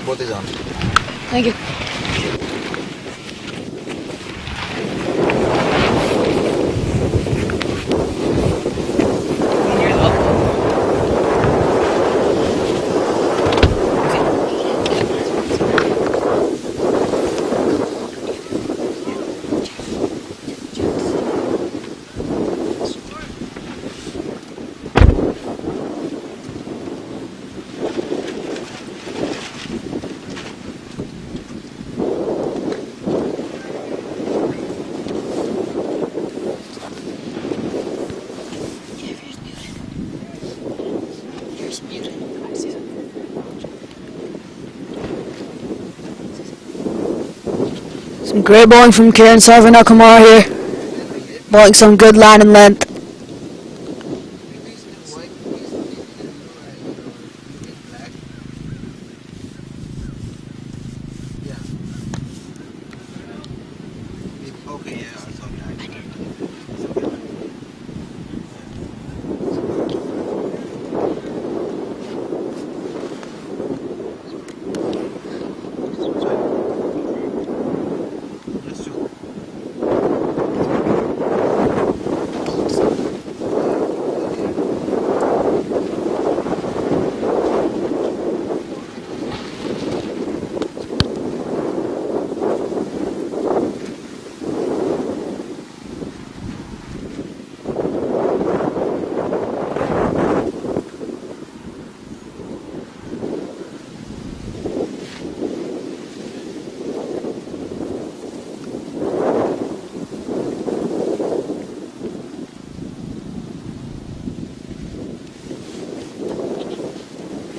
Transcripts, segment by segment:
Both is on. Thank you. Some great bowling from Kieran Sarvan Nakamura here. Bowling some good line and length. Okay, yeah,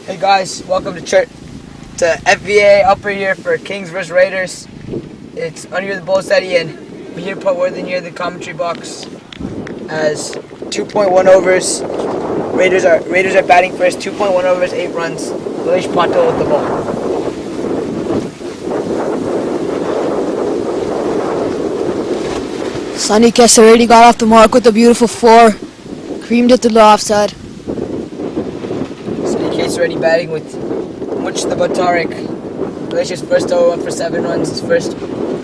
Hey guys, welcome to FVA Upper here for Kings vs Raiders. It's under the bull steady and we're here put Worthy near the commentary box as 2.1 overs. Raiders are batting first, 2.1 overs, 8 runs. Nilesh Patil with the ball. Sunny Kesaredi got off the mark with a beautiful 4. Creamed it to the offside. Case already batting with Much the Batarik. Nilesh's first over went for 7 runs. His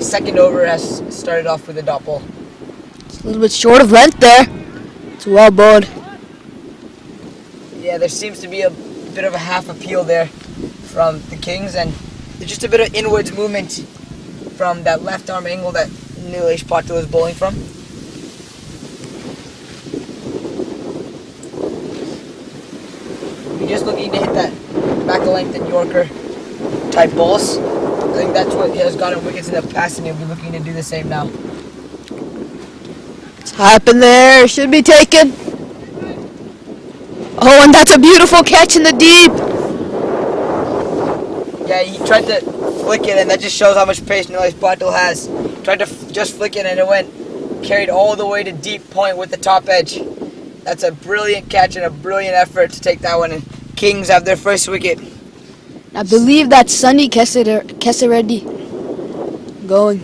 second over has started off with a dot ball. It's a little bit short of length there. It's well bowled. Yeah, there seems to be a bit of a half appeal there from the Kings, and there's just a bit of inwards movement from that left arm angle that Nilesh Patil is bowling from. We're just looking to hit that back of length and Yorker type balls. I think that's what has gotten wickets in the past, and he'll be looking to do the same now. It's high up in there. Should be taken. Oh, and that's a beautiful catch in the deep. Yeah, he tried to flick it, and that just shows how much pace Nilesh Patil has. Tried to just flick it, and it went carried all the way to deep point with the top edge. That's a brilliant catch and a brilliant effort to take that one, and Kings have their first wicket. I believe that's Sunny Kesaredi going.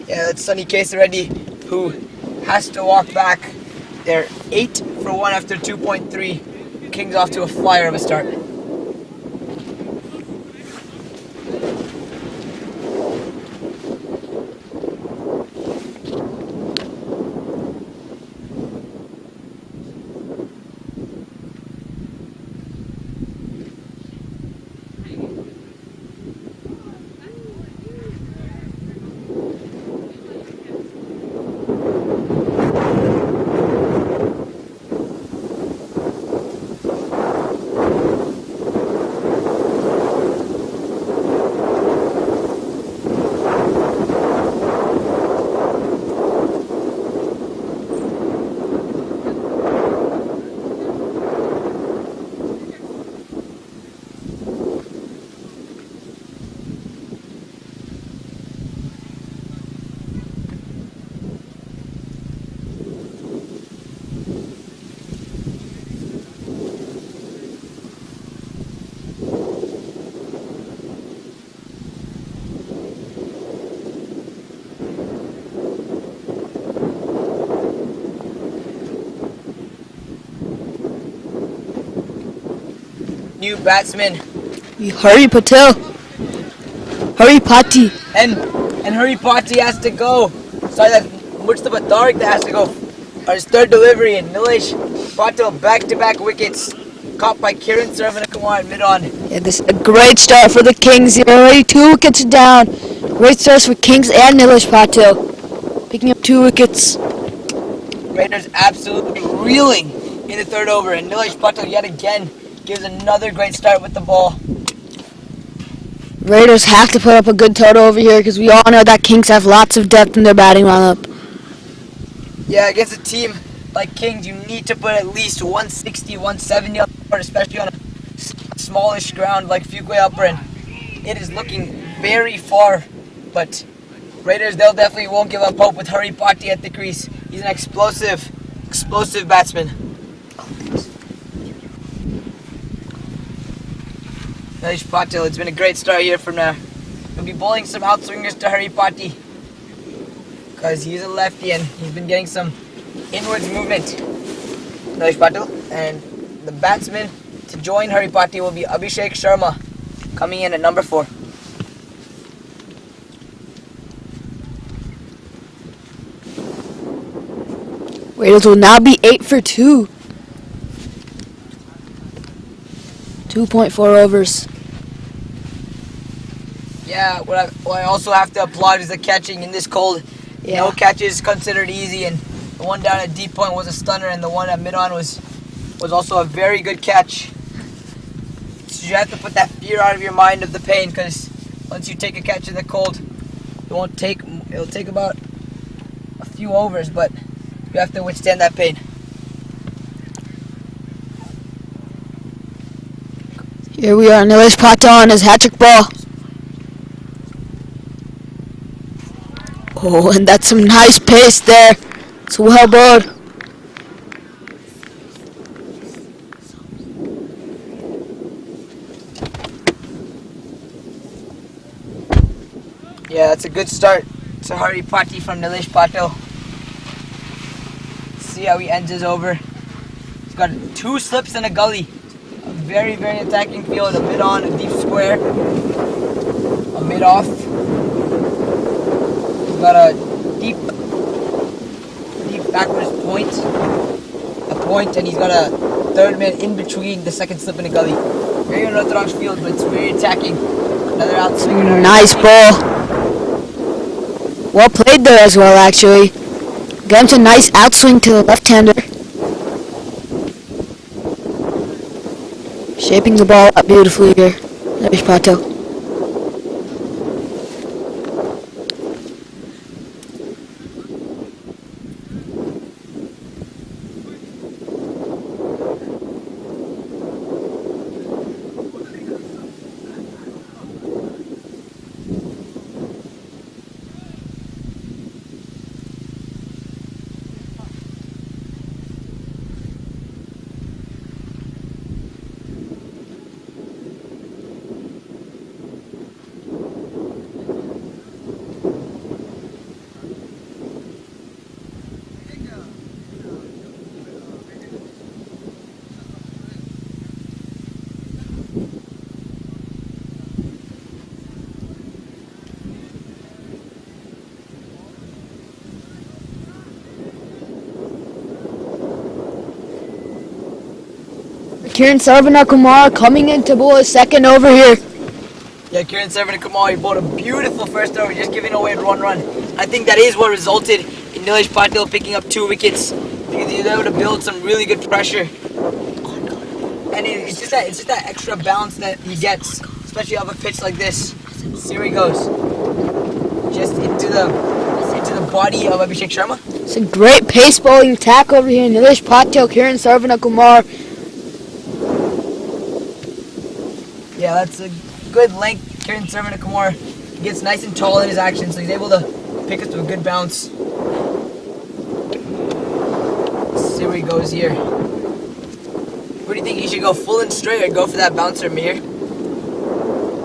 Yeah, that's Sunny Kesaredi, who has to walk back. They're 8 for 1 after 2.3. Kings off to a flyer of a start. New batsman Hari Patel. Hurry, Patti. And Hurry Patti has to go. Sorry, that's Mustafa Tariq that has to go. Our his third delivery, and Nilesh Patil back-to-back wickets. Caught by Kiran Sarvanakumar in mid-on. Yeah, this is a great start for the Kings here. Already 2 wickets down. Great starts for Kings and Nilesh Patil. Picking up 2 wickets. Raiders absolutely reeling in the third over, and Nilesh Patil yet again gives another great start with the ball. Raiders have to put up a good total over here because we all know that Kings have lots of depth in their batting lineup. Yeah, against a team like Kings, you need to put at least 160, 170 on the board, especially on a smallish ground like Fuquay Upper, and it is looking very far, but Raiders, they'll definitely won't give up hope with Hurry Patti at the crease. He's an explosive batsman. Nilesh Patil, it's been a great start here from now. He'll be bowling some outswingers to Hurry Patti because he's a lefty and he's been getting some inwards movement. Nilesh Patil, and the batsman to join Hurry Patti will be Abhishek Sharma, coming in at number 4. Raiders will now be 8 for 2. 2.4 overs. Yeah, what I also have to applaud is the catching in this cold. Yeah. No catches considered easy, and the one down at deep point was a stunner, and the one at mid-on was also a very good catch. So you have to put that fear out of your mind of the pain, because once you take a catch in the cold, it'll take about a few overs, but you have to withstand that pain. Here we are, Nilesh Patil on his hat-trick ball. Oh, and that's some nice pace there. It's well bowled. Yeah, that's a good start to Hurry Patti from Nilesh Patil. See how he ends his over. He's got 2 slips and a gully. A very, very attacking field. A mid-on, a deep square, a mid-off. He's got a deep backwards point. A point, and he's got a third man in between the second slip and a gully. Very unorthodox field, but it's very attacking. Another outswinger. Nice ball. Well played there as well, actually. Got him a nice outswing to the left-hander. Shaping the ball up beautifully here. Nilesh Patil. Kiran Sarvanakumar coming in to bowl his second over here. Yeah, Kiran Sarvanakumar, he bowled a beautiful first over, just giving away one run. I think that is what resulted in Nilesh Patil picking up 2 wickets, because he was able to build some really good pressure. And it's just that extra bounce that he gets, especially off a pitch like this. See where he goes. Just into the body of Abhishek Sharma. It's a great pace bowling attack over here. Nilesh Patil, Kiran Sarvanakumar. Yeah, that's a good length. Kiran Sarvanakumar gets nice and tall in his action, so he's able to pick us to a good bounce. Let's see where he goes here. Where do you think he should go, full and straight, or go for that bouncer, Mir?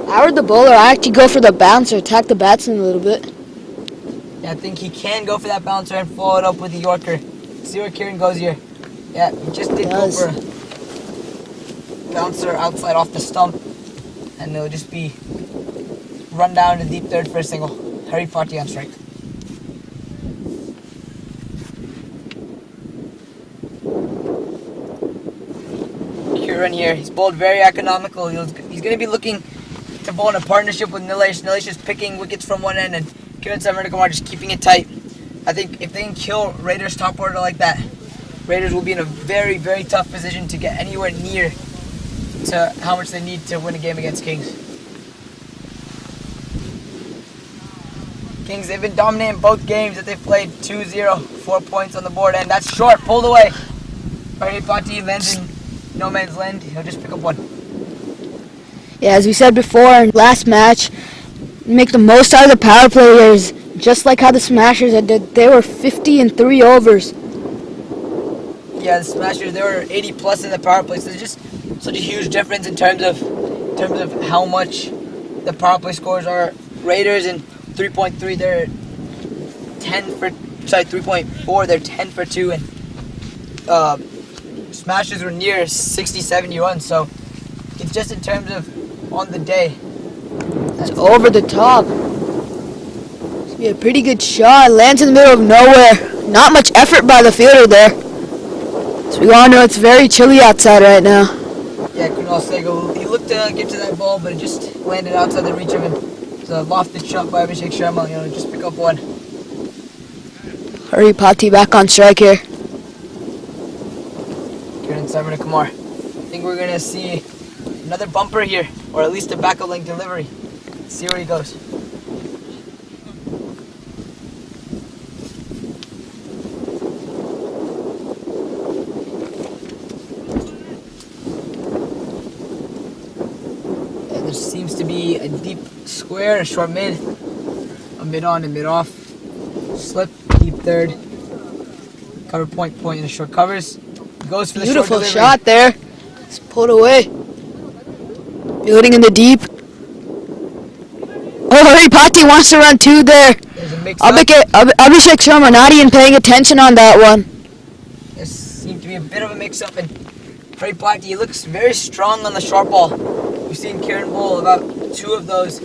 I were the bowler, I actually go for the bouncer, attack the batsman a little bit. Yeah, I think he can go for that bouncer and follow it up with the Yorker. See where Kieran goes here. Yeah, he just did go for a bouncer outside off the stump. And it'll just be run down to deep third for a single. Harry Potty on strike. Run here. He's bowled very economical. He's going to be looking to bowl in a partnership with Nilesh. Nilesh is picking wickets from one end and Kiran Samarakumar just keeping it tight. I think if they can kill Raiders' top order like that, Raiders will be in a very, very tough position to get anywhere near to how much they need to win a game against Kings. Kings, they've been dominant in both games that they've played. 2-0, 4 points on the board, and that's short, pulled away. Harry Potty lands in no man's land. He'll just pick up one. Yeah, as we said before in last match, make the most out of the power players, just like how the Smashers did. They were 50 in 3 overs. Yeah, the Smashers, they were 80 plus in the power play, so there's just such a huge difference in terms of how much the power play scores are. Raiders in 3.3, they're 3.4, they're 10 for 2, and Smashers were near 60-70 runs, so it's just in terms of on the day. It's over the top. It's be a pretty good shot. Lands in the middle of nowhere. Not much effort by the fielder there. So we all know it's very chilly outside right now. Yeah, Kunal Sehgal, he looked to get to that ball, but it just landed outside the reach of him. It's a lofted shot by Abhishek Sharma, just pick up one. Harry Potty back on strike here. Kiran Samarakumar. I think we're going to see another bumper here, or at least a back of length delivery. Let's see where he goes. And there seems to be a deep square, a short mid, a mid on, a mid off. Slip, deep third. Cover point, and a short covers. Goes for the beautiful short shot there. It's pulled away. Fielding in the deep. Oh, Harry Potty wants to run 2 there. There's a mix Abhishek Sharma not even paying attention on that one. There seemed to be a bit of a mix-up, and Harry Potty looks very strong on the short ball. We've seen Kiran bowl about 2 of those,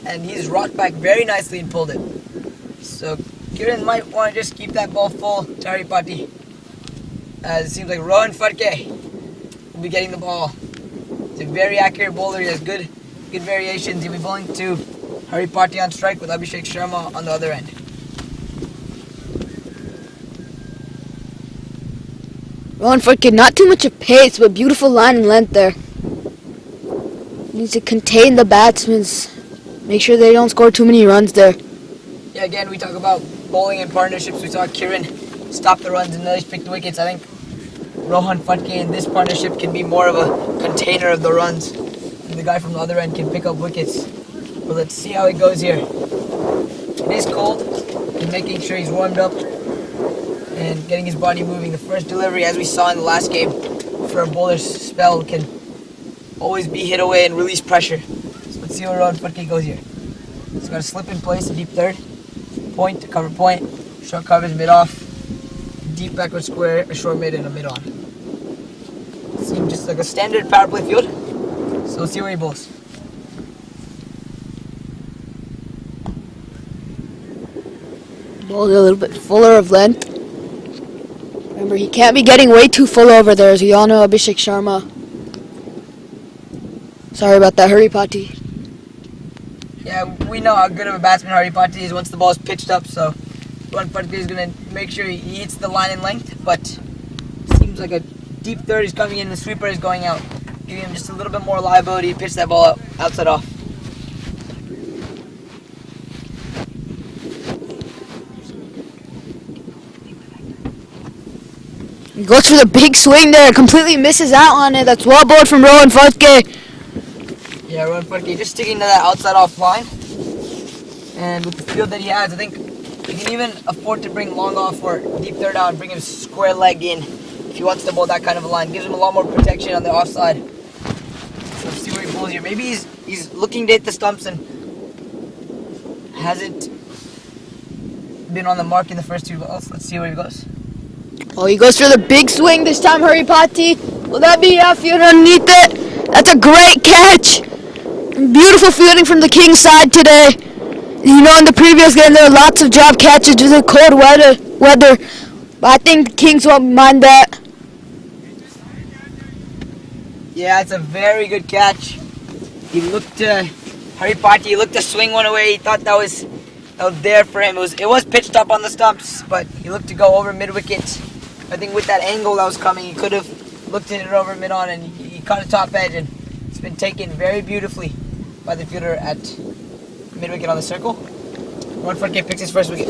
and he's rocked back very nicely and pulled it. So Kiran might want to just keep that ball full to Harry Potty. As it seems like Rohan Phadke will be getting the ball. He's a very accurate bowler. He has good variations. He'll be bowling to Harry Potty on strike with Abhishek Sharma on the other end. Rohan Phadke, not too much of pace, but beautiful line and length there. Needs to contain the batsmen. Make sure they don't score too many runs there. Yeah, again, we talk about bowling in partnerships. We saw Kiran stop the runs and Nilesh pick the wickets. I think Rohan Phadke in this partnership can be more of a container of the runs, and the guy from the other end can pick up wickets. But let's see how it goes here. It is cold, and making sure he's warmed up and getting his body moving. The first delivery, as we saw in the last game, for a bowler's spell can always be hit away and release pressure. So let's see how Rohan Phadke goes here. He's got a slip in place, a deep third, point, to cover point, short covers, mid off, deep backward square, a short mid, and a mid on. Seems just like a standard power play field. So let's see where he bowls. Bowls a little bit fuller of length. Remember, he can't be getting way too full over there, as we all know Abhishek Sharma. Sorry about that, Harry Potty. Yeah, we know how good of a batsman Harry Potty is once the ball is pitched up, so Rohan Phadke is going to make sure he hits the line in length, but seems like a deep third is coming in, the sweeper is going out, giving him just a little bit more liability to pitch that ball out, outside off. He goes for the big swing there, completely misses out on it. That's well bowled from Rohan Phadke. Yeah, Rohan Phadke just sticking to that outside off line. And with the field that he has, I think he can even afford to bring long off or deep third out and bring him square leg in if he wants to bowl that kind of a line. Gives him a lot more protection on the offside. So let's see where he bowls here. Maybe he's looking to hit the stumps and hasn't been on the mark in the first 2 balls. Let's see where he goes. Oh, he goes for the big swing this time, Harry Potty. Will that be outfield underneath it? That's a great catch. Beautiful fielding from the Kings side today. You know, in the previous game there were lots of drop catches due to the cold weather. But I think the Kings won't mind that. Yeah, it's a very good catch. He looked to Hari Pati. He looked to swing one away. He thought that was there for him. It was pitched up on the stumps, but he looked to go over mid wicket. I think with that angle that was coming, he could have looked at it over mid on, and he caught a top edge, and it's been taken very beautifully by the fielder at mid wicket on the circle. One front gate picks his first wicket.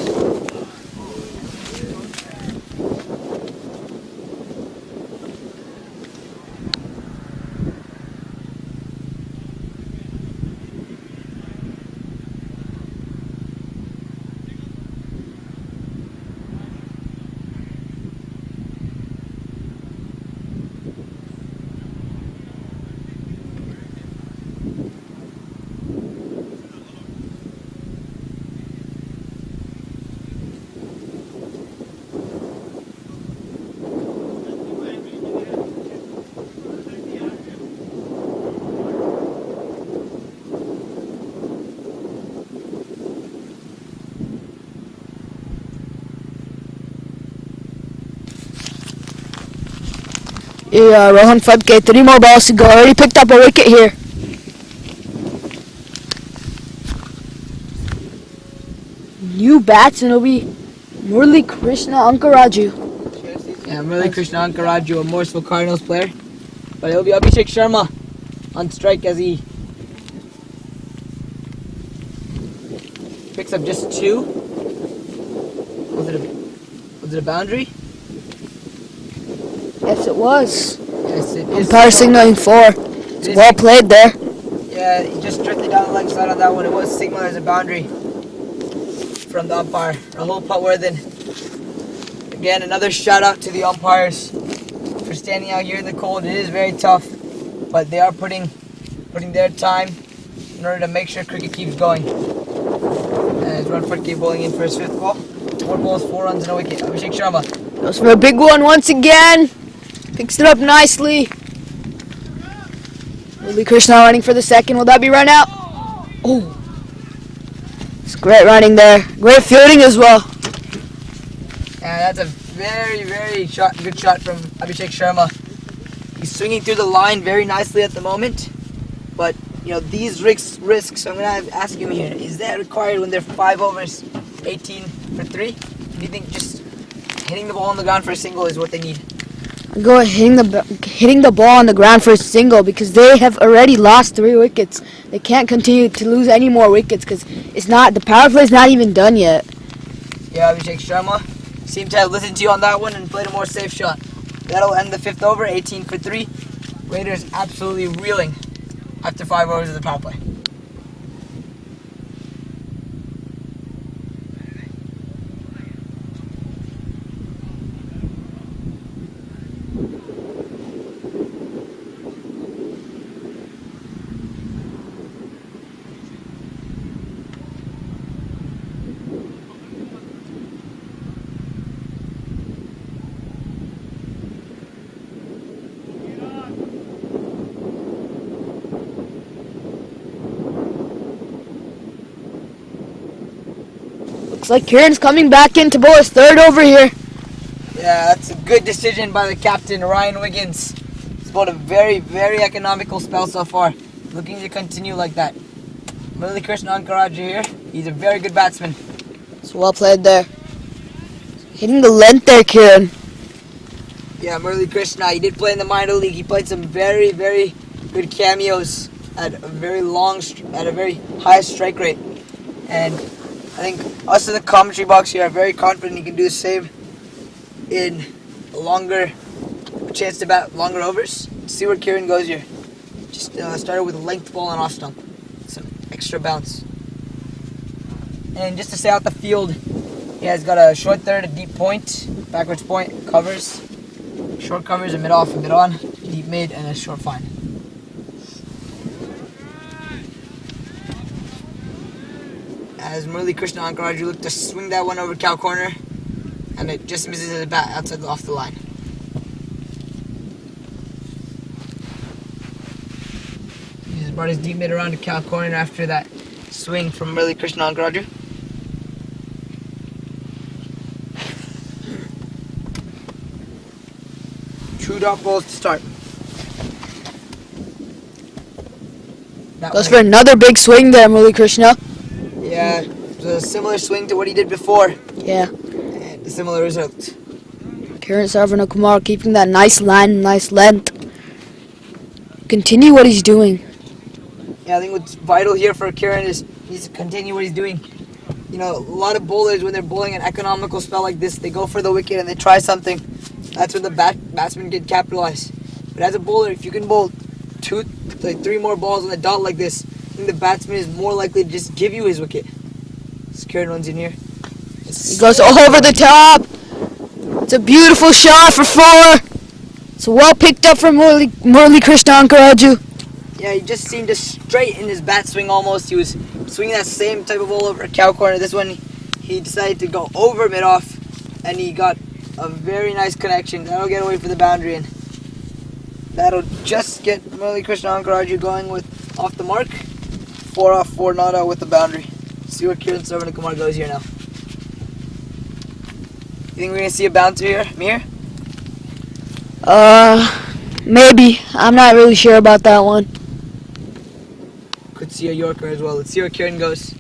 Yeah, Rohan Fabke, 3 more balls to go. Already picked up a wicket here. New batsman will be Murli Krishna Ankaraju. Yeah, Murli Krishna Ankaraju, a Morrisville Cardinals player. But it'll be Abhishek Sharma on strike as he picks up just 2. Was it a boundary? Yes, it was. Yes, it is. Umpire signaling 4. It's well played there. Yeah, he just drifted down the leg side on that one. It was signaled as a boundary from the umpire. Rahul Patwardhan. Again, another shout out to the umpires for standing out here in the cold. It is very tough, but they are putting their time in order to make sure cricket keeps going. As Runford keep bowling in for his 5th ball. 4 balls, 4 runs and a wicket. Abhishek Sharma. Goes for a big one once again. Picks it up nicely. Murli Krishna running for the second. Will that be run out? Oh. It's great running there. Great fielding as well. And that's a very, very good shot from Abhishek Sharma. He's swinging through the line very nicely at the moment. But, you know, these risks, I'm going to ask him here, is that required when they're 5 overs, 18 for 3? Do you think just hitting the ball on the ground for a single is what they need? Go hitting the ball on the ground for a single because they have already lost 3 wickets. They can't continue to lose any more wickets because the power play is not even done yet. Yeah, Abhishek Sharma seemed to have listened to you on that one and played a more safe shot. That'll end the 5th over, 18 for 3. Raiders absolutely reeling after 5 overs of the power play. Looks like Kieran's coming back in to bowl his 3rd over here. Yeah, that's a good decision by the captain, Ryan Wiggins. He's bowled a very, very economical spell so far. Looking to continue like that. Murli Krishna Ankaraju here. He's a very good batsman. It's well played there. Hitting the length there, Kieran. Yeah, Murli Krishna, he did play in the minor league. He played some very, very good cameos at a very high strike rate. And I think us in the commentary box here are very confident he can do the same in a chance to bat longer overs. Let's see where Kieran goes here. Just started with a length ball and off stump. Some extra bounce. And just to stay out the field, he has got a short third, a deep point, backwards point, covers, short covers, a mid off, a mid on, deep mid, and a short fine. As Murli Krishna Ankaraju looked to swing that one over cow corner, and it just misses the bat outside off the line. He's brought his deep mid around to cow corner after that swing from Murali Krishna Ankaraju. Two dot balls to start. That Goes one, for another big swing there, Murali Krishna. yeah, it was a similar swing to what he did before, Yeah. and a similar result. Kiran Sarvanakumar keeping that nice line, nice length. Continue what he's doing. Yeah, I think what's vital here for Kiran is he needs to continue what he's doing. You know, a lot of bowlers, when they're bowling an economical spell like this, they go for the wicket and they try something. That's when the batsman can capitalize. But as a bowler, if you can bowl three more balls on the dot like this, I think the batsman is more likely to just give you his wicket. This Kiran runs in here. He goes over the top. It's a beautiful shot for 4. It's well picked up from Murali Krishna Ankaraju. Yeah, he just seemed to straighten his bat swing almost. He was swinging that same type of ball over a cow corner. This one, he decided to go over mid-off, and he got a very nice connection. That'll get away for the boundary, and that'll just get Murali Krishna Ankaraju going with off the mark. 4 off, 4 not out with the boundary. See where Kiran Sarvanakumar goes here now. You think we're going to see a bouncer here, Mir? Maybe. I'm not really sure about that one. Could see a Yorker as well. Let's see where Kiran goes.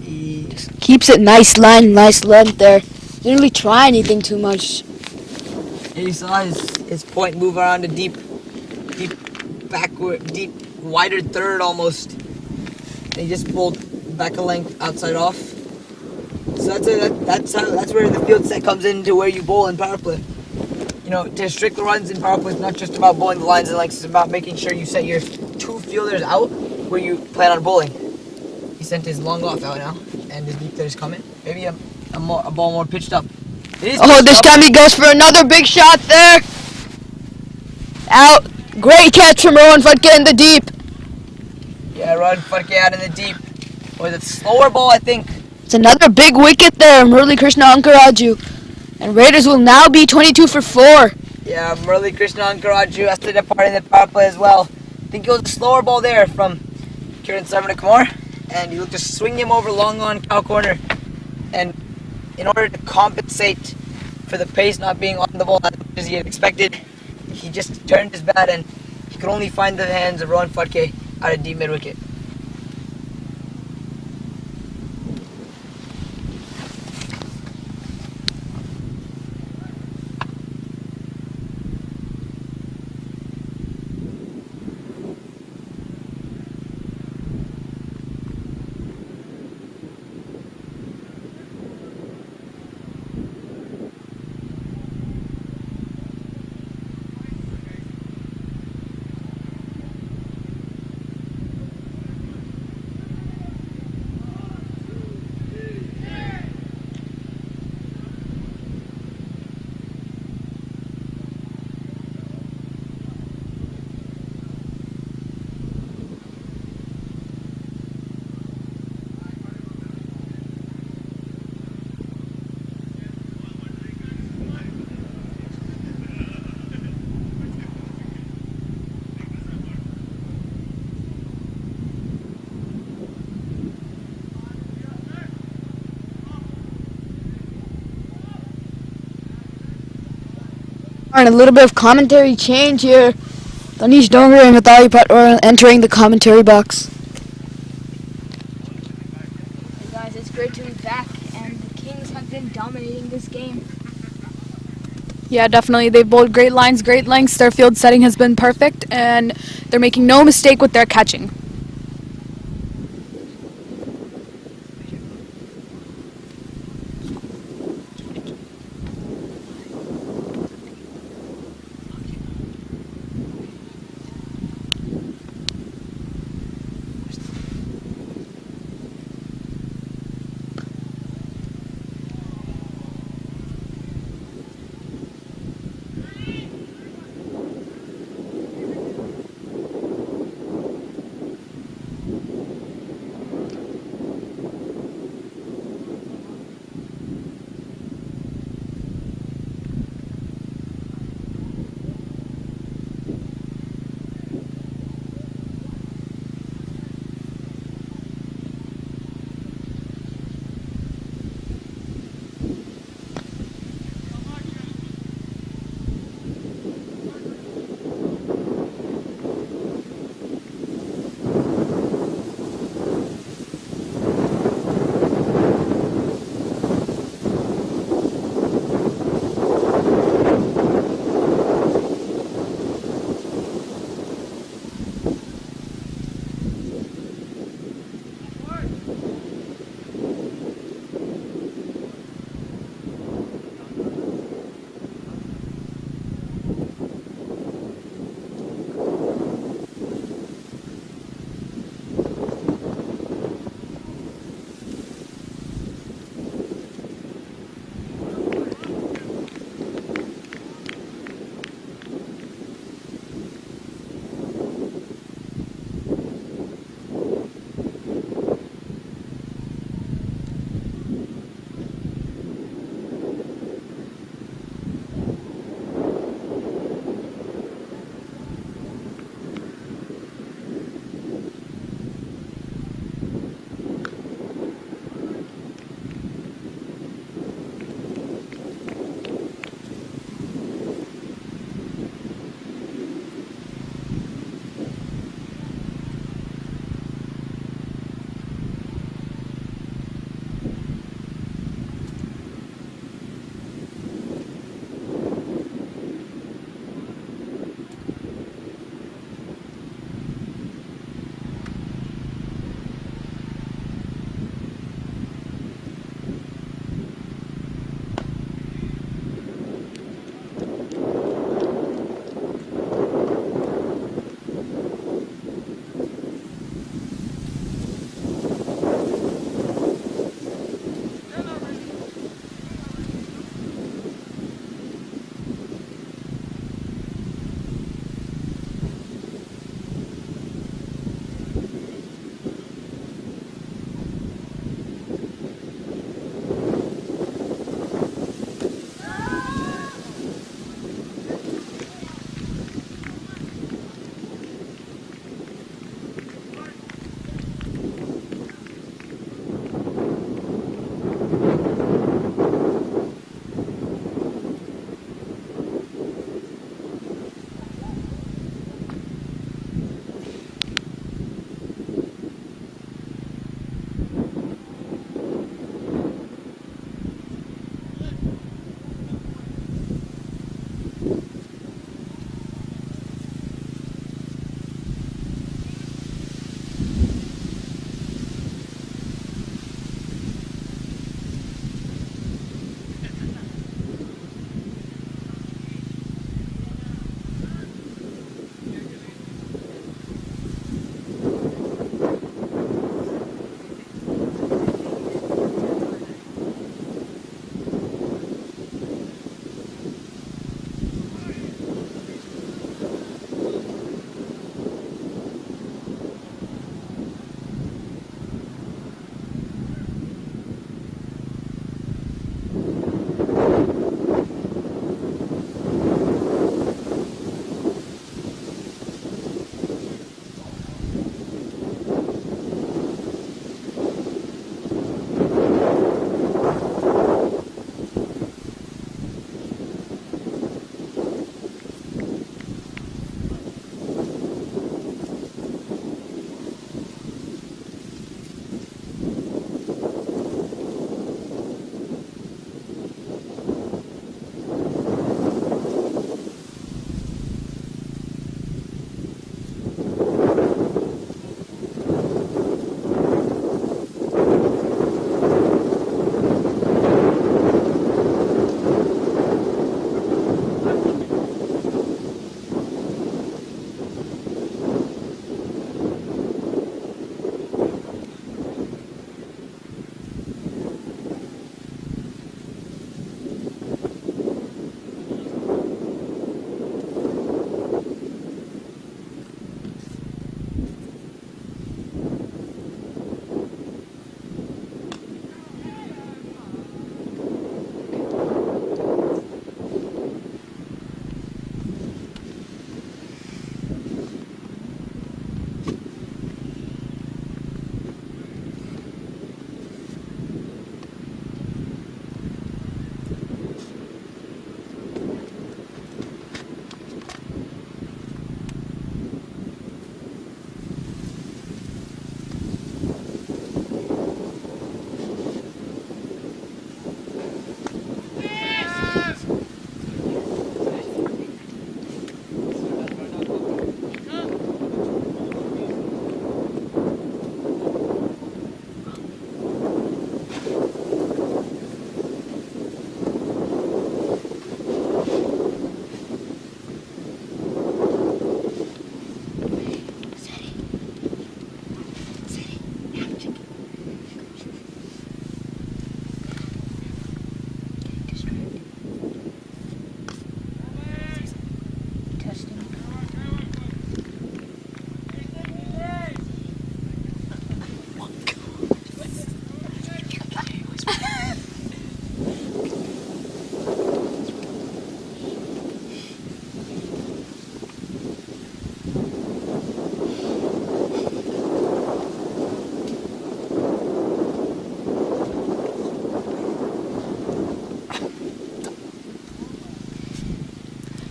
He Keeps it nice line, nice length there. Didn't really try anything too much. And you saw his point move around a deep backward, deep wider third almost. And he just bowled back a length outside off. So that's where the field set comes into where you bowl in power play. You know, to restrict the runs in power play is not just about bowling the lines and lengths. It's about making sure you set your 2 fielders out where you plan on bowling. He sent his long off out now, and his deep third is coming. Maybe a ball more pitched up. Oh, this time he goes for another big shot there. Out. Great catch from Rohan Phadke in the deep. Yeah, Rohan Phadke out in the deep. Or the slower ball, I think. It's another big wicket there, Murali Krishna Ankaraju. And Raiders will now be 22 for 4. Yeah, Murali Krishna Ankaraju has to depart in the power play as well. I think it was a slower ball there from Kiran Sarvanakumar. And he looked to swing him over long on cow corner. And in order to compensate for the pace not being on the ball as much as he had expected, he just turned his bat and he could only find the hands of Rohan Phadke out of deep mid-wicket. And a little bit of commentary change here. Danish Dongre and Mithali Patwar entering the commentary box. Hey guys, it's great to be back, and the Kings have been dominating this game. Yeah, definitely. They've bowled great lines, great lengths. Their field setting has been perfect, and they're making no mistake with their catching.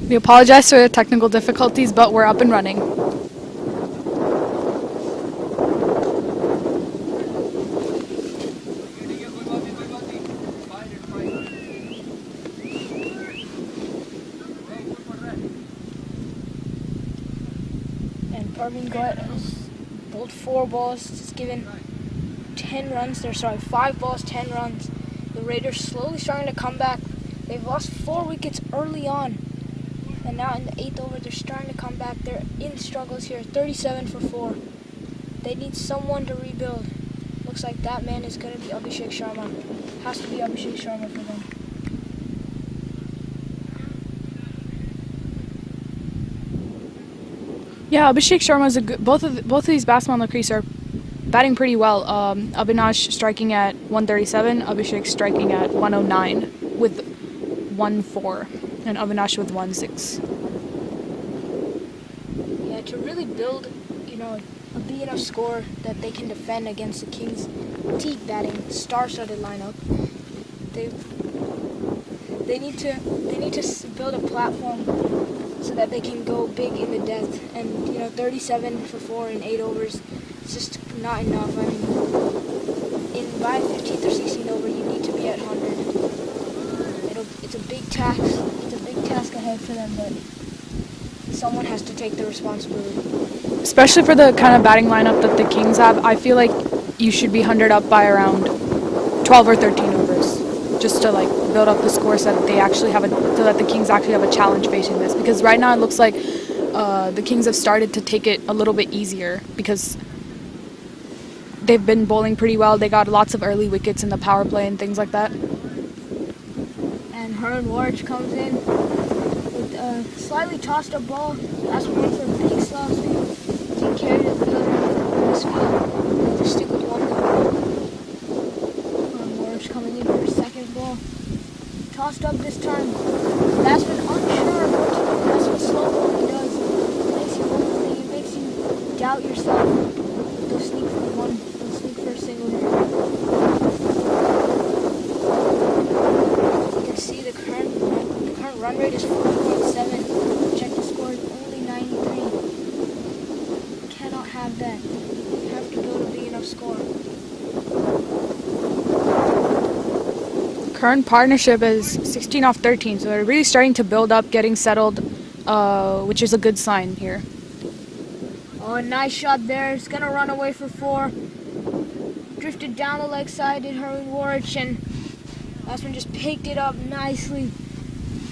We apologize for the technical difficulties, but we're up and running. And Parveen Gott has bowled 4 balls, just given 10 runs. 5 balls, 10 runs. The Raiders slowly starting to come back. They've lost 4 wickets early on. And now in the 8th over, they're starting to come back. They're in struggles here, 37 for 4. They need someone to rebuild. Looks like that man is going to be Abhishek Sharma. Has to be Abhishek Sharma for them. Yeah, Abhishek Sharma is a good. Both of these batsmen on the crease are batting pretty well. Abhinash striking at 137, Abhishek striking at 109 with 1-4, and Avinash with 1-6. Yeah, to really build, a big enough score that they can defend against the Kings' deep batting, star-studded lineup. They need to build a platform so that they can go big in the death. And 37 for 4 in 8 overs, it's just not enough. I mean, by 15th or 16th over, you need to be at 100. It's a big task. It's a big task ahead for them, but someone has to take the responsibility. Especially for the kind of batting lineup that the Kings have, I feel like you should be 100 up by around 12 or 13 overs, just to build up the score so that the Kings actually have a challenge facing this. Because right now it looks like the Kings have started to take it a little bit easier because they've been bowling pretty well. They got lots of early wickets in the power play and things like that. And Warwick comes in with a slightly tossed up ball. That's one for a big slot swing. Take care of the fielder in this field. Just stick with one goal. Warwick coming in for a second ball. Tossed up this time. That's been unsure of what to do. That's what slow bowling does. It makes you doubt yourself. They'll sneak for one. They'll sneak for a single here. See the current run rate is 4.7. Check the score is only 93. Cannot have that. You have to build a big enough score. Current partnership is 16 off 13, so they're really starting to build up, getting settled, which is a good sign here. Oh, a nice shot there. It's gonna run away for 4. Drifted down the leg side, did Warwick, and last one just picked it up nicely.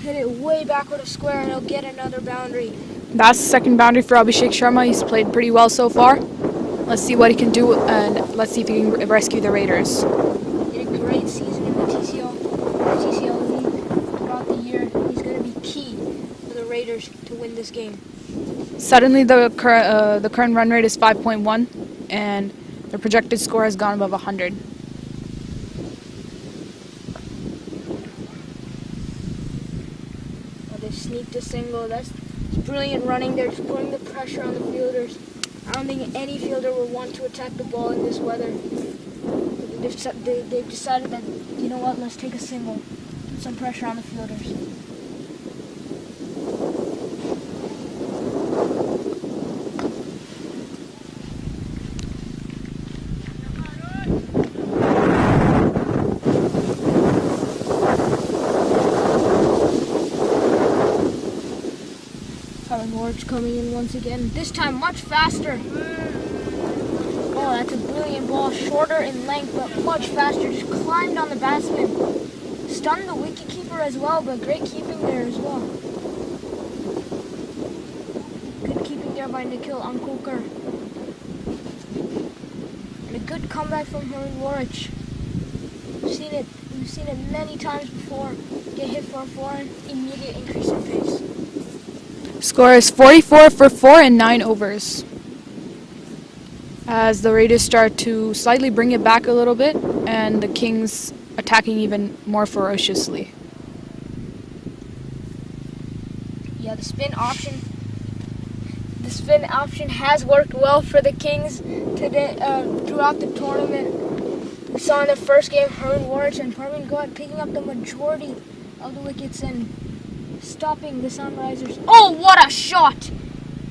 Hit it way backward of square, and he'll get another boundary. That's the second boundary for Abhishek Sharma. He's played pretty well so far. Let's see what he can do, and let's see if he can rescue the Raiders. He had a great season in the TCL League throughout the year. He's going to be key for the Raiders to win this game. Suddenly, the current run rate is 5.1, and the projected score has gone above 100. They sneaked a single. That's brilliant running. They're just putting the pressure on the fielders. I don't think any fielder will want to attack the ball in this weather. They've decided that, let's take a single. Put some pressure on the fielders. Warwick coming in once again, this time much faster. Oh, that's a brilliant ball, shorter in length but much faster, just climbed on the batsman. Stunned the wicketkeeper as well, but great keeping there as well. Good keeping there by Nikhil Ankulkar. And a good comeback from Warwick. We've seen it many times before. Get hit for a 4 and immediate increase in pace. Score is 44 for 4 in 9 overs. As the Raiders start to slightly bring it back a little bit, and the Kings attacking even more ferociously. Yeah, the spin option has worked well for the Kings today throughout the tournament. We saw in the first game Warwick and Parveen Gott picking up the majority of the wickets and stopping the Sunrisers. Oh, what a shot!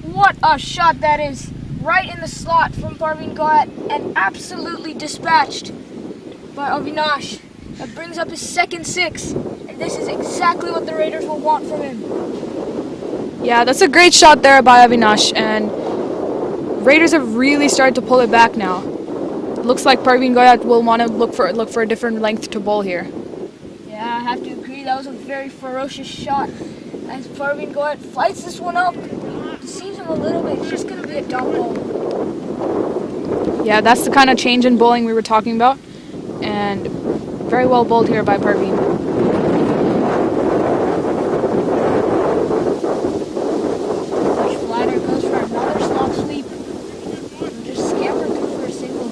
What a shot that is! Right in the slot from Parveen Goyat and absolutely dispatched by Avinash. That brings up his second six, and this is exactly what the Raiders will want from him. Yeah, that's a great shot there by Avinash, and Raiders have really started to pull it back now. Looks like Parveen Goyat will want to look for a different length to bowl here. Yeah, I have to agree. That was a very ferocious shot. As Parveen Goyat fights this one up, deceives him a little bit. It's just going to be a dump ball. Yeah, that's the kind of change in bowling we were talking about, and very well bowled here by Parveen. Much flatter, goes for another slop sweep. And just scampered through for a single.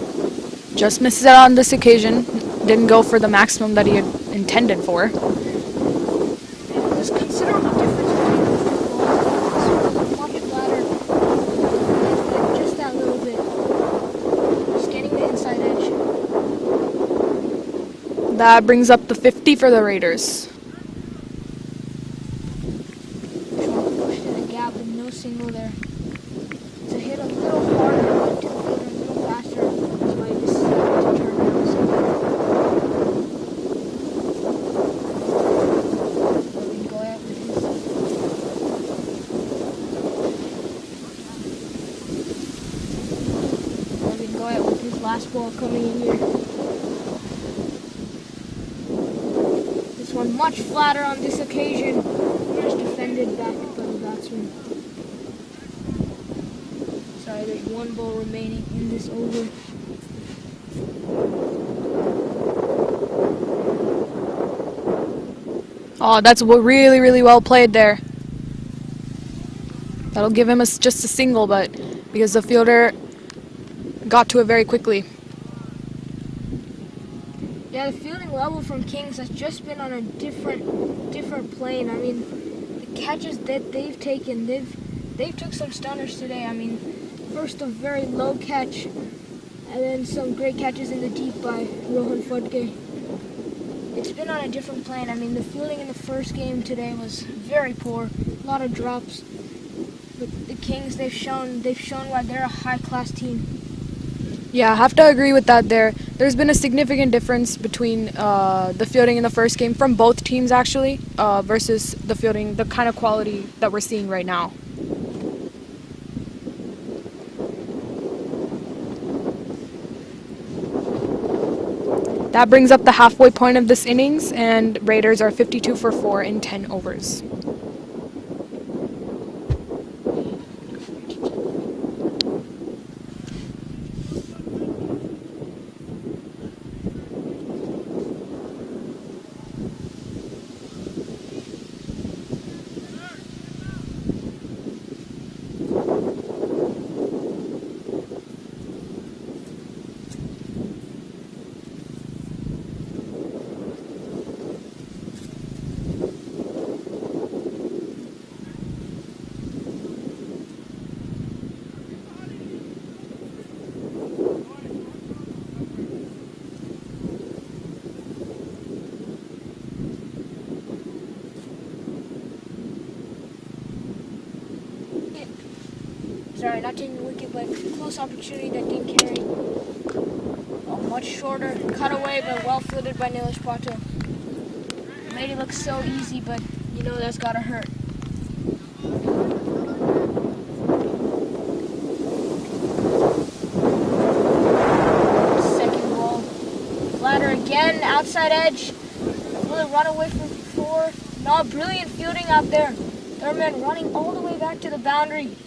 Just misses out on this occasion. Didn't go for the maximum that he had intended for. There's considerable difference between the two balls. Much flatter. And just that little bit. Just getting the inside edge. That brings up the 50 for the Raiders. Trump pushed in a gap with no single there. To hit a little harder, to the fielder a little faster. That's why he decided to turn down the single. Parveen Goyat with his last ball coming in here. This one much flatter on this occasion. Just defended back by the batsman. Sorry, there's one ball remaining in this over. Oh, that's really, really well played there. That'll give him just a single, but because the fielder got to it very quickly. Yeah, the fielding level from Kings has just been on a different plane. I mean, the catches that they've taken, they've took some stunners today. I mean, first a very low catch, and then some great catches in the deep by Rohan Fudke. It's been on a different plane. I mean, the fielding in the first game today was very poor, a lot of drops. But the Kings, they've shown why they're a high-class team. Yeah, I have to agree with that there. There's been a significant difference between the fielding in the first game from both teams, actually, versus the fielding, the kind of quality that we're seeing right now. That brings up the halfway point of this innings, and Raiders are 52 for 4 in 10 overs. Sorry, not taking the wicket, but close opportunity that didn't carry. Oh, much shorter cutaway, but well fielded by Nilesh Patel. Made it look so easy, but you know that's gotta hurt. Second ball. Flatter again, outside edge. Will it run away from 4? No, brilliant fielding out there. Third man running all the way back to the boundary.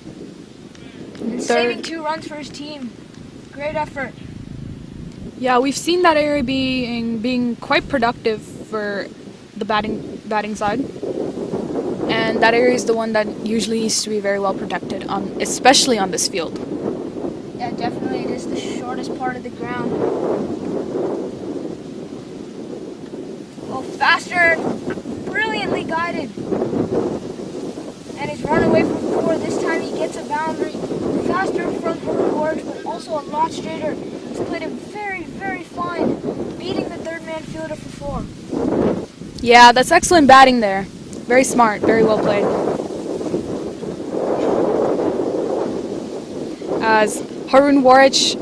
And saving 2 runs for his team. Great effort. Yeah, we've seen that area being quite productive for the batting side, and that area is the one that usually needs to be very well protected, especially on this field. Yeah, definitely. It is the shortest part of the ground. Oh, faster, brilliantly guided, and he's run away from 4. This time he gets a boundary. Faster from Gorge, but also a lot straighter. He's played it very, very fine, beating the third man fielder for 4. Yeah, that's excellent batting there. Very smart, very well played. As Harun Warich,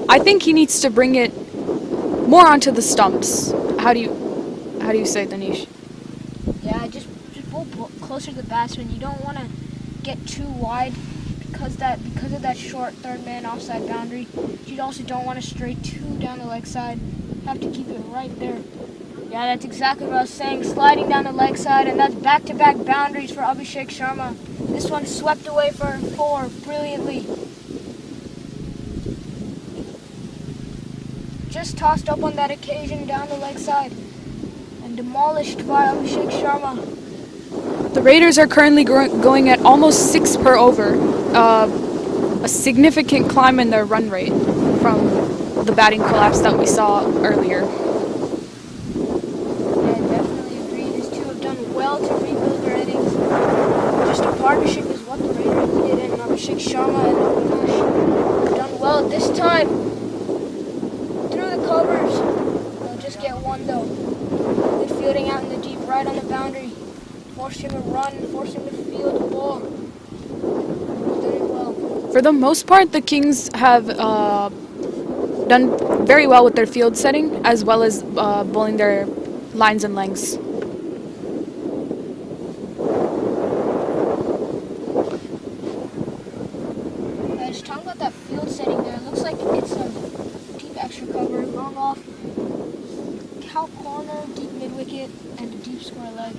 I think he needs to bring it more onto the stumps. How do you say, Danish? Yeah, just pull closer to the batsman. You don't want to get too wide because of that short third man offside boundary. You also don't want to stray too down the leg side. You have to keep it right there. Yeah, that's exactly what I was saying. Sliding down the leg side, and that's back-to-back boundaries for Abhishek Sharma. This one swept away for 4 brilliantly. Just tossed up on that occasion down the leg side and demolished by Abhishek Sharma. The Raiders are currently going at almost 6 per over, a significant climb in their run rate from the batting collapse that we saw earlier. Yeah, definitely agree. These two have done well to rebuild their innings. Just a partnership is what the Raiders needed, and Abhishek Sharma and Avinash have done well this time. Through the covers. They'll just get one though. Good fielding out in the deep right on the boundary. Forced him to run, forced him to field the ball. Doing well. For the most part, the Kings have done very well with their field setting, as well as bowling their lines and lengths. Just talking about that field setting there, it looks like it's a deep extra cover, long off, cow corner, deep mid wicket, and a deep square leg.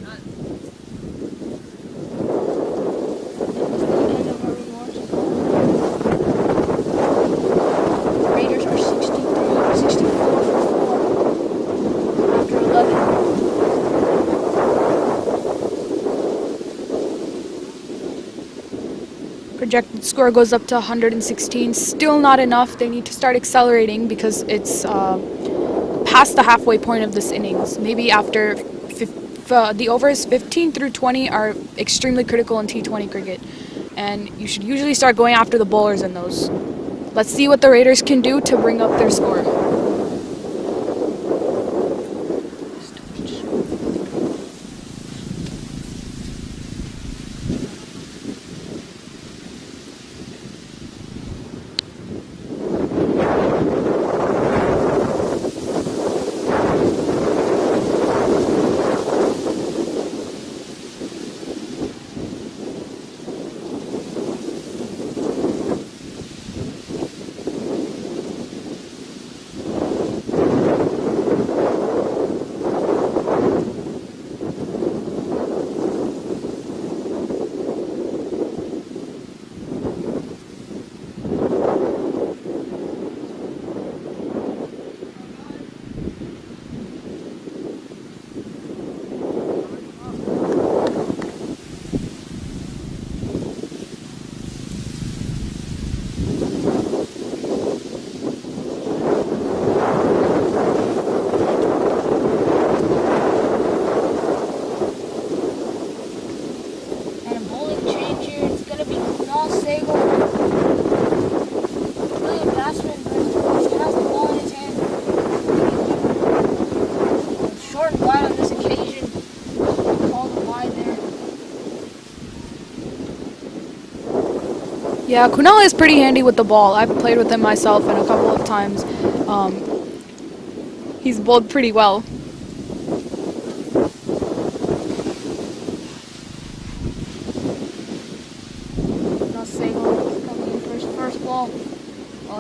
Raiders are 64 for 4 after 11. Projected score goes up to 116. Still not enough. They need to start accelerating because it's past the halfway point of this innings. Maybe after the overs 15 through 20 are extremely critical in T20 cricket, and you should usually start going after the bowlers in those. Let's see what the Raiders can do to bring up their score. Yeah, Kunal is pretty handy with the ball. I've played with him myself and a couple of times. He's bowled pretty well. Coming in for his first ball.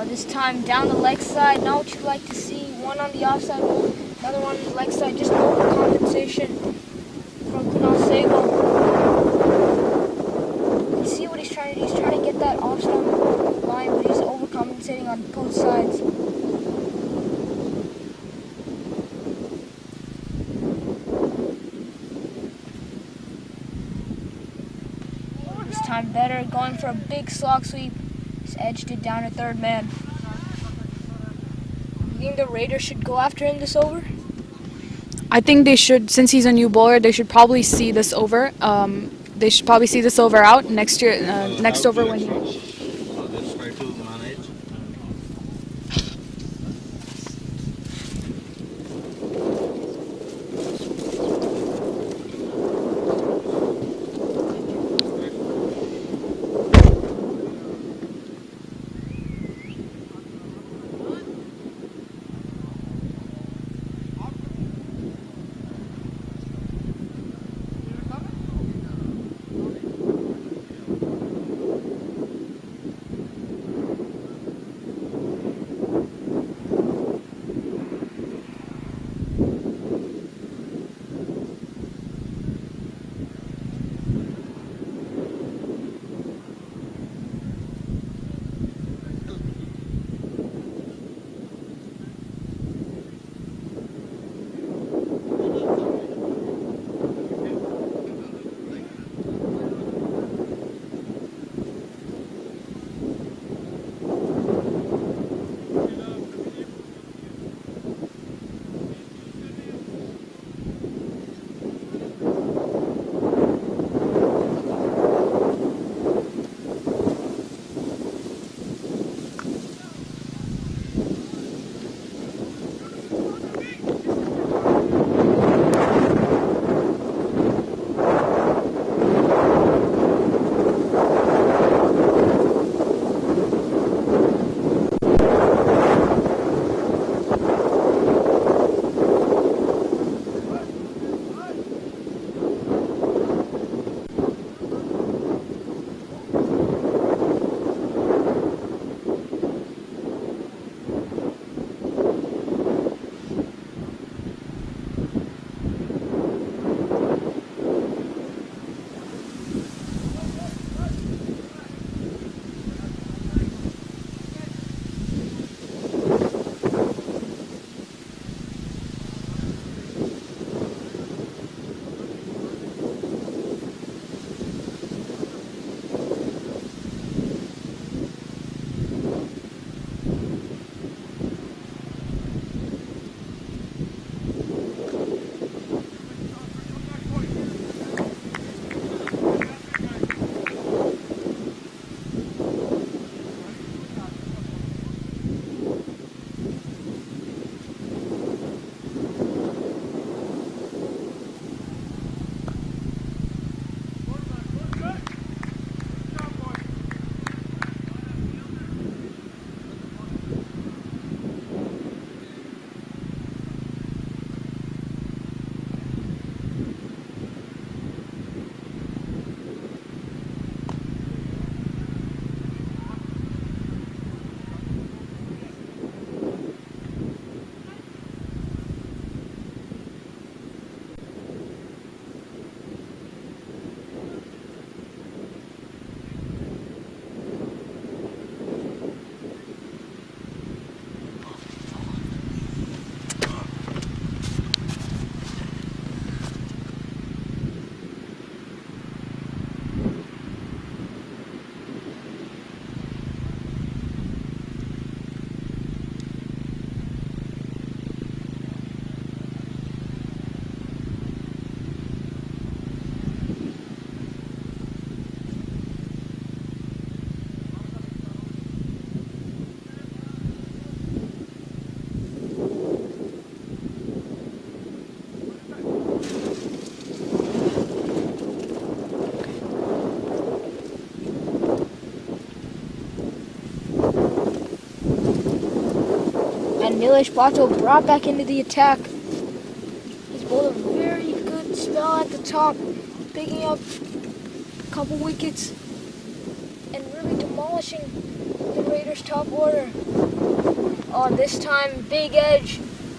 This time down the leg side. Not what you like to see. One on the offside, another one on the leg side. Just overcompensation from Kunal Sehgal. You see what he's trying to do? He's trying to get that offside line, but he's overcompensating on both sides. This time better, going for a big slog sweep. He's edged it down to third man. You think the Raiders should go after him this over? I think they should, since he's a new bowler, they should probably see this over. They should probably see this over out next year. Next over when he. And Nilesh Pato brought back into the attack. He's bowled a very good spell at the top, picking up a couple wickets and really demolishing the Raiders' top order. This time, big edge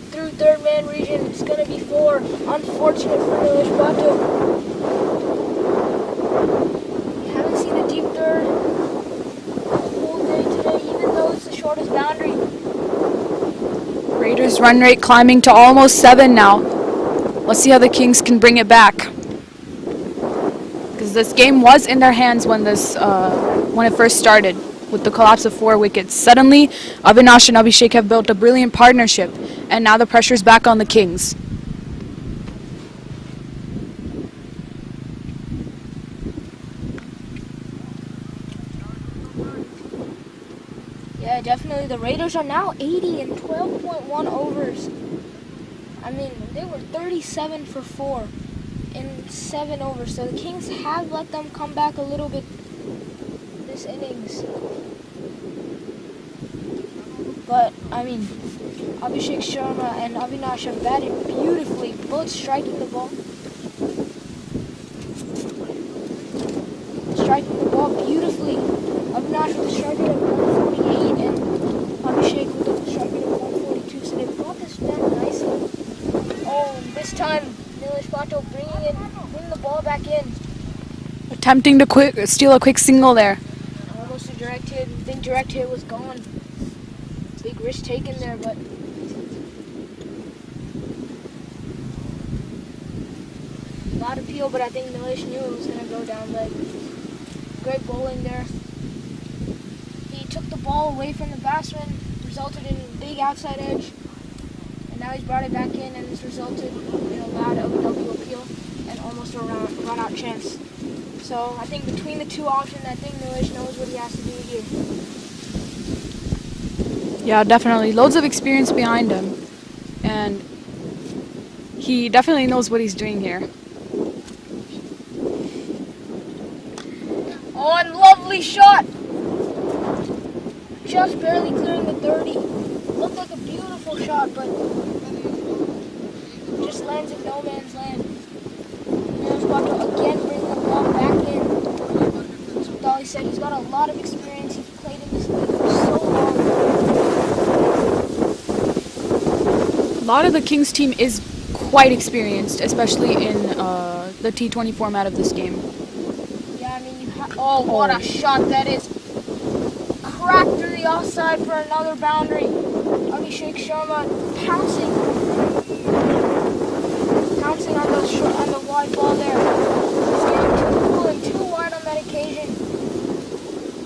through third man region. It's going to be 4. Unfortunate for Nilesh Pato. We haven't seen a deep third all day today, even though it's the shortest boundary. Raiders' run rate climbing to almost 7 now. Let's see how the Kings can bring it back. Because this game was in their hands when it first started, with the collapse of 4 wickets. Suddenly, Avinash and Abhishek have built a brilliant partnership, and now the pressure's back on the Kings. Yeah, definitely. The Raiders are now 80 in 12.1 overs. I mean, they were 37 for 4 in 7 overs. So the Kings have let them come back a little bit this innings. But, I mean, Abhishek Sharma and Avinash have batted beautifully, both striking the ball. Striking the ball beautifully. Avinash with a strike rate of 148 and Abhishek with a strike rate of 142. So they brought this back nicely. Oh, and this time Nilesh Pato bringing the ball back in. Attempting to steal a quick single there. Almost a direct hit. I think direct hit was gone. Big risk taken there, but not appeal. But I think Nilesh knew it was going to go down leg. Great bowling there. He took the ball away from the batsman, resulted in a big outside edge, and now he's brought it back in, and it's resulted in a loud OW appeal and almost a run-out chance. So I think between the two options, I think Nilesh knows what he has to do here. Yeah, definitely. Loads of experience behind him. And he definitely knows what he's doing here. Oh, and lovely shot! Just barely clearing the 30. Looked like a beautiful shot, but just lands in no man's land. Nilesh Pato again bringing the ball back in. That's what Dolly said. He's got a lot of experience. He's played in this league for so long. A lot of the Kings team is quite experienced, especially in the T20 format of this game. Yeah, I mean, oh, what a shot that is. Cracked through the offside for another boundary. Abhishek Sharma pouncing on the wide ball there. He's getting too full and too wide on that occasion.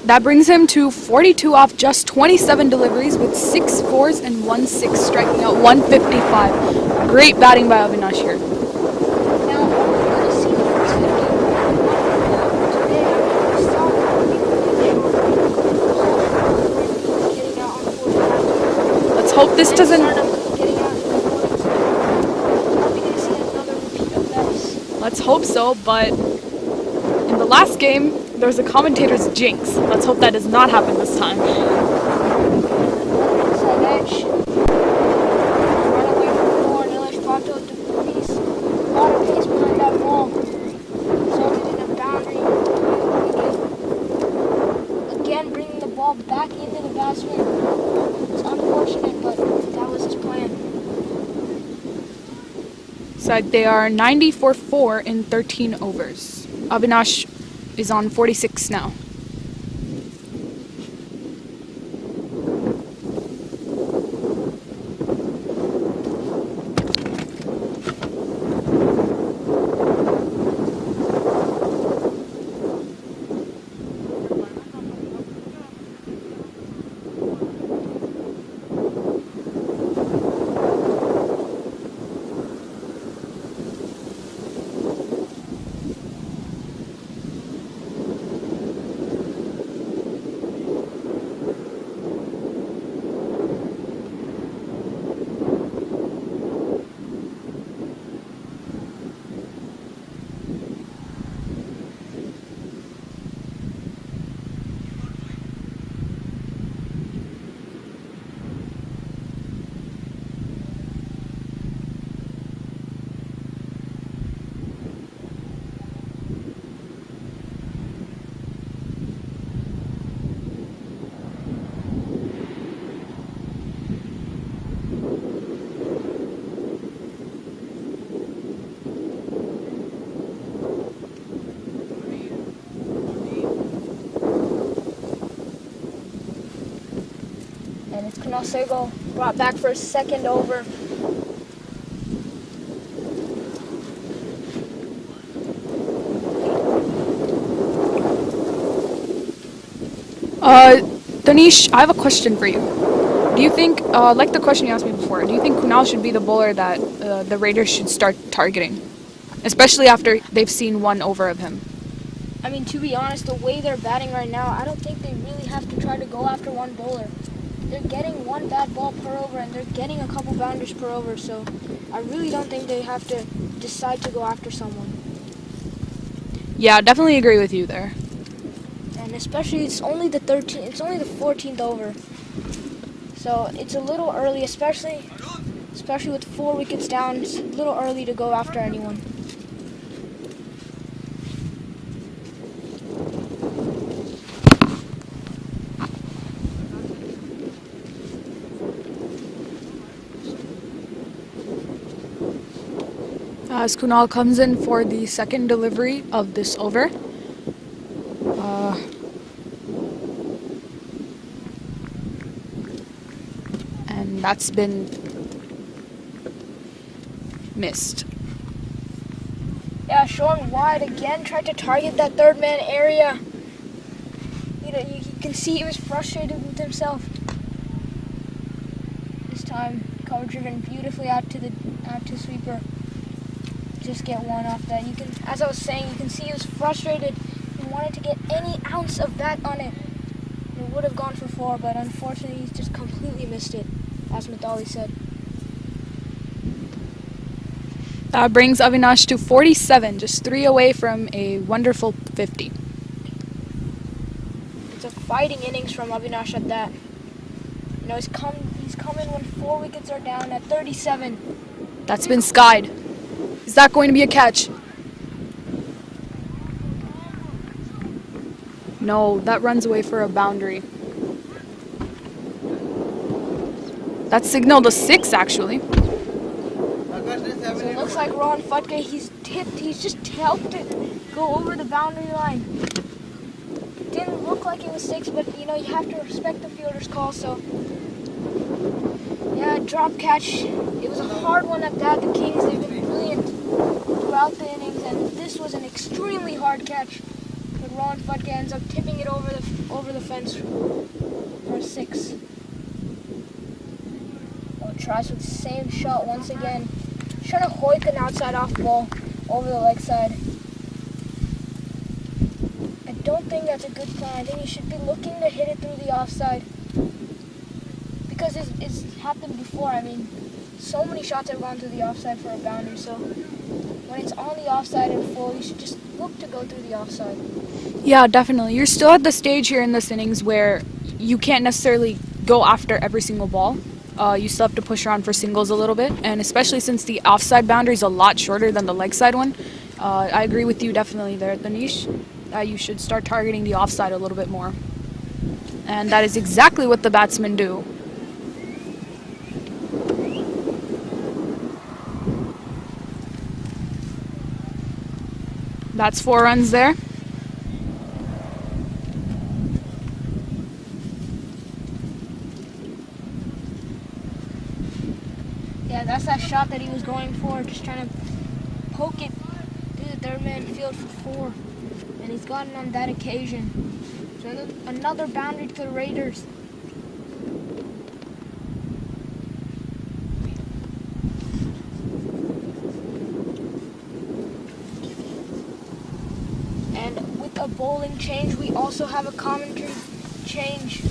That brings him to 42 off just 27 deliveries with 6 fours and 1 6, striking out 155. Great batting by Avinash here. Now, are we going to see the first 50 today? I mean, we saw getting out on 45. Let's hope this doesn't... Getting out on 40. Are we going to see another repeat of this? Let's hope so, but in the last game, there was a commentator's jinx. Let's hope that does not happen this time. Inside edge. Run away from 4. Nilesh Pato to release. A lot of pace behind that ball. Resulted in a boundary. Again, bringing the ball back into the batsman. It's unfortunate, but that was his plan. So they are 90 for 4 in 13 overs. Avinash is on 46 now. And it's Canasego brought back for a second over. Danish, I have a question for you. Do you think, like the question you asked me before, do you think Kunal should be the bowler that the Raiders should start targeting? Especially after they've seen one over of him. I mean, to be honest, the way they're batting right now, I don't think they really have to try to go after one bowler. They're getting one bad ball per over, and they're getting a couple boundaries per over, so I really don't think they have to decide to go after someone. Yeah, definitely agree with you there. And especially, it's only the 14th over. So it's a little early, especially with 4 wickets down, it's a little early to go after anyone. As Kunal comes in for the second delivery of this over. And that's been missed. Yeah, showing wide again, tried to target that third man area. You can see he was frustrated with himself. This time, cover driven beautifully out to sweeper. Just get one off that. As I was saying, you can see he was frustrated. He wanted to get any ounce of bat on it. It would have gone for 4, but unfortunately, he's just completely missed it, as Mithali said. That brings Avinash to 47, just 3 away from a wonderful 50. It's a fighting innings from Avinash at that. He's coming when 4 wickets are down at 37. That's been skied. Is that going to be a catch? No, that runs away for a boundary. That signaled a 6, actually. So it looks like Ron Futke, he's just helped it go over the boundary line. It didn't look like it was 6, but you have to respect the fielder's call, so yeah, drop catch. It was a hard one at that. The Kings, they've been brilliant throughout the innings, and this was an extremely hard catch. But Ron Futke ends up tipping it over the fence for a 6. Tries with the same shot once again. Trying to hoik an outside off ball over the leg side. I don't think that's a good plan. I think he should be looking to hit it through the offside. Because it's happened before. I mean, so many shots have gone to the offside for a boundary. So when it's on the offside and full, you should just look to go through the offside. Yeah, definitely. You're still at the stage here in this innings where you can't necessarily go after every single ball. You still have to push around for singles a little bit, and especially since the offside boundary is a lot shorter than the leg side one, I agree with you definitely there, Danish. You should start targeting the offside a little bit more. And that is exactly what the batsmen do. That's 4 runs there. Yeah, that's that shot that he was going for, just trying to poke it through the third man field for 4. And he's gotten on that occasion. So another boundary to the Raiders. And with a bowling change, we also have a commentary change.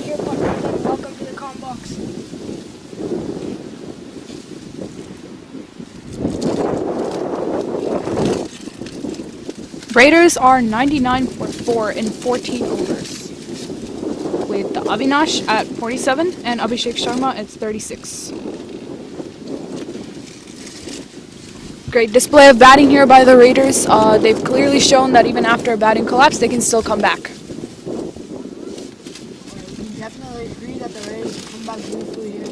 Here, Putnam, welcome to the comm box. Raiders are 99 for 4 in 14 overs, with Avinash at 47 and Abhishek Sharma at 36. Great display of batting here by the Raiders. They've clearly shown that even after a batting collapse, they can still come back. Definitely agree that the Raiders come back beautifully here.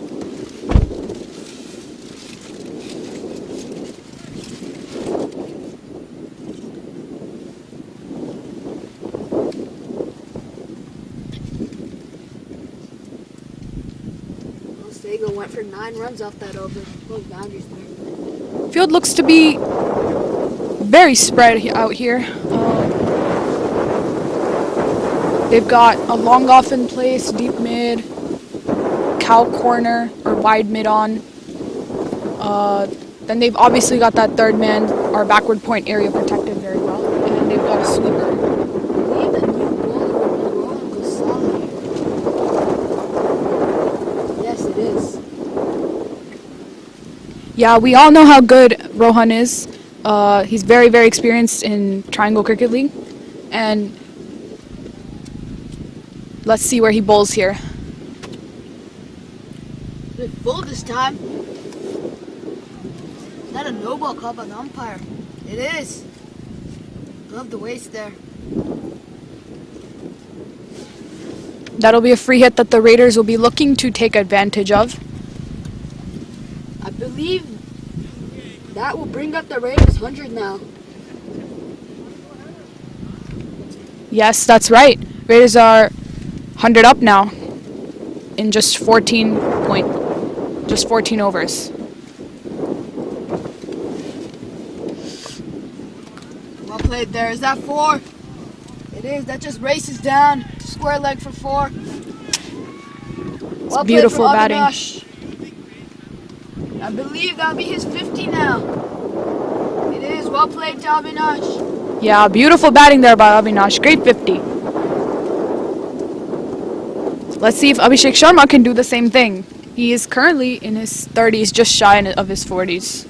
Diego went for 9 runs off that over. Those boundaries there. Field looks to be very spread out here. They've got a long off in place, deep mid, cow corner or wide mid on. Then they've obviously got that third man, our backward point area protected very well, and they've got a sweeper. Yes, it is. Yeah, we all know how good Rohan is. He's very, very experienced in Triangle Cricket League, and let's see where he bowls here. They're full this time. Is that a no ball call by the umpire? It is. Love the waist there. That'll be a free hit that the Raiders will be looking to take advantage of. I believe that will bring up the Raiders 100 now. Yes, that's right. Raiders are 100 up now in just 14 overs. Well played there. Is that 4? It is. That just races down. Square leg for 4. Well beautiful played from batting. Avinash. I believe that'll be his 50 now. It is. Well played to Avinash. Yeah, beautiful batting there by Avinash. Great 50. Let's see if Abhishek Sharma can do the same thing. He is currently in his 30s, just shy of his 40s.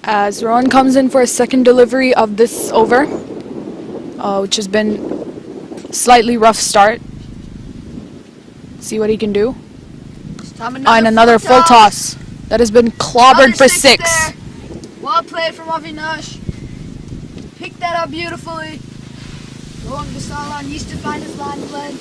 As Rohan comes in for a second delivery of this over, which has been slightly rough start. See what he can do. And another full toss. That has been clobbered for 6. There. Well played from Avinash. Picked that up beautifully. Rohan Gasalan used to find his line play.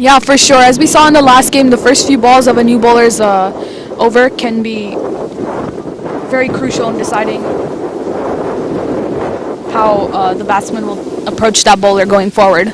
Yeah, for sure. As we saw in the last game, the first few balls of a new bowler's over can be very crucial in deciding how the batsman will approach that bowler going forward.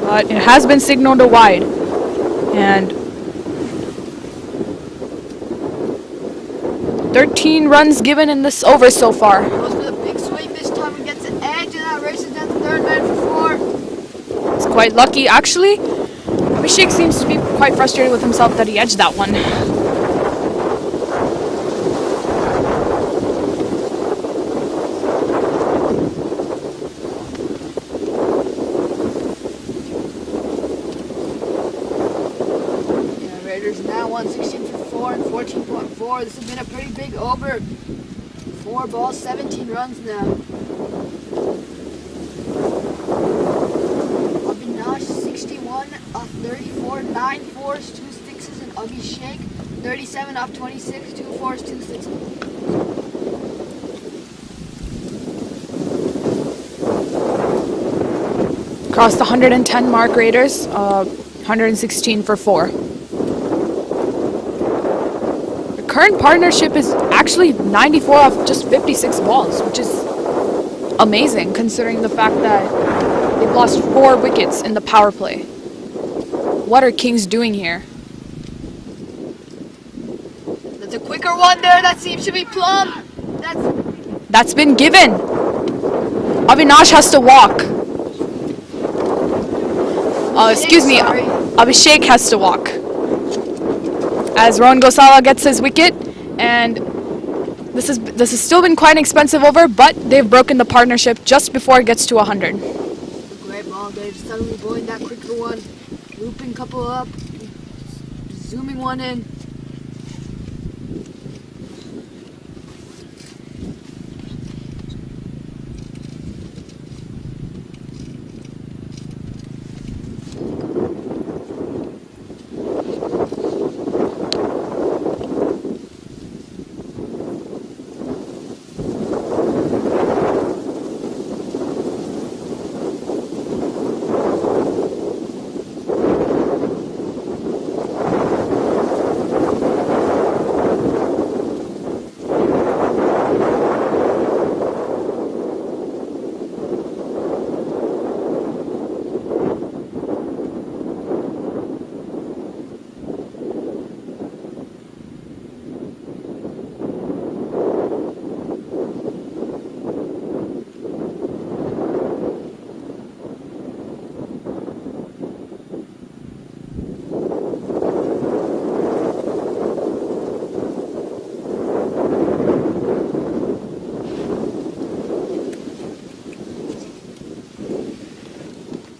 But it has been signaled a wide. And 13 runs given in this over so far. Goes for the big swing this time and gets an edge, and that races down to third man for 4. It's quite lucky, actually. Abhishek seems to be quite frustrated with himself that he edged that one. Raiders now 116 for 4 and 14.4. This has been a pretty big over. 4 balls, 17 runs now. Avinash 61 off 34, 9 fours, 2 sixes, and Abhishek 37 off 26, 2 fours, 2 sixes. Crossed the 110 mark, Raiders. 116 for 4. Current partnership is actually 94 off just 56 balls, which is amazing considering the fact that they've lost 4 wickets in the power play. What are Kings doing here? That's a quick sinker one there. That seems to be plumb. That's been given. Avinash has to walk. Excuse me, Sorry. Abhishek has to walk. As Rohan Gosala gets his wicket, and this has still been quite an expensive over, but they've broken the partnership just before it gets to 100. Great ball, Dave. Suddenly bowling that quicker one. Looping couple up. Zooming one in.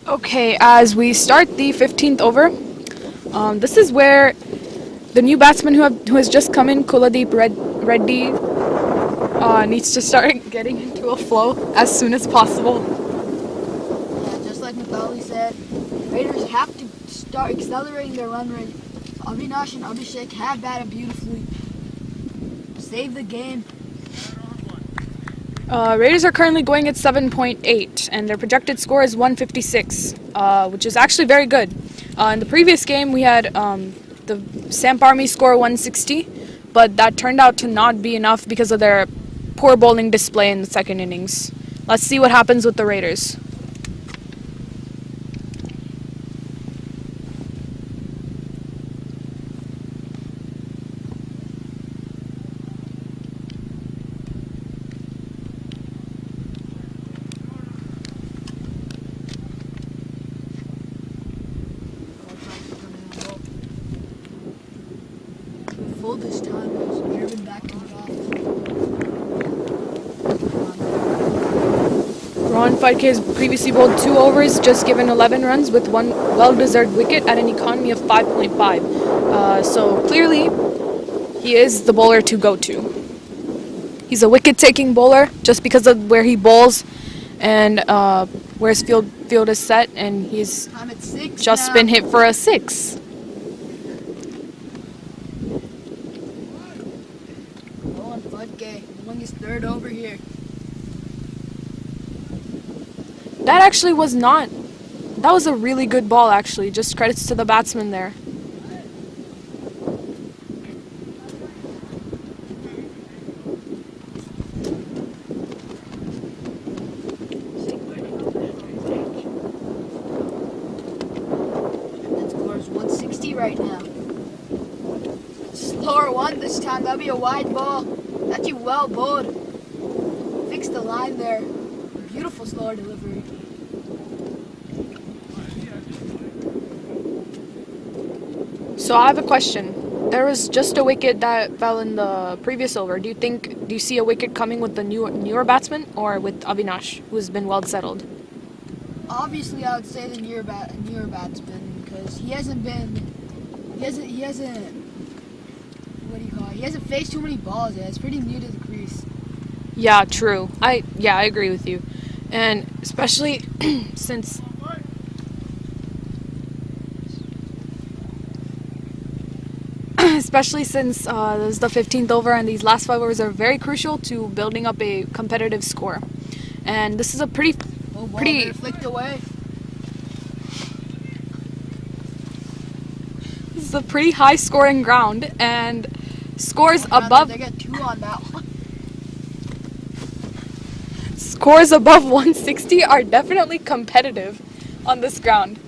Okay, as we start the 15th over, this is where the new batsman who has just come in, Kuladeep Reddy, needs to start getting into a flow as soon as possible. Yeah, just like Mithali said, Raiders have to start accelerating their run rate. Avinash and Abhishek have batted beautifully. Save the game. Raiders are currently going at 7.8, and their projected score is 156, which is actually very good. In the previous game, we had the Samp Army score 160, but that turned out to not be enough because of their poor bowling display in the second innings. Let's see what happens with the Raiders. Full this time, it was driven back to the off. Rohan Fadke has previously bowled 2 overs, just given 11 runs with one well-deserved wicket at an economy of 5.5. So clearly, he is the bowler to go to. He's a wicket-taking bowler just because of where he bowls and where his field is set, and he's I'm at 6 just now. been hit for a 6. Rohan Fadke, bowling his third over here. That actually was not... That was a really good ball, actually. Just credits to the batsman there. That score is 160 right now. Slower one this time. That'll be a wide ball. That's you well bowled. Fix the line there. Beautiful slower delivery. So I have a question. There was just a wicket that fell in the previous over. Do you see a wicket coming with the newer batsman or with Avinash, who's been well settled? Obviously, I would say the newer batsman because he hasn't. What do you call it? He hasn't faced too many balls yet. It's pretty new to the crease. Yeah, true. I agree with you. And especially since this is the 15th over, and these last 5 overs are very crucial to building up a competitive score. And this is a pretty They're flicked away. This is a pretty high scoring ground, and scores They get 2 on that one. Scores above 160 are definitely competitive on this ground.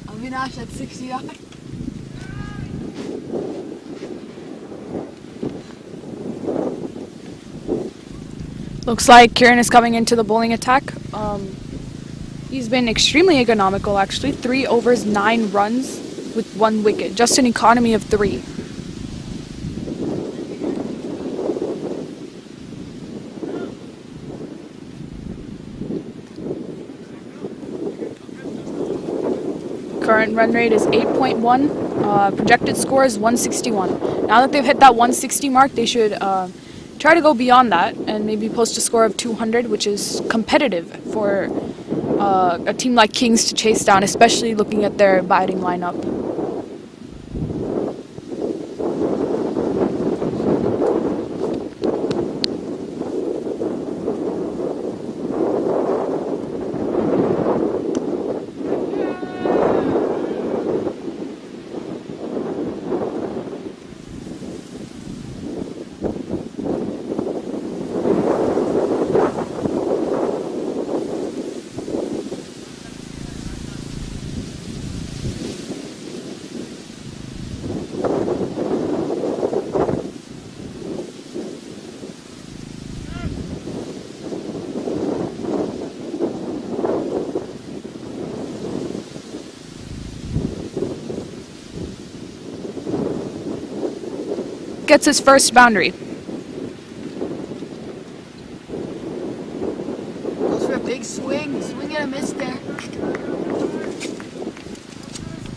Avinash at 60 yards. Looks like Kieran is coming into the bowling attack. He's been extremely economical, actually. 3 overs, 9 runs with 1 wicket. Just an economy of 3. Current run rate is 8.1. Projected score is 161. Now that they've hit that 160 mark, they should try to go beyond that and maybe post a score of 200, which is competitive for a team like Kings to chase down, especially looking at their batting lineup. Gets his first boundary. Goes for a big swing. Swing and a miss there.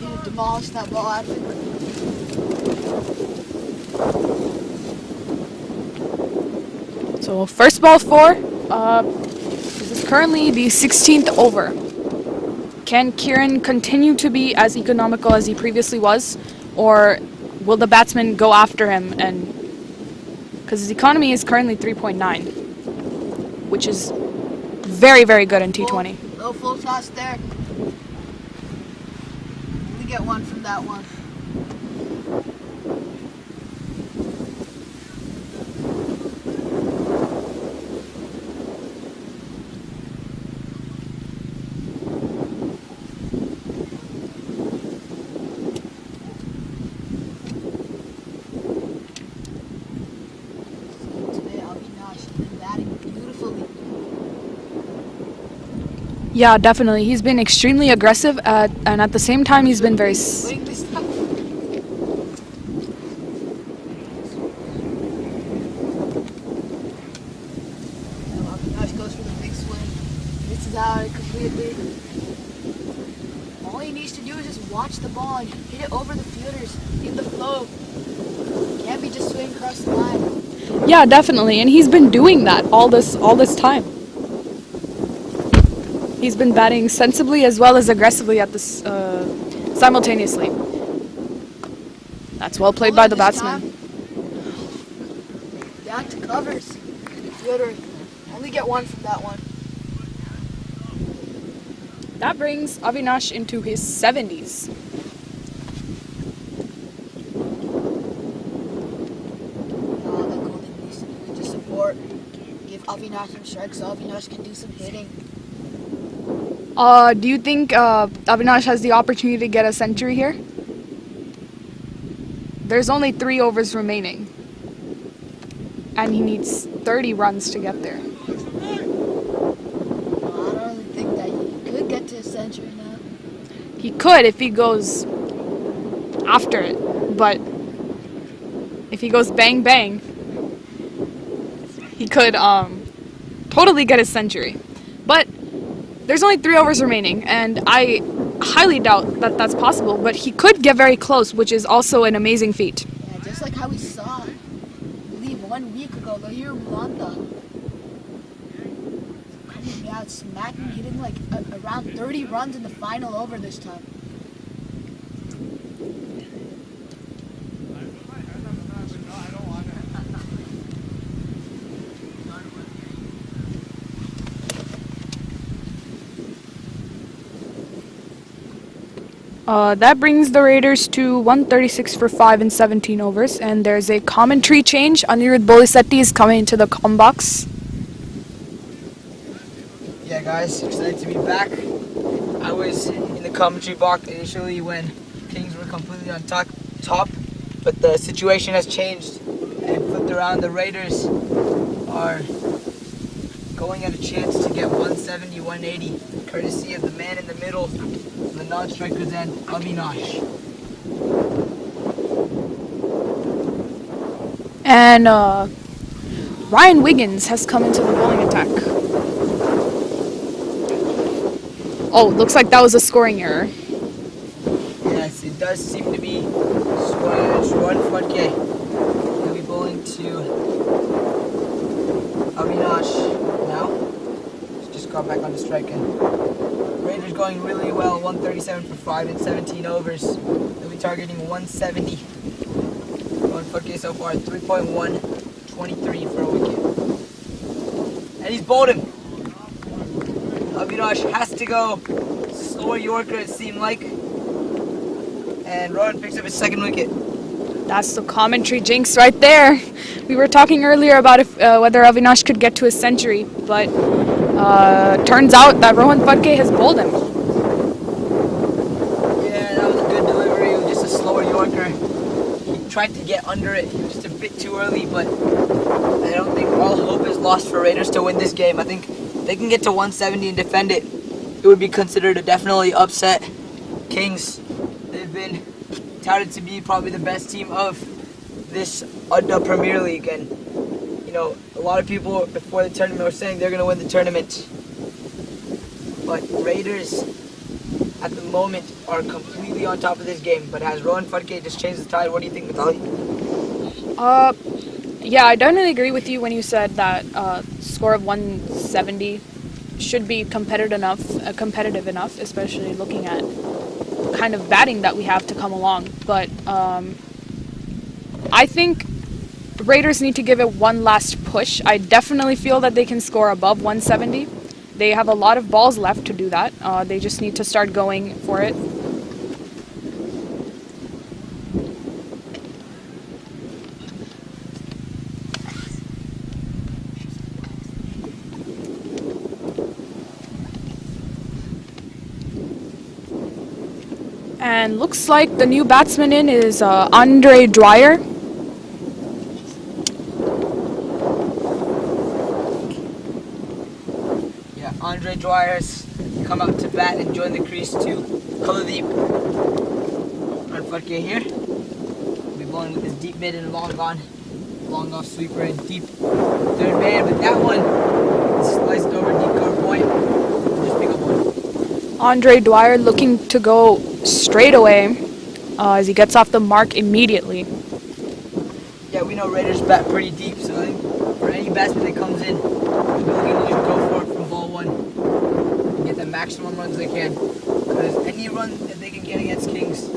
Need to demolish that ball out of it. So first ball 4. This is currently the 16th over. Can Kieran continue to be as economical as he previously was, or will the batsman go after him? And because his economy is currently 3.9, which is very, very good in T20. No full toss there. We get one from that one. Yeah, definitely. He's been extremely aggressive, and at the same time, he's been very... Swing this time. Avinash goes for the big swing. Misses out completely. All he needs to do is just watch the ball and hit it over the fielders in the flow. Can't be just swinging across the line. Yeah, definitely, and he's been doing that all this time. He's been batting sensibly as well as aggressively at this simultaneously. That's well played by the batsman. Down to covers. Fielder only get one from that one. That brings Avinash into his 70s. The Golden needs to support. Give Avinash some strikes so Avinash can do some hitting. Do you think Avinash has the opportunity to get a century here? There's only 3 overs remaining. And he needs 30 runs to get there. I don't really think that he could get to a century now. He could if he goes after it. But if he goes bang bang, he could totally get a century. But there's only 3 overs remaining, and I highly doubt that that's possible, but he could get very close, which is also an amazing feat. Yeah, just like how we saw, I believe 1 week ago, the year Rwanda. Coming out, smacking, hitting like around 30 runs in the final over this time. That brings the Raiders to 136 for 5 in 17 overs, and there's a commentary change. Anirudh Bolisetti is coming into the comm box. Yeah, Guys, excited to be back. I was in the commentary box initially when Kings were completely on top, but the situation has changed and flipped around. The Raiders are going at a chance to get 170, 180, courtesy of the man in the middle, the non-strikers and Avinash. And Ryan Wiggins has come into the bowling attack. Oh, looks like that was a scoring error. Yes, it does seem to be Swan Fudke. He'll be bowling to Avinash now. He's just got back on the strike and Raiders going really well, 137 for 5 in 17 overs. They'll be targeting 170. Swan Fudke so far, 3.1, 23 for a wicket. And he's bowled him. Avinash has to go. Slower Yorker, it seemed like. And Rowan picks up his second wicket. That's the commentary jinx right there. We were talking earlier about if whether Avinash could get to a century, but turns out that Rohan Fudke has bowled him. Yeah, that was a good delivery. It was just a slower Yorker. He tried to get under it just a bit too early, but I don't think all hope is lost for Raiders to win this game. I think if they can get to 170 and defend it, it would be considered a definitely upset. Kings, they've been touted to be probably the best team of this Adda Premier League, and you know, a lot of people before the tournament were saying they're going to win the tournament, but Raiders at the moment are completely on top of this game. But has Rohan Fudke just changed the tide? What do you think, Mitali? Yeah, I definitely agree with you when you said that score of 170 should be competitive enough, especially looking at kind of batting that we have to come along. But I think Raiders need to give it one last push. I definitely feel that they can score above 170. They have a lot of balls left to do that. They just need to start going for it. And looks like the new batsman in is Andre Dwyer. Yeah, Andre Dwyer has come up to bat and join the crease to Kaladeep. Rohan Fudke here. We'll be bowling with his deep mid and long off sweeper and deep third man, but that one is sliced over deep cover point. Just pick up one. Andre Dwyer looking to go straight away as he gets off the mark immediately. Yeah, we know Raiders bat pretty deep, so I think for any batsman that comes in, they're looking to just go for it from ball one and get the maximum runs they can. Because any run that they can get against Kings,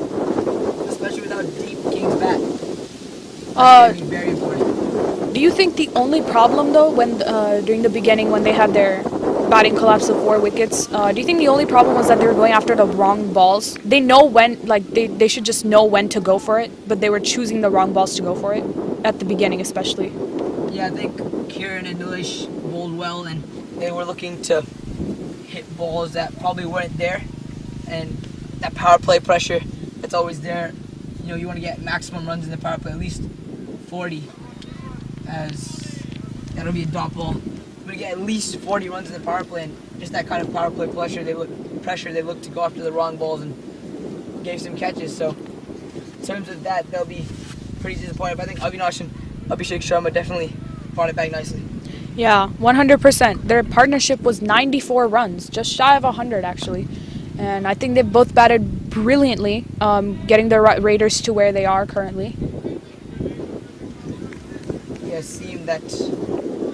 especially without deep Kings bat, is going to be very important. Do you think the only problem though, when during the beginning when they had their batting collapse of 4 wickets, do you think the only problem was that they were going after the wrong balls? They know when, like they should just know when to go for it, but they were choosing the wrong balls to go for it at the beginning, especially. Yeah, I think Kieran and Nilesh bowled well, and they were looking to hit balls that probably weren't there, and that power play pressure that's always there. You know, you want to get maximum runs in the power play, at least 40, as that'll be a dot ball. To get at least 40 runs in the power play, and just that kind of power play pressure, they look to go after the wrong balls and gave some catches. So in terms of that, they'll be pretty disappointed. But I think Avinash and Abhishek Sharma definitely brought it back nicely. Yeah, 100%. Their partnership was 94 runs, just shy of 100 actually, and I think they've both batted brilliantly, getting the Raiders to where they are currently. Yeah, it seemed that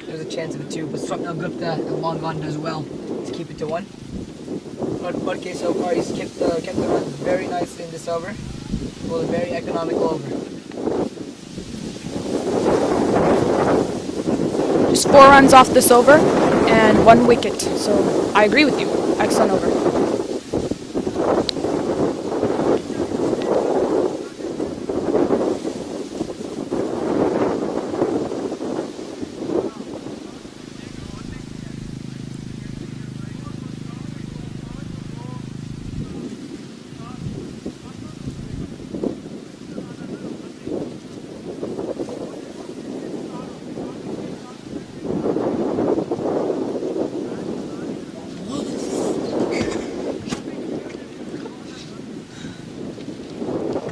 there's a chance of it too, but Swapnil Gupta and long gone does well to keep it to 1. Fudke so far, he's kept the runs very nicely in this over. Well, a very economical over. Just 4 runs off this over and 1 wicket. So I agree with you. Excellent over.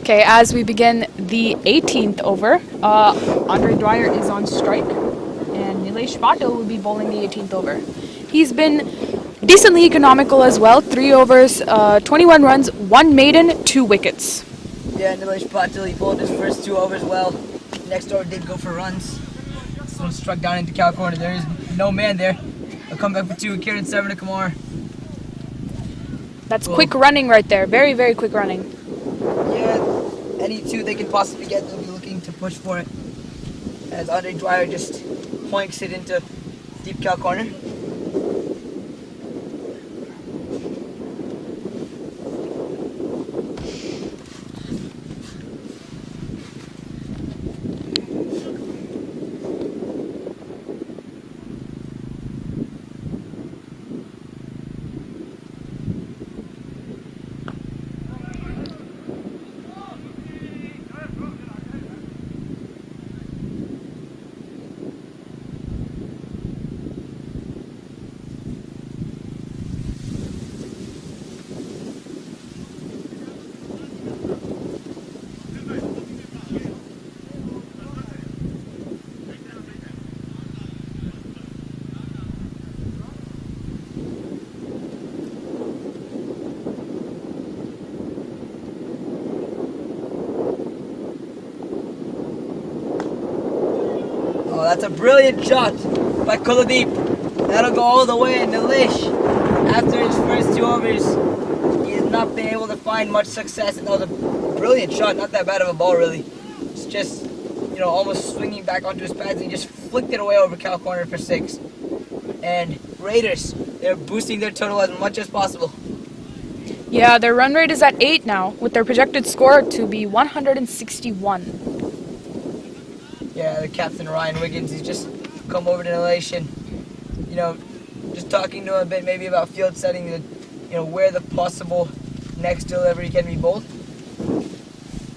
Okay, as we begin the 18th over, Andre Dwyer is on strike, and Nilesh Patil will be bowling the 18th over. He's been decently economical as well. 3 overs, 21 runs, 1 maiden, 2 wickets. Yeah, Nilesh Patil, he bowled his first 2 overs well. Next over did go for runs. This one struck down into cow corner. There is no man there. A comeback for 2. Kieran Seven to Kumar. That's quick running right there. Very, very quick running. Yeah, any 2 they can possibly get, they'll be looking to push for it. As Andre Dwyer just points it into deep cow corner. Oh, that's a brilliant shot by Kuldeep. That'll go all the way. And Nilesh, after his first 2 overs, he has not been able to find much success. And that was a brilliant shot. Not that bad of a ball, really. It's just, almost swinging back onto his pads. And he just flicked it away over cow corner for 6. And Raiders, they're boosting their total as much as possible. Yeah, their run rate is at 8 now, with their projected score to be 161. Yeah, the captain, Ryan Wiggins, he's just come over to Nilesh and, just talking to him a bit maybe about field setting, where the possible next delivery can be bowled.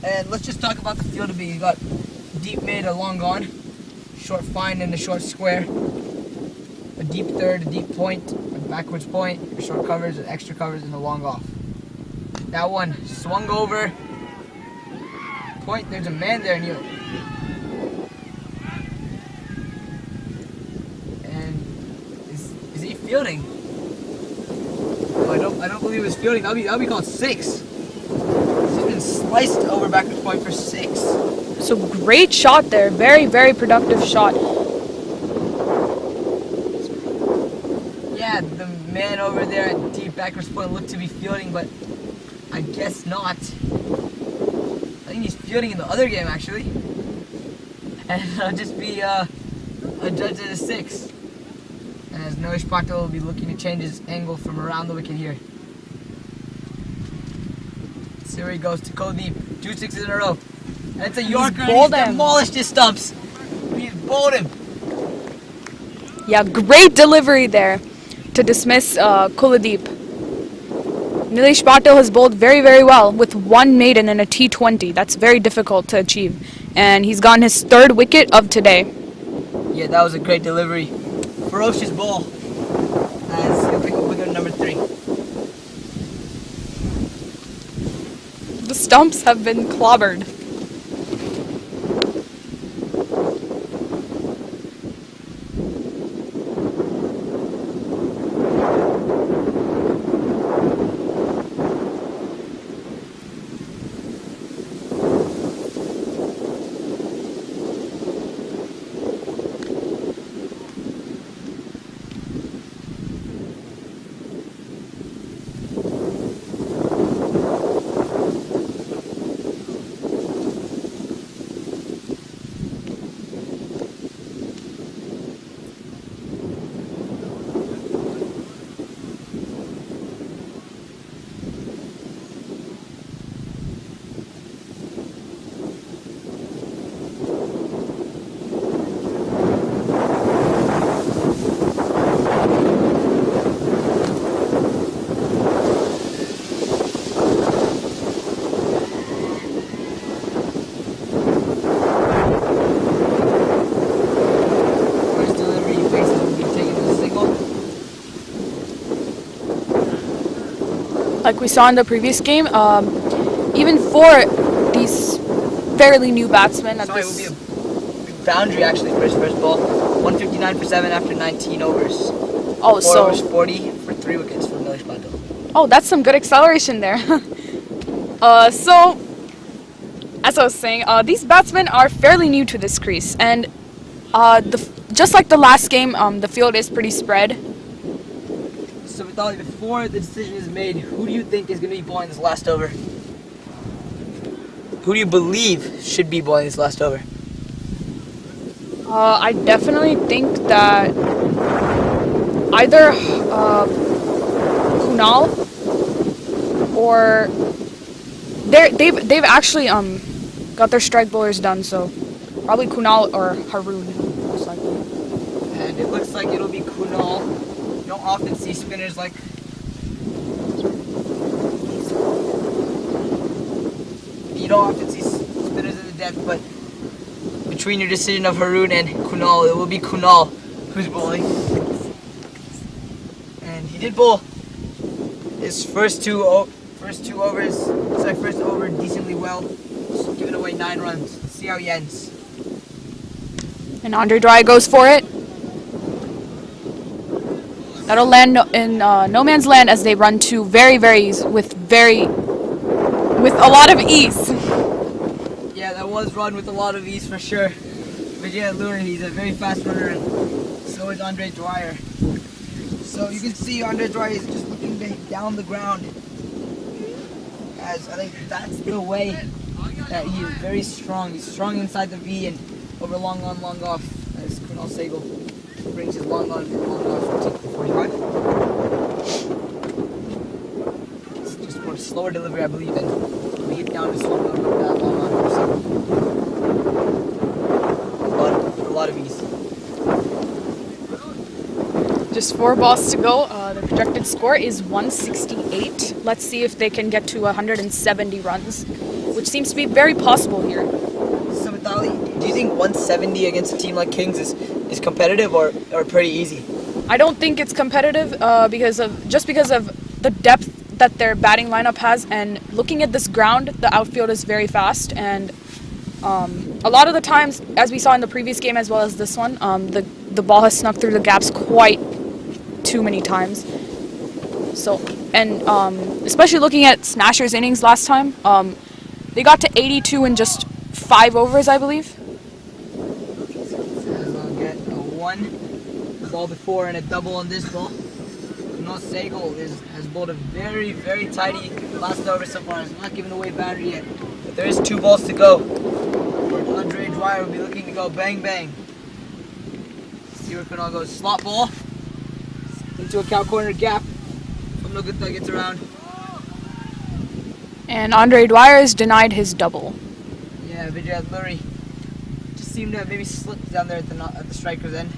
And let's just talk about the field a bit. He's got deep mid, a long on, short fine and a short square, a deep third, a deep point, a backwards point, a short covers, extra covers, and a long off. That one swung over. Point, there's a man there, Neil. Is he fielding? Oh, I don't believe he was fielding. That'll be called 6. He's been sliced over backwards point for 6. So great shot there. Very, very productive shot. Yeah, the man over there at deep backwards point looked to be fielding, but I guess not. I think he's fielding in the other game, actually. And I'll just be a judge at a 6. And as Nilesh Patil will be looking to change his angle from around the wicket here. So here he goes to Kuldeep. 2 6s in a row. And it's a Yorker, and he's demolished his stumps. He's bowled him. Yeah, great delivery there to dismiss Kuldeep. Nilesh Patil has bowled very, very well with 1 maiden and a T20. That's very difficult to achieve. And he's gotten his 3rd wicket of today. Yeah, that was a great delivery. Ferocious ball. As he'll pick up wicket number 3. The stumps have been clobbered. Like we saw in the previous game, even for these fairly new batsmen at Sorry, this. it will be a boundary actually for his first ball. 159 for 7 after 19 overs. Oh, 4 so overs 40 for 3 wickets for Milish Pato. oh, that's some good acceleration there. So as I was saying, these batsmen are fairly new to this crease, and just like the last game, the field is pretty spread. So Vitaly, before the decision is made, who do you think is going to be bowling this last over? Who do you believe should be bowling this last over? I definitely think that either Kunal or they've actually got their strike bowlers done, so probably Kunal or Haroon most likely. And it looks like it'll be Kunal. You don't often see spinners like in the depth, but between your decision of Haroon and Kunal, it will be Kunal who's bowling. And he did bowl his first over decently well, just giving away 9 runs. Let's see how he ends. And Andre Dry goes for it. That'll land in no man's land as they run to with a lot of ease. Yeah, that was run with a lot of ease for sure. Vijay Lure, he's a very fast runner, and so is Andre Dwyer. So you can see Andre Dwyer is just looking down the ground, as I think that's the way that he is very strong. He's strong inside the V and over long on, long off, as Kunal Sehgal brings his long on, long off to 45. It's just for slower delivery, I believe, and we get down to slow down that long on for a lot of ease. Just 4 balls to go. The projected score is 168. Let's see if they can get to 170 runs, which seems to be very possible here. So Vitaly, do you think 170 against a team like Kings is competitive or pretty easy? I don't think it's competitive because of the depth that their batting lineup has, and looking at this ground, the outfield is very fast, and a lot of the times, as we saw in the previous game as well as this one, the ball has snuck through the gaps quite too many times. So, and especially looking at Smasher's innings last time, they got to 82 in just 5 overs, I believe. They'll get a 1 ball before and a double on this ball. Kunal Sehgal has bowled a very, very tidy last over so far. He's not given away battery yet. But there is 2 balls to go. And Andre Dwyer will be looking to go bang bang. See where Kunal goes. Slot ball into a cow corner gap. From no good that gets around. And Andre Dwyer is denied his double. Yeah, Vijay Lure just seemed to have maybe slipped down there at the striker's end.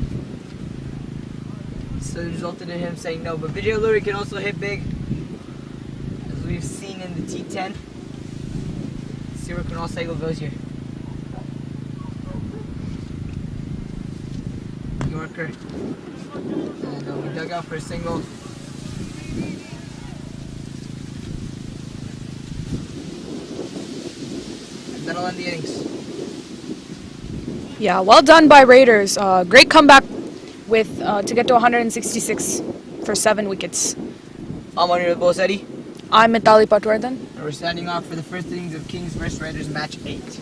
So it resulted in him saying no. But Vijay Lure can also hit big, as we've seen in the T10. Let's see where Kunal Sehgal goes here. Yorker. And he'll be dug out for a single. And that'll end the innings. Yeah, well done by Raiders. Great comeback with to get to 166 for 7 wickets. I'm Anil Bosetti. I'm Mitali Patwardhan. And we're standing off for the first innings of Kings vs Raiders match 8.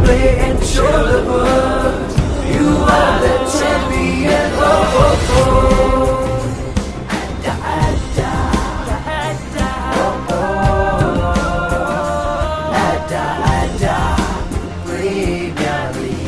play and show the world you are the champion. Oh, oh, oh. Adda, Adda, Adda, oh, oh. Adda, Adda, Premier League.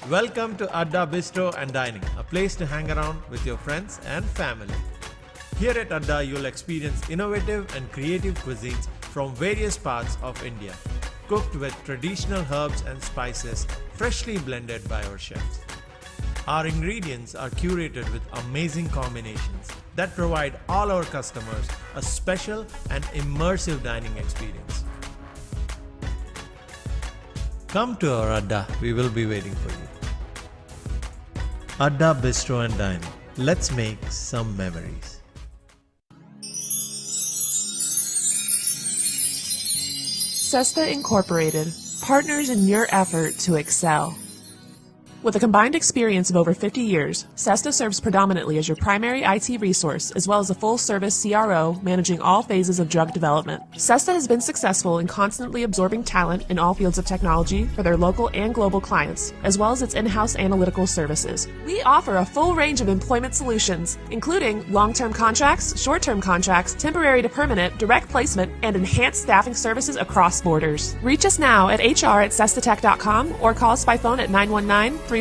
Welcome to Adda Bistro and Dining, a place to hang around with your friends and family. Here at Adda, you'll experience innovative and creative cuisines from various parts of India, cooked with traditional herbs and spices freshly blended by our chefs. Our ingredients are curated with amazing combinations that provide all our customers a special and immersive dining experience. Come to our Adda, we will be waiting for you. Adda Bistro and Dining. Let's make some memories. Sesta Incorporated, partners in your effort to excel. With a combined experience of over 50 years, Sesta serves predominantly as your primary IT resource, as well as a full-service CRO managing all phases of drug development. Sesta has been successful in constantly absorbing talent in all fields of technology for their local and global clients, as well as its in-house analytical services. We offer a full range of employment solutions, including long-term contracts, short-term contracts, temporary to permanent, direct placement, and enhanced staffing services across borders. Reach us now at hr@sestatech.com or call us by phone at 919-342-6341.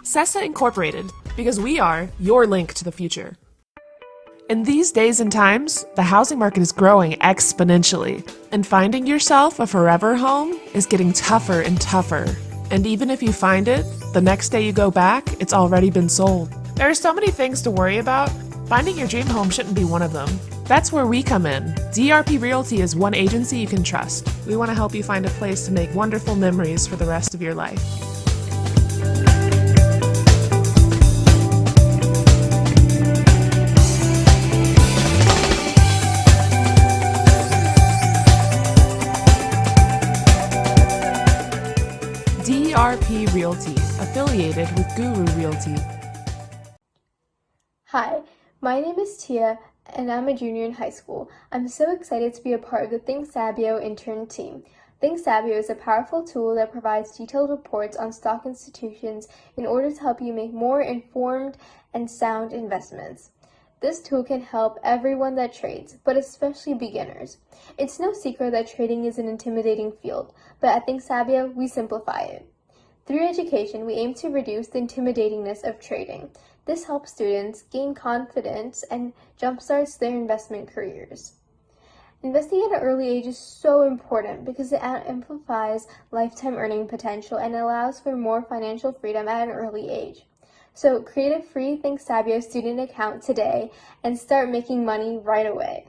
Sesta Incorporated, because we are your link to the future. In these days and times, the housing market is growing exponentially, and finding yourself a forever home is getting tougher and tougher. And even if you find it, the next day you go back, it's already been sold. There are so many things to worry about. Finding your dream home shouldn't be one of them. That's where we come in. DRP Realty is one agency you can trust. We want to help you find a place to make wonderful memories for the rest of your life. DRP Realty, affiliated with Guru Realty. Hi, my name is Tia, and I'm a junior in high school. I'm so excited to be a part of the Think Sabio intern team. Think Sabio is a powerful tool that provides detailed reports on stock institutions in order to help you make more informed and sound investments. This tool can help everyone that trades, but especially beginners. It's no secret that trading is an intimidating field, but at Think Sabio, we simplify it. Through education, we aim to reduce the intimidatingness of trading. This helps students gain confidence and jumpstarts their investment careers. Investing at an early age is so important because it amplifies lifetime earning potential and allows for more financial freedom at an early age. So create a free Think Sabio student account today and start making money right away.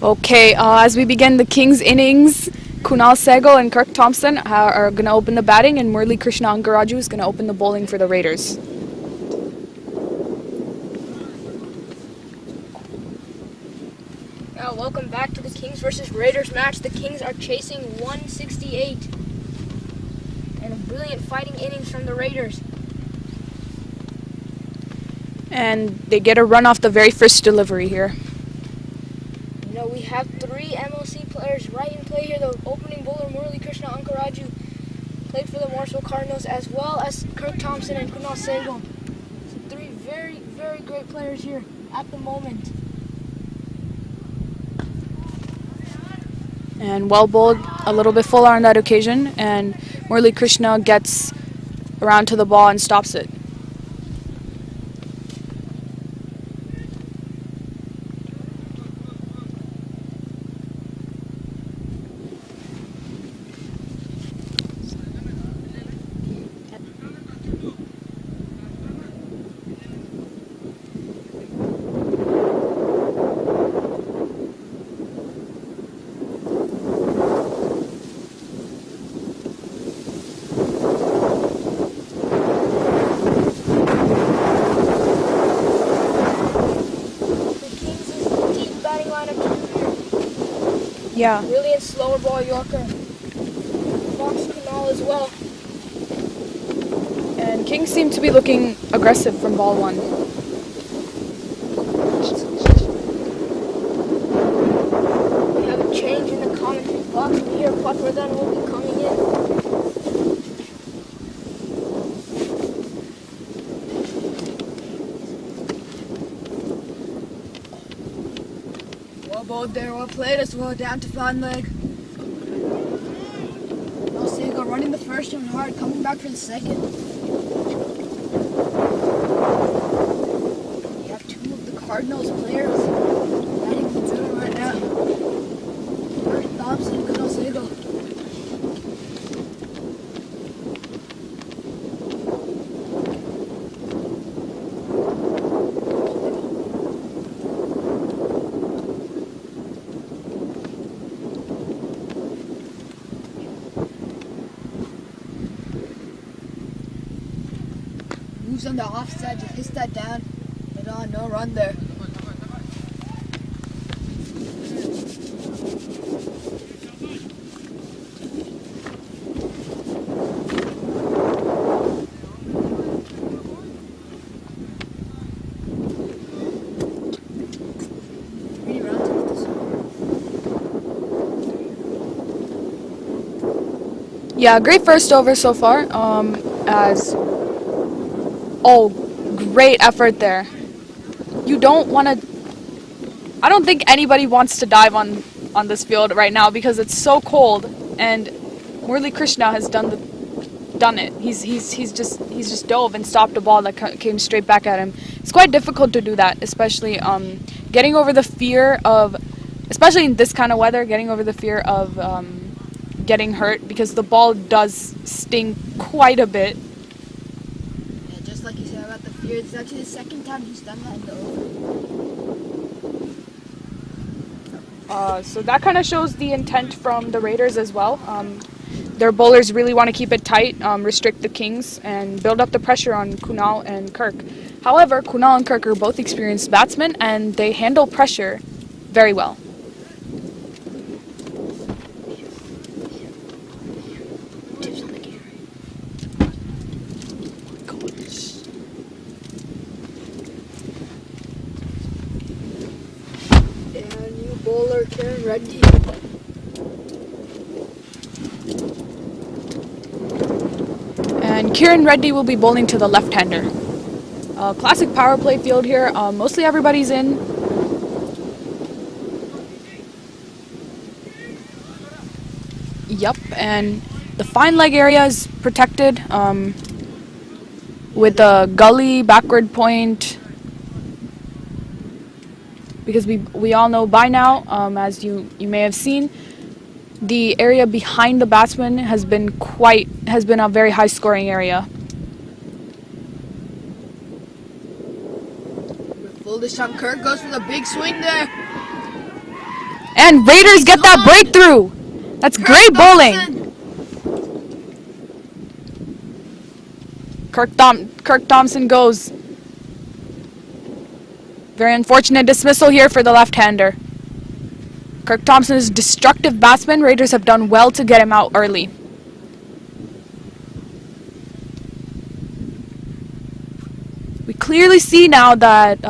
Okay, as we begin the Kings innings, Kunal Sehgal and Kirk Thompson are going to open the batting, and Murli Krishna Ankaraju is going to open the bowling for the Raiders. Now, welcome back to the Kings versus Raiders match. The Kings are chasing 168. And a brilliant fighting innings from the Raiders. And they get a run off the very first delivery here. You know, we have 3 MLC players right in play here. The opening bowler, Murli Krishna Ankaraju, played for the Morrisville Cardinals, as well as Kirk Thompson and Kunal Sehgal. So 3 very, very great players here at the moment. And well bowled, a little bit fuller on that occasion, and Murli Krishna gets around to the ball and stops it. Yeah. Brilliant slower ball Yorker. Fox Kunal as well. And Kings seem to be looking aggressive from ball 1. We have a change in the commentary box. We hear Patwardhan will be coming in. Well bowled there, well played as well, down to fine leg. Now Sehgal running the first one hard, coming back for the second. We have 2 of the Cardinals players batting the field right now. Kirk Thompson and Kunal Sehgal. Moves on the offside, just hits that down. But no run there. Yeah, great first over so far. Great effort there. You don't want to. I don't think anybody wants to dive on this field right now because it's so cold. And Murli Krishna has done it. He's just dove and stopped a ball that came straight back at him. It's quite difficult to do that, especially getting over the fear of, especially in this kind of weather, getting over the fear of getting hurt because the ball does sting quite a bit. Yeah, just like you said about the fear, it's actually the second time he's done that in the over. So that kind of shows the intent from the Raiders as well. Their bowlers really want to keep it tight, restrict the Kings, and build up the pressure on Kunal and Kirk. However, Kunal and Kirk are both experienced batsmen, and they handle pressure very well. Bowler Kieran Reddy. And Kieran Reddy will be bowling to the left-hander. Classic power play field here. Mostly everybody's in. Yep, and the fine leg area is protected with a gully, backward point. Because we all know by now, as you may have seen, the area behind the batsman has been a very high scoring area. Full this time, Kirk goes for the big swing there. And Raiders get that breakthrough. That's great bowling. Kirk Thompson goes. Very unfortunate dismissal here for the left-hander. Kirk Thompson is a destructive batsman. Raiders have done well to get him out early. We clearly see now that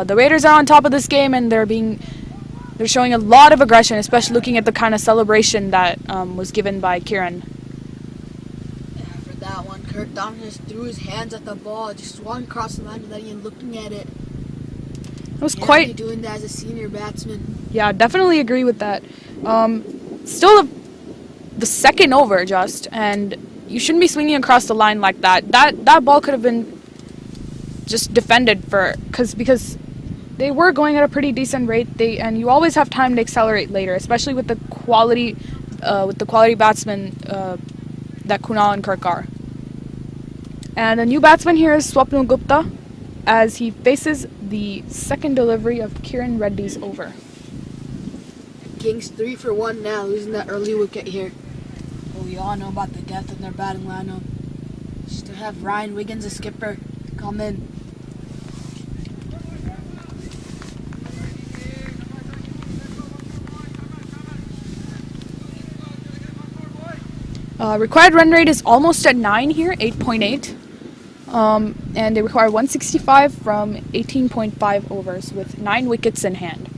the Raiders are on top of this game, and they're showing a lot of aggression, especially looking at the kind of celebration that was given by Kieran. Yeah, for that one, Kirk Thompson just threw his hands at the ball, just swung across the line without even looking at it. It was Can't quite... be doing that as a senior batsman. Yeah, definitely agree with that. Still the second over, just, and you shouldn't be swinging across the line like that. That ball could have been just defended because they were going at a pretty decent rate. And you always have time to accelerate later, especially with the quality batsmen that Kunal and Kirk are. And the new batsman here is Swapnil Gupta, as he faces the second delivery of Kieran Reddy's over. Kings 3 for 1 now, losing that early wicket here. Well, we all know about the depth in their batting lineup. Still have Ryan Wiggins, a skipper, come in. Required run rate is almost at 9 here, 8.8. And they require 165 from 18.5 overs with 9 wickets in hand.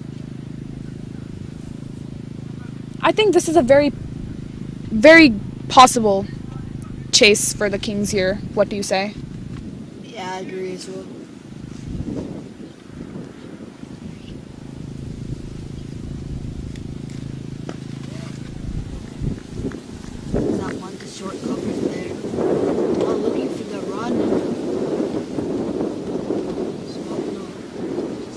I think this is a very, very possible chase for the Kings here. What do you say? Yeah, I agree as well. That one, the short coverage there. Oh, looking for the run. Just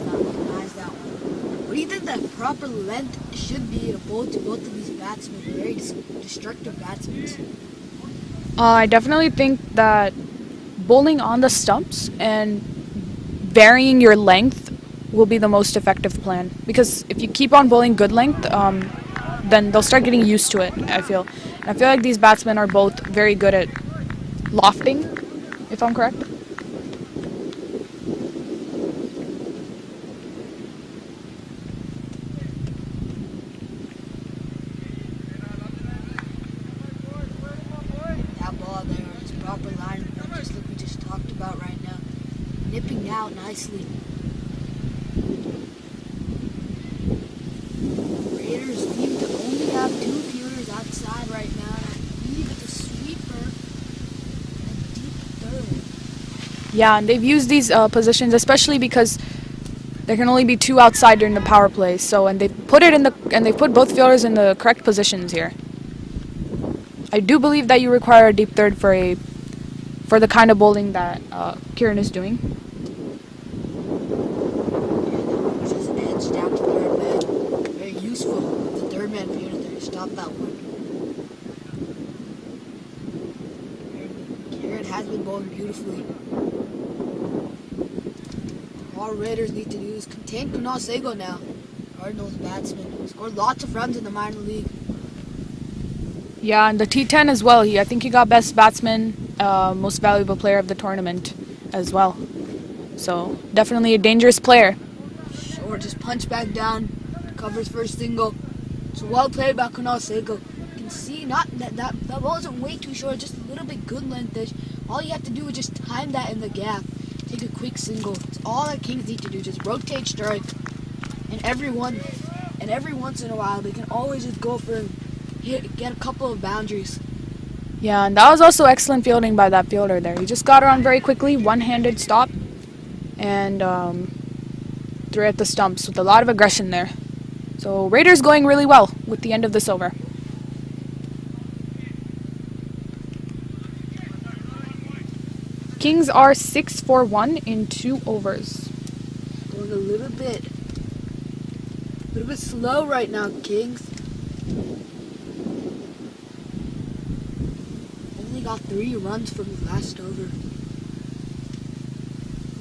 not recognize that one. What do you think the proper length should be to both of these batsmen? They're very destructive batsmen. I definitely think that bowling on the stumps and varying your length will be the most effective plan. Because if you keep on bowling good length, then they'll start getting used to it, I feel. And I feel like these batsmen are both very good at lofting, if I'm correct. That ball there, his proper line, just like we just talked about right now. Nipping out nicely. Raiders seem to only have 2 fielders outside right now. I believe it's a sweeper and a deep third. Yeah, and they've used these positions especially because there can only be 2 outside during the power play. So, and they put both fielders in the correct positions here. I do believe that you require a deep third for the kind of bowling that Kieran is doing. Just edged out to third man. Very useful. The third man fielder there to stop that one. Kieran has been bowling beautifully. All Raiders need to do is contain Kunal Sego now. Cardinals batsman. Scored lots of runs in the minor league. Yeah, and the T10 as well. I think he got best batsman, most valuable player of the tournament as well. So definitely a dangerous player. Sure, just punch back down, covers first single. It's well played by Kunal Sego. You can see not that ball isn't way too short, just a little bit good lengthish. All you have to do is just time that in the gap. Take a quick single. It's all that Kings need to do. Just rotate strike, and every once in a while they can always just go for get a couple of boundaries. Yeah, and that was also excellent fielding by that fielder there. He just got her on very quickly, one-handed stop, and threw it at the stumps with a lot of aggression there. So Raiders going really well with the end of this over. Kings are 6 for 1 in 2 overs. Going a little bit slow right now, Kings. Only got 3 runs from the last over.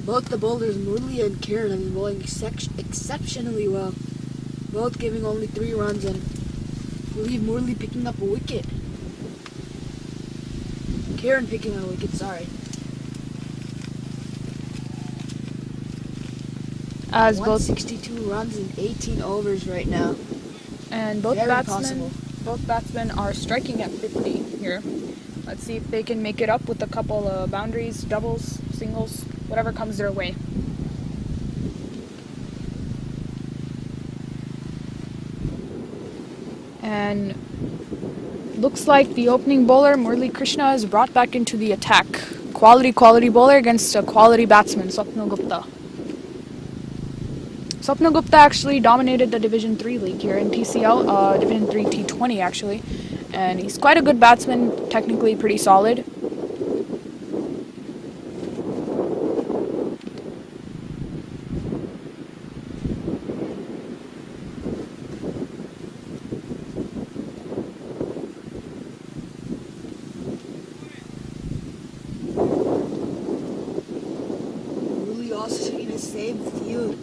Both the bowlers, Murli and Kieran, have been bowling exceptionally well. both giving only 3 runs, and I believe Morley picking up a wicket. Karen picking up a wicket, sorry. As both 162 runs in 18 overs right now. and both Very batsmen possible. both batsmen are striking at 50 here. Let's see if they can make it up with a couple of boundaries, doubles, singles, whatever comes their way. And looks like the opening bowler, Murli Krishna, is brought back into the attack. Quality bowler against a quality batsman, Swapnil Gupta. Swapnil Gupta actually dominated the Division 3 league here in TCL, Division 3 T20 actually. And he's quite a good batsman, technically pretty solid. Really also in the same field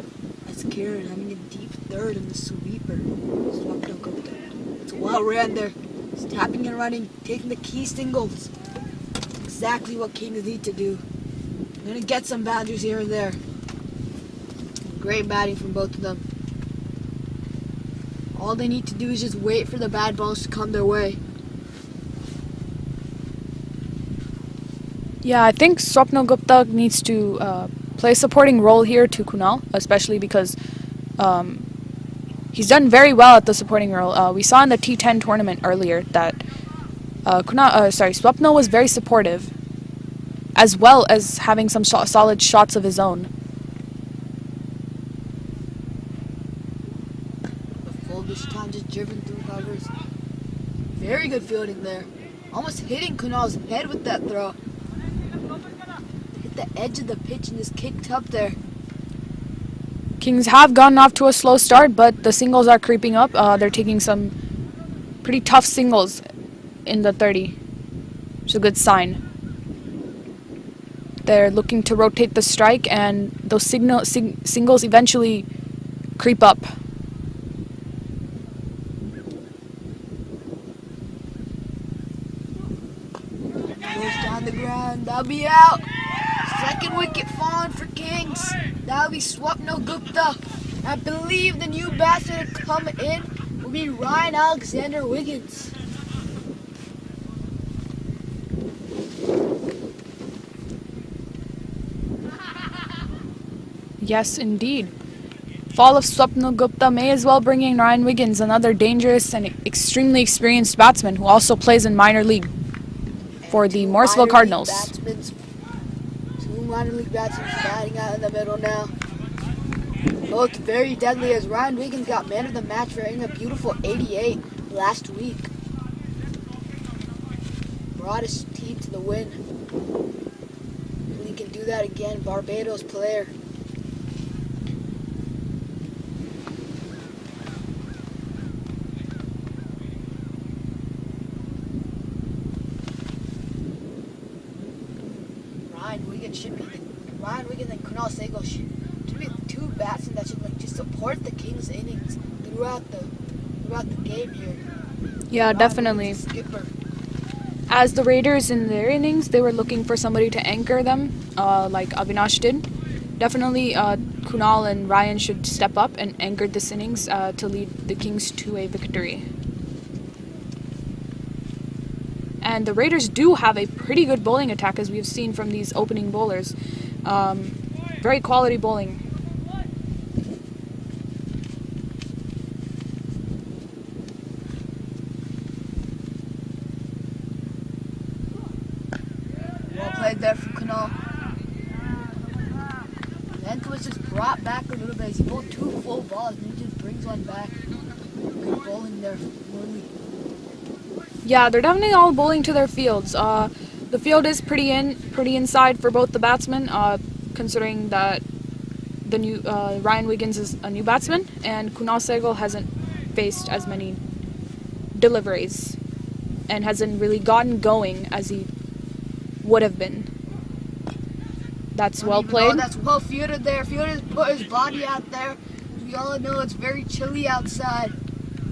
as Karen, having a deep third in the sweeper. Swapnil Gupta. It's well ran there. He's tapping and running, taking the key singles. Exactly what Kings need to do. Gonna get some boundaries here and there. Great batting from both of them. All they need to do is just wait for the bad balls to come their way. Yeah, I think Swapnil Gupta needs to play a supporting role here to Kunal, especially because he's done very well at the supporting role. We saw in the T10 tournament earlier that Swapnil was very supportive, as well as having some solid shots of his own. The full this time just driven through covers. Very good fielding there. Almost hitting Kunal's head with that throw. Hit the edge of the pitch and just kicked up there. Kings have gotten off to a slow start, but the singles are creeping up. They're taking some pretty tough singles in the 30. It's a good sign. They're looking to rotate the strike, and those singles eventually creep up. Goes down the ground. That'll be out. Second wicket falling for Kings. That'll be Swapnil Gupta. I believe the new batsman to come in will be Ryan Alexander Wiggins. Yes, indeed. Fall of Swapnil Gupta may as well bring in Ryan Wiggins, another dangerous and extremely experienced batsman who also plays in minor league for the Morrisville Cardinals. Two minor league batsmen batting out in the middle now. Both very deadly, as Ryan Wiggins got man of the match for hitting a beautiful 88 last week. Brought his team to the win. He can do that again, Barbados player. Ryan Wiggins and Kunal Sehgal should be the two batsmen that should just support the Kings' innings throughout the game here. Yeah, Ryan definitely. Wiggins, skipper. As the Raiders in their innings, they were looking for somebody to anchor them, like Avinash did. Definitely, Kunal and Ryan should step up and anchor this innings to lead the Kings to a victory. And the Raiders do have a pretty good bowling attack, as we've seen from these opening bowlers. Very quality bowling. Well played there from Kunal. Length was just brought back a little bit. He bowled 2 full balls and he just brings one back. Good bowling there from Morley. Yeah, they're definitely all bowling to their fields. The field is pretty inside for both the batsmen, considering that the new Ryan Wiggins is a new batsman and Kunal Sehgal hasn't faced as many deliveries and hasn't really gotten going as he would have been. That's well played. That's well fielded there. Fielded put his body out there. we all know it's very chilly outside.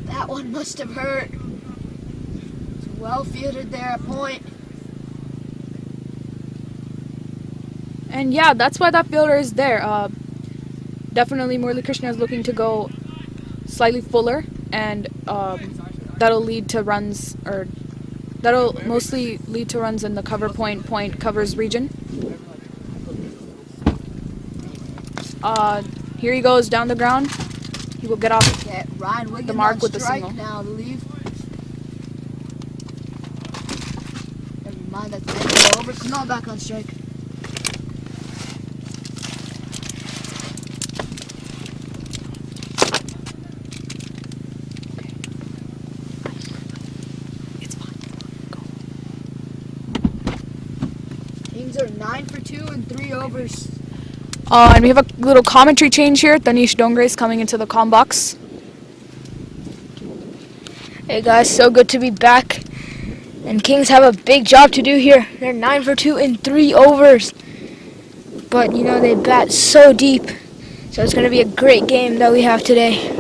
That one must have hurt. It's well fielded there at point. And yeah, that's why that fielder is there. Definitely Morley Krishna is looking to go slightly fuller, and that'll lead to runs, or that'll mostly lead to runs in the cover point covers region. Here he goes down the ground. He will get off Ryan Wiggins the mark on with the strike single. now, I believe. Never mind, that's been over. Kunal back on strike. Kings are 9 for 2 in 3 overs. And we have a little commentary change here. Danish Dongre's coming into the comm box. Hey guys, so good to be back. And Kings have a big job to do here. They're 9 for 2 in 3 overs. But you know, they bat so deep. So it's going to be a great game that we have today.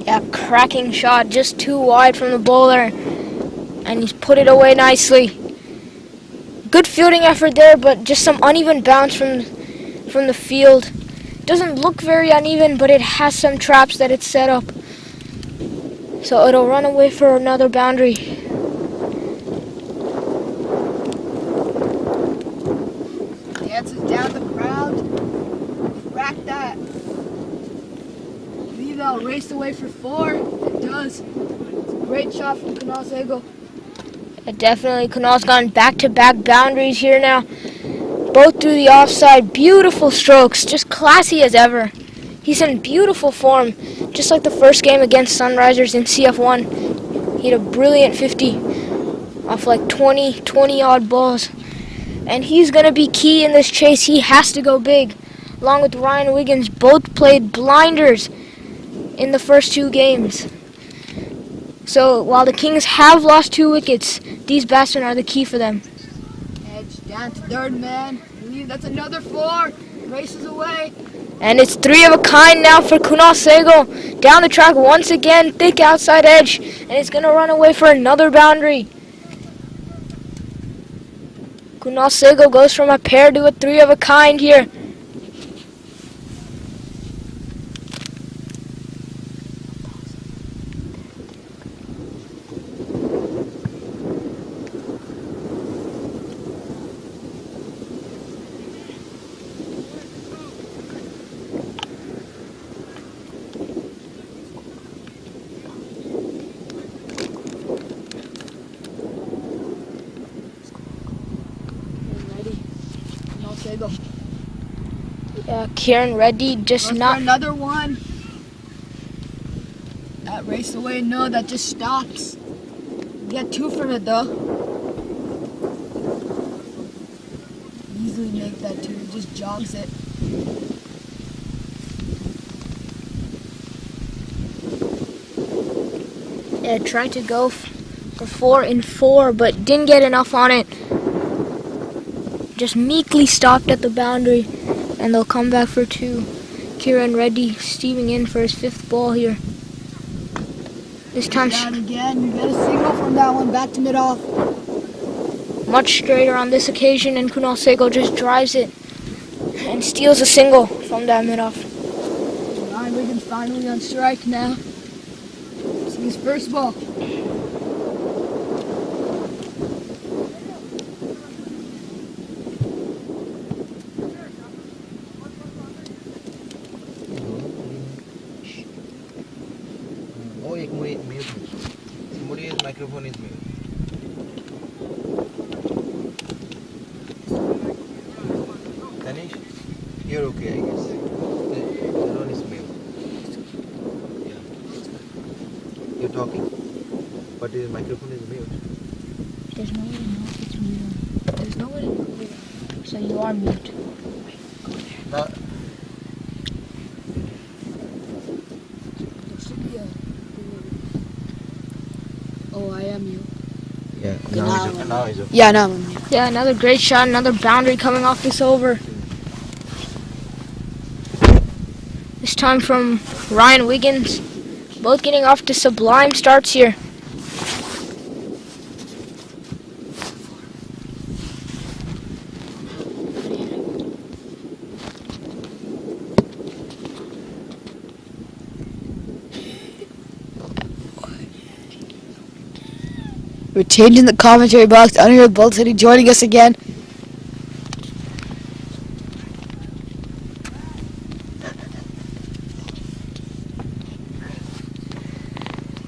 Yeah, cracking shot, just too wide from the bowler, and he's put it away nicely. Good fielding effort there, but just some uneven bounce from the field. Doesn't look very uneven, but it has some traps that it's set up. So it'll run away for another boundary. Dances down the ground. Crack that. They'll race away for 4. It does. It's a great shot from Kunal Sehgal. Definitely, Kunal's gone back-to-back boundaries here now. Both through the offside. Beautiful strokes, just classy as ever. He's in beautiful form, just like the first game against Sunrisers in CF1. He had a brilliant 50 off like 20 odd balls. And he's going to be key in this chase. He has to go big. Along with Ryan Wiggins, both played blinders in the first 2 games. So while the Kings have lost 2 wickets, these batsmen are the key for them. Edge down to third man. I believe that's another 4. Races away. And it's 3 of a kind now for Kunal Sehgal. Down the track once again, thick outside edge, and it's going to run away for another boundary. Kunal Sehgal goes from a pair to a 3 of a kind here. Kieran Reddy just Goes not... for another one. That race away, no, that just stops. Get 2 from it though. Easily make that 2, just jogs it. Yeah, tried to go for 4 in 4, but didn't get enough on it. Just meekly stopped at the boundary, and they'll come back for 2. Kieran Reddy steaming in for his 5th ball here. This time Down again, you get a single from that one, back to mid-off. much straighter on this occasion, and Kunal Sehgal just drives it and steals a single from that mid-off. Ryan Wiggins finally on strike now. It's his first ball. एक mute है. Somebody's microphone is mute. Tanish, you're okay, I guess. The one is mute. Yeah. You're talking, but his microphone is mute. There's no way to know if it's mute. There's no way to know it. So you are mute. Now, Oh, I am you. yeah, Now he's okay. Yeah, now I'm you. Yeah, another great shot, another boundary coming off this over. This time from Ryan Wiggins. Both getting off to sublime starts here. We're changing the commentary box. Under the Bolt City joining us again.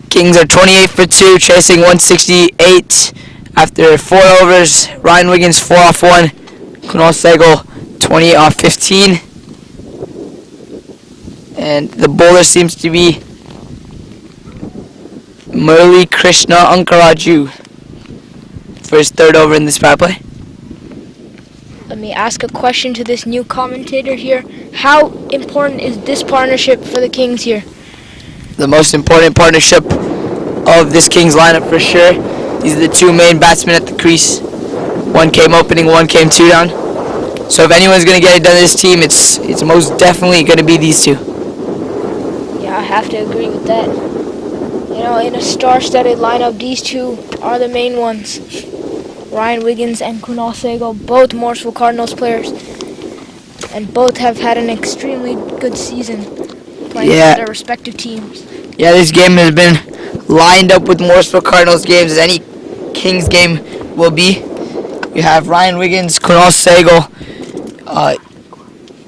Kings are 28 for 2, chasing 168 after 4 overs. Ryan Wiggins 4 off 1. Kunal Sehgal 20 off 15. And the bowler seems to be Murli Krishna Ankaraju for his 3rd over in this power play. Let me ask a question to this new commentator here. How important is this partnership for the Kings here? The most important partnership of this Kings lineup for sure. These are the 2 main batsmen at the crease. One came opening, one came 2 down. So if anyone's going to get it done in this team, it's most definitely going to be these 2. Yeah, I have to agree with that. You know, in a star-studded lineup, these 2 are the main ones. Ryan Wiggins and Kunal Sehgal, both Morrisville Cardinals players. And both have had an extremely good season playing for their respective teams. Yeah, this game has been lined up with Morrisville Cardinals games as any Kings game will be. You have Ryan Wiggins, Kunal Sehgal,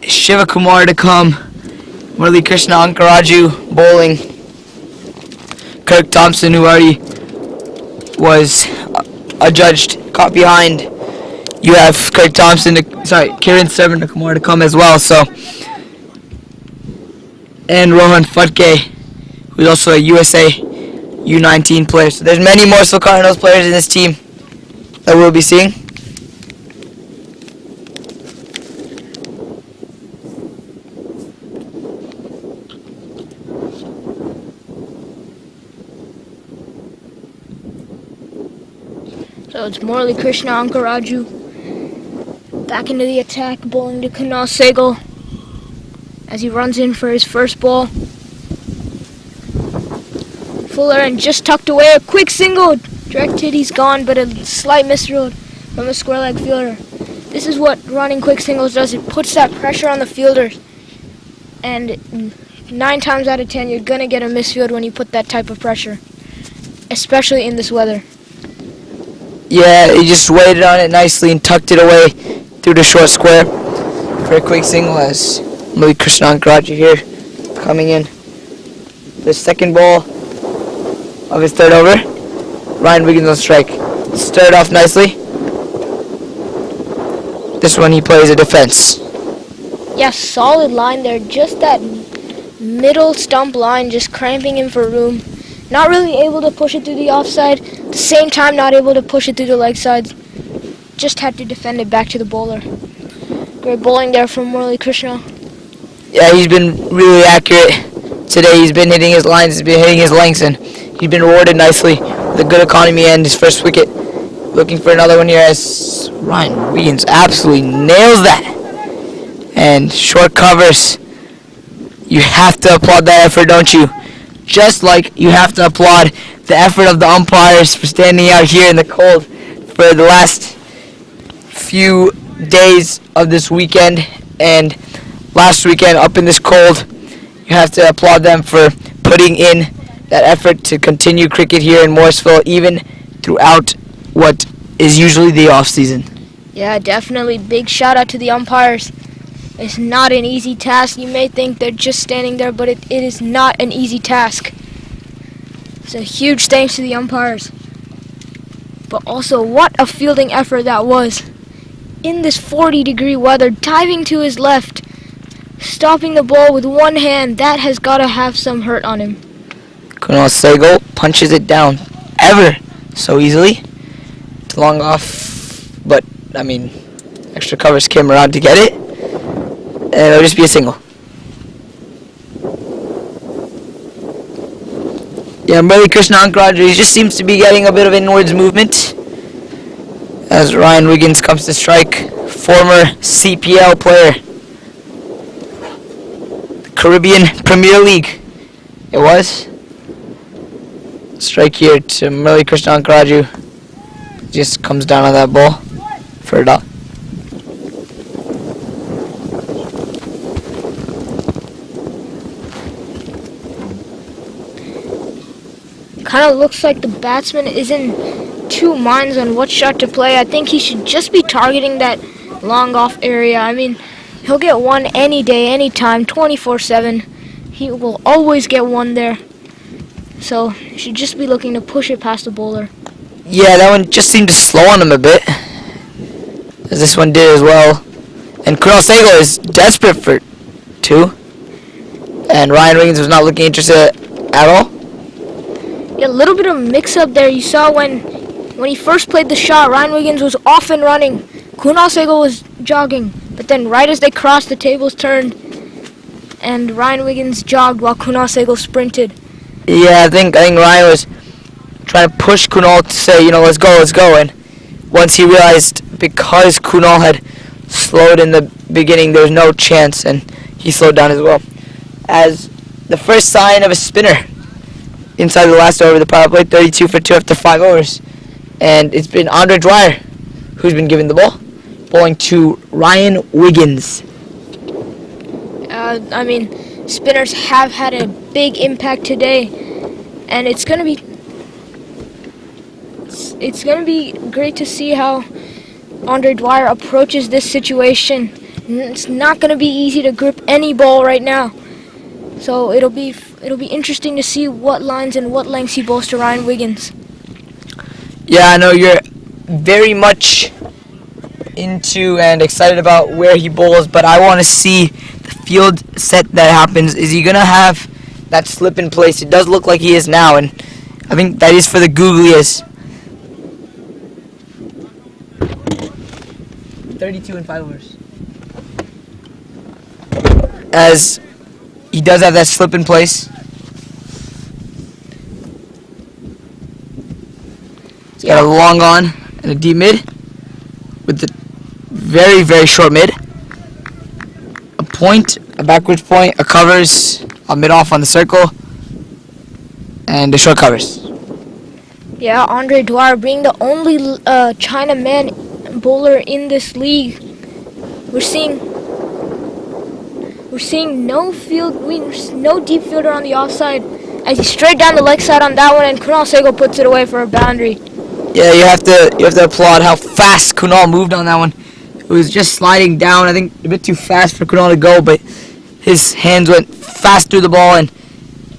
Shiva Kumar to come, Murli Krishna Ankaraju bowling, Kirk Thompson, who already was adjudged, caught behind. You have Kirk Thompson, Kiran Seven Kumar to come as well. So, and Rohan Phadke, who's also a USA U19 player. So there's many Morrisville Cardinals players in this team that we'll be seeing. So it's Murli Krishna Ankaraju back into the attack, bowling to Kunal Sehgal as he runs in for his first ball. Fuller and just tucked away, a quick single. Direct hit, he's gone, but a slight misthrow from a square leg fielder. This is what running quick singles does. It puts that pressure on the fielders. And 9 times out of 10, you're going to get a misfield when you put that type of pressure, especially in this weather. Yeah, he just waited on it nicely and tucked it away through the short square for a quick single as Murli Krishna Ankaraju here coming in. The second ball of his 3rd over. Ryan Wiggins on strike. Started off nicely. This one he plays a defense. Yeah, solid line there. Just that middle stump line just cramping him for room. Not really able to push it through the offside. At the same time, not able to push it through the leg sides. Just had to defend it back to the bowler. Great bowling there from Murli Krishna. Yeah, he's been really accurate today. He's been hitting his lines, he's been hitting his lengths, and he's been rewarded nicely with a good economy and his first wicket. Looking for another one here as Ryan Wiggins absolutely nails that. And short covers. You have to applaud that effort, don't you? Just like you have to applaud the effort of the umpires for standing out here in the cold for the last few days of this weekend and last weekend up in this cold. You have to applaud them for putting in that effort to continue cricket here in Morrisville even throughout what is usually the off season. Yeah, definitely. Big shout out to the umpires. It's not an easy task. You may think they're just standing there, but it is not an easy task. It's a huge thanks to the umpires. But also, what a fielding effort that was. In this 40-degree weather, diving to his left, stopping the ball with one hand, that has got to have some hurt on him. Kunal Sehgal punches it down ever so easily to long off, but I mean, extra covers came around to get it, and it'll just be a single. Yeah, Murali Krishna Ankaraju, he just seems to be getting a bit of inwards movement as Ryan Wiggins comes to strike, former CPL player, the Caribbean Premier League. It was. Strike here to Murali Krishna Ankaraju. Just comes down on that ball for a dot. Kind of looks like the batsman is in two minds on what shot to play. I think he should just be targeting that long off area. I mean, he'll get one any day, anytime, 24/7. He will always get one there. So he should just be looking to push it past the bowler. Yeah, that one just seemed to slow on him a bit, as this one did as well. And Kunal Sehgal is desperate for two, and Ryan Wiggins was not looking interested at all. Yeah, a little bit of mix-up there. You saw when he first played the shot, Ryan Wiggins was off and running. Kunal Sehgal was jogging, but then right as they crossed, the tables turned, and Ryan Wiggins jogged while Kunal Sehgal sprinted. Yeah, I think Ryan was trying to push Kunal to say, let's go. And once he realized because Kunal had slowed in the beginning, there was no chance, and he slowed down as well. As the first sign of a spinner inside the last over of the power play, 32 for 2 after 5 overs. And it's been Andre Dwyer who's been given the ball, bowling to Ryan Wiggins. I mean, spinners have had a big impact today, and it's gonna be great to see how Andre Dwyer approaches this situation. It's not gonna be easy to grip any ball right now, so it'll be interesting to see what lines and what lengths he bowls to Ryan Wiggins. Yeah, I know you're very much into and excited about where he bowls, but I want to see the field set that happens. Is he going to have that slip in place? It does look like he is now, and I think that is for the googliest. 32 and 5 overs. As he does have that slip in place. He's got a long on and a deep mid with the very, very short mid. A point, a backwards point, a covers, a mid off on the circle, and a short covers. Yeah, Andre Dwyer being the only Chinaman bowler in this league. We're seeing no deep fielder on the offside as he's straight down the leg side on that one, and Kunal Sehgal puts it away for a boundary. Yeah, you have to applaud how fast Kunal moved on that one. It was just sliding down, I think a bit too fast for Kunal to go, but his hands went fast through the ball and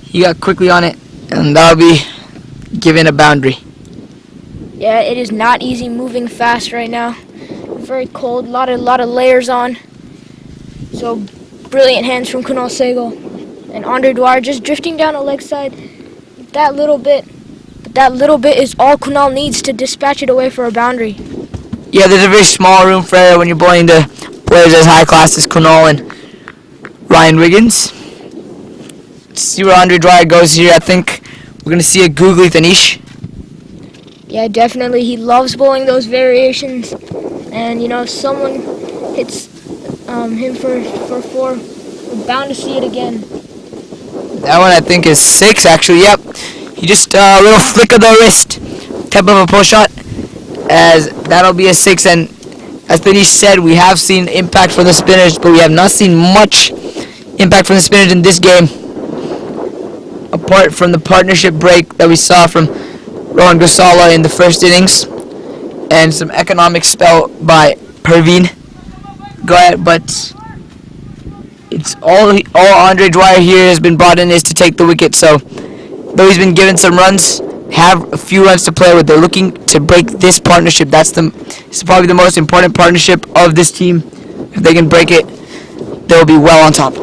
he got quickly on it, and that'll be given a boundary. Yeah, it is not easy moving fast right now. Very cold, lot of layers on. So brilliant hands from Kunal Sehgal. And Andre Dwyer just drifting down the leg side that little bit. But that little bit is all Kunal needs to dispatch it away for a boundary. Yeah, there's a very small room for error when you're bowling to players as high class as Kunal and Ryan Wiggins. Let's see where Andre Dwyer goes here. I think we're going to see a googly Tanish. Yeah, definitely. He loves bowling those variations. And, if someone hits him for 4, we're bound to see it again. That one I think is 6 actually, yep. He just a little flick of the wrist, type of a pull shot, as that'll be a 6. And as Tanish said, we have seen impact from the spinners, but we have not seen much impact from the spinners in this game. Apart from the partnership break that we saw from Rohan Gosala in the first innings, and some economic spell by Perveen. Go ahead, but it's all Andre Dwyer here has been brought in is to take the wicket. So though he's been given some runs, have a few runs to play with. They're looking to break this partnership. It's probably the most important partnership of this team. If they can break it, they'll be well on top.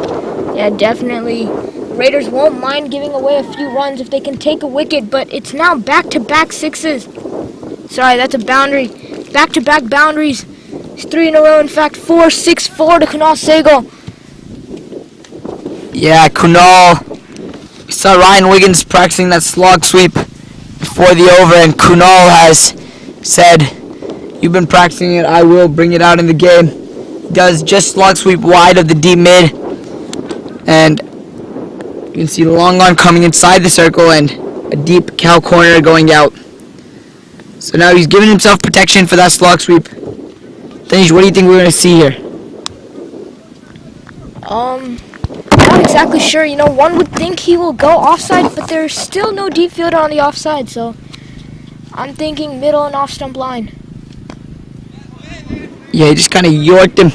Yeah, definitely. The Raiders won't mind giving away a few runs if they can take a wicket, but it's now back-to-back sixes. Sorry, that's a boundary. Back-to-back boundaries. It's 3 in a row. In fact, 4-6-4 to Kunal Sehgal. Yeah, Kunal. We saw Ryan Wiggins practicing that slog sweep before the over, and Kunal has said, "You've been practicing it, I will bring it out in the game." He does just slog sweep wide of the deep mid, and you can see the long on coming inside the circle and a deep cow corner going out. So now he's giving himself protection for that slog sweep. Danish, what do you think we're going to see here? Not exactly sure. You know, one would think he will go offside, but there's still no deep fielder on the offside, so I'm thinking middle and off stump line. Yeah, he just kind of yorked him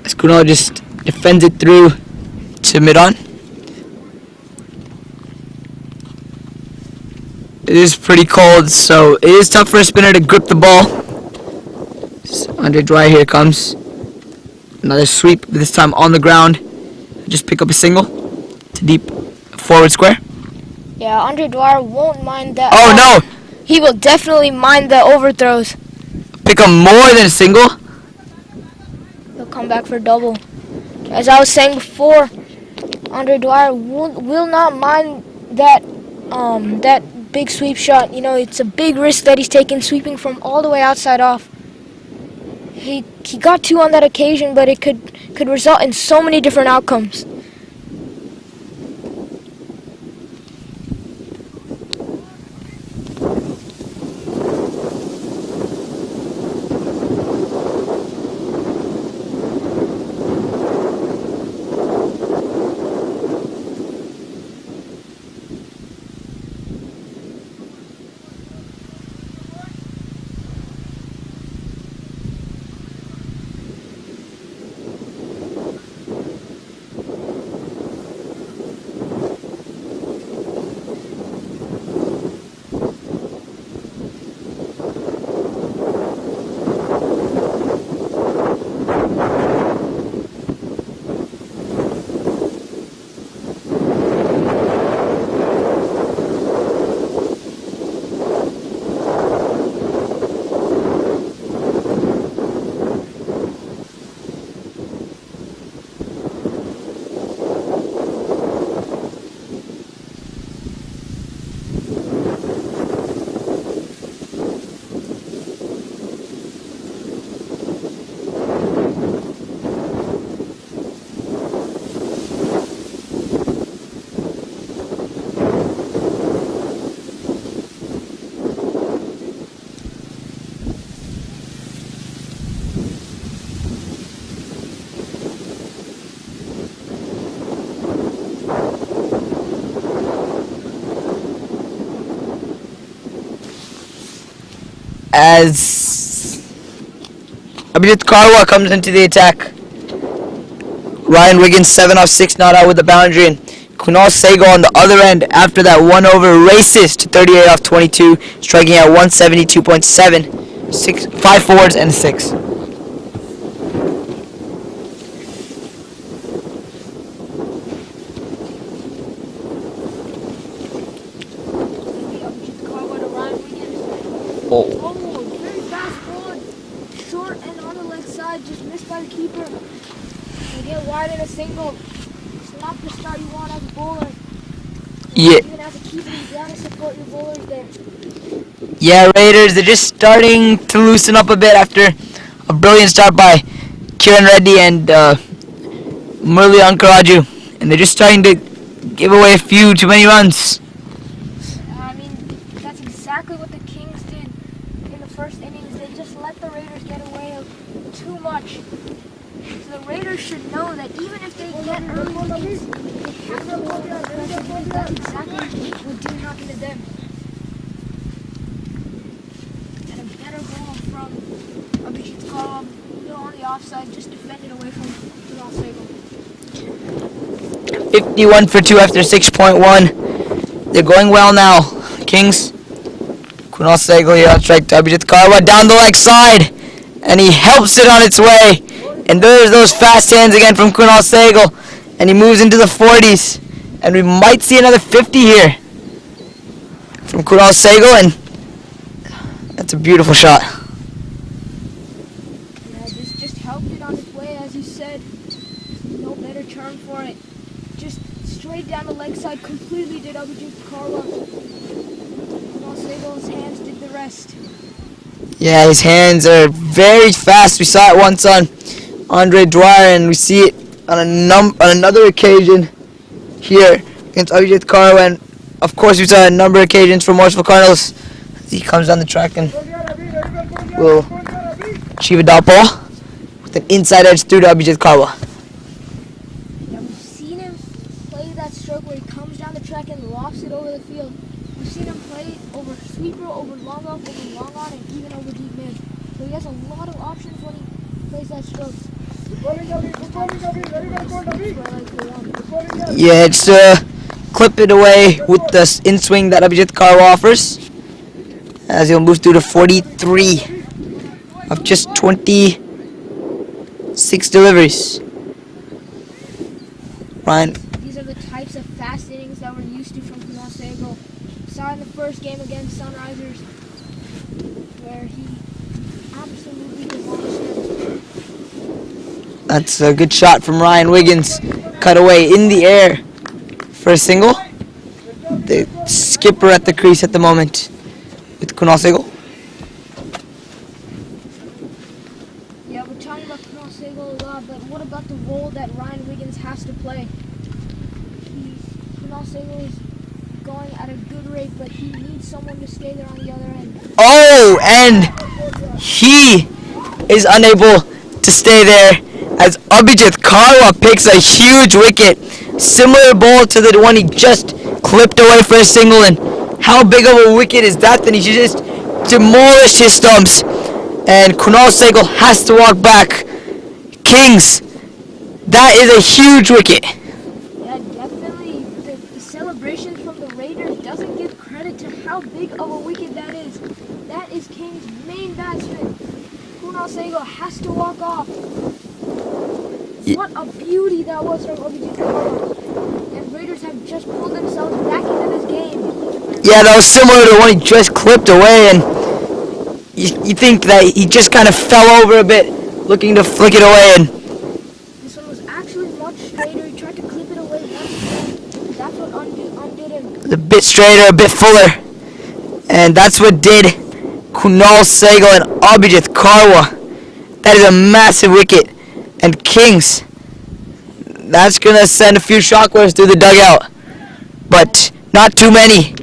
as Kunal just defends it through to mid-on. It is pretty cold, so it is tough for a spinner to grip the ball. So Andre Dwyer here comes. Another sweep, this time on the ground. Just pick up a single to deep forward square. Yeah, Andre Dwyer won't mind that. Oh no! He will definitely mind the overthrows. Pick up more than a single. He'll come back for double. As I was saying before, Andre Dwyer will not mind that that big sweep shot. You know, it's a big risk that he's taking, sweeping from all the way outside off. He got 2 on that occasion, but it could result in so many different outcomes. As Abhijit Karwa comes into the attack. Ryan Wiggins 7 off 6 not out with the boundary, and Kunal Sehgal on the other end after that 1 over races to 38 off 22, striking at 172.7, 5 forwards and 6. Oh. Very fast ball, short and on the leg side, just missed by the keeper. You get wide in a single. It's not the start you want as a bowler. Yeah. Even as a keeper, you gotta support your bowlers there. Yeah, Raiders, they're just starting to loosen up a bit after a brilliant start by Kiran Reddy and Murli Ankaraju. And they're just starting to give away a few too many runs. I mean, that's exactly what the Kings did in the first innings. They just let the Raiders get away too much. So the Raiders should know that even if they get early leads, they have to hold their pressure, because that's exactly what didn't happen to them. And a better ball from Abhijit Kaur, on the offside, just defended away from Kunal Sehgal. 51 for 2 after 6.1. They're going well now. Kings. Kunal Sehgal here on strike to Abhijit Karwa down the leg side. And he helps it on its way. And there's those fast hands again from Kunal Sehgal. And he moves into the 40s. And we might see another 50 here from Kunal Sehgal. And that's a beautiful shot. Yeah, just helped it on its way, as you said. No better term for it. Just straight down the leg side, completely did Abhijit Karwa. Kunal Segal's hands did the rest. Yeah, his hands are very fast. We saw it once on Andre Dwyer, and we see it on another occasion here against Abhijit Karwa. And of course, we saw it on a number of occasions for Morrisville Cardinals. He comes down the track and will achieve a dot ball with an inside edge through to Abhijit Karwa. Yeah, we've seen him play that stroke where he comes down the track and lofts it over the field. We've seen him play over sweeper, over long off, over long on, and even over deep mid. So he has a lot of options when he plays that stroke. Yeah, it's clip it away with the in swing that Abhijit Karwa offers, as he'll move through to 43 of just 26 deliveries. Ryan. These are the types of fast innings that we're used to from Kunal Sehgal. Saw in the first game against Sunrisers, where he absolutely demolished it. That's a good shot from Ryan Wiggins. Cut away in the air for a single. The skipper at the crease at the moment with Kunal Sehgal. Yeah, we're talking about Kunal Sehgal a lot, but what about the role that Ryan Wiggins has to play? Kunal Sehgal is going at a good rate, but he needs someone to stay there on the other end. Oh, and he is unable to stay there as Abhijit Karwa picks a huge wicket. Similar ball to the one he just clipped away for a single. And how big of a wicket is that? Then he just demolished his stumps. And Kunal Sehgal has to walk back. Kings, that is a huge wicket. Yeah, definitely. The celebrations from the Raiders doesn't give credit to how big of a wicket that is. That is King's main batsman. Kunal Sehgal has to walk off. What a beauty that was from Abhijit Karwa. And Raiders have just pulled themselves back into this game. Yeah, that was similar to the one he just clipped away, and you think that he just kind of fell over a bit, looking to flick it away, and this one was actually much straighter. He tried to clip it away once again. That's what undid him. a bit straighter, a bit fuller, and that's what did Kunal Sehgal and Abhijit Karwa. That is a massive wicket. And Kings, that's going to send a few shockwaves through the dugout. But not too many,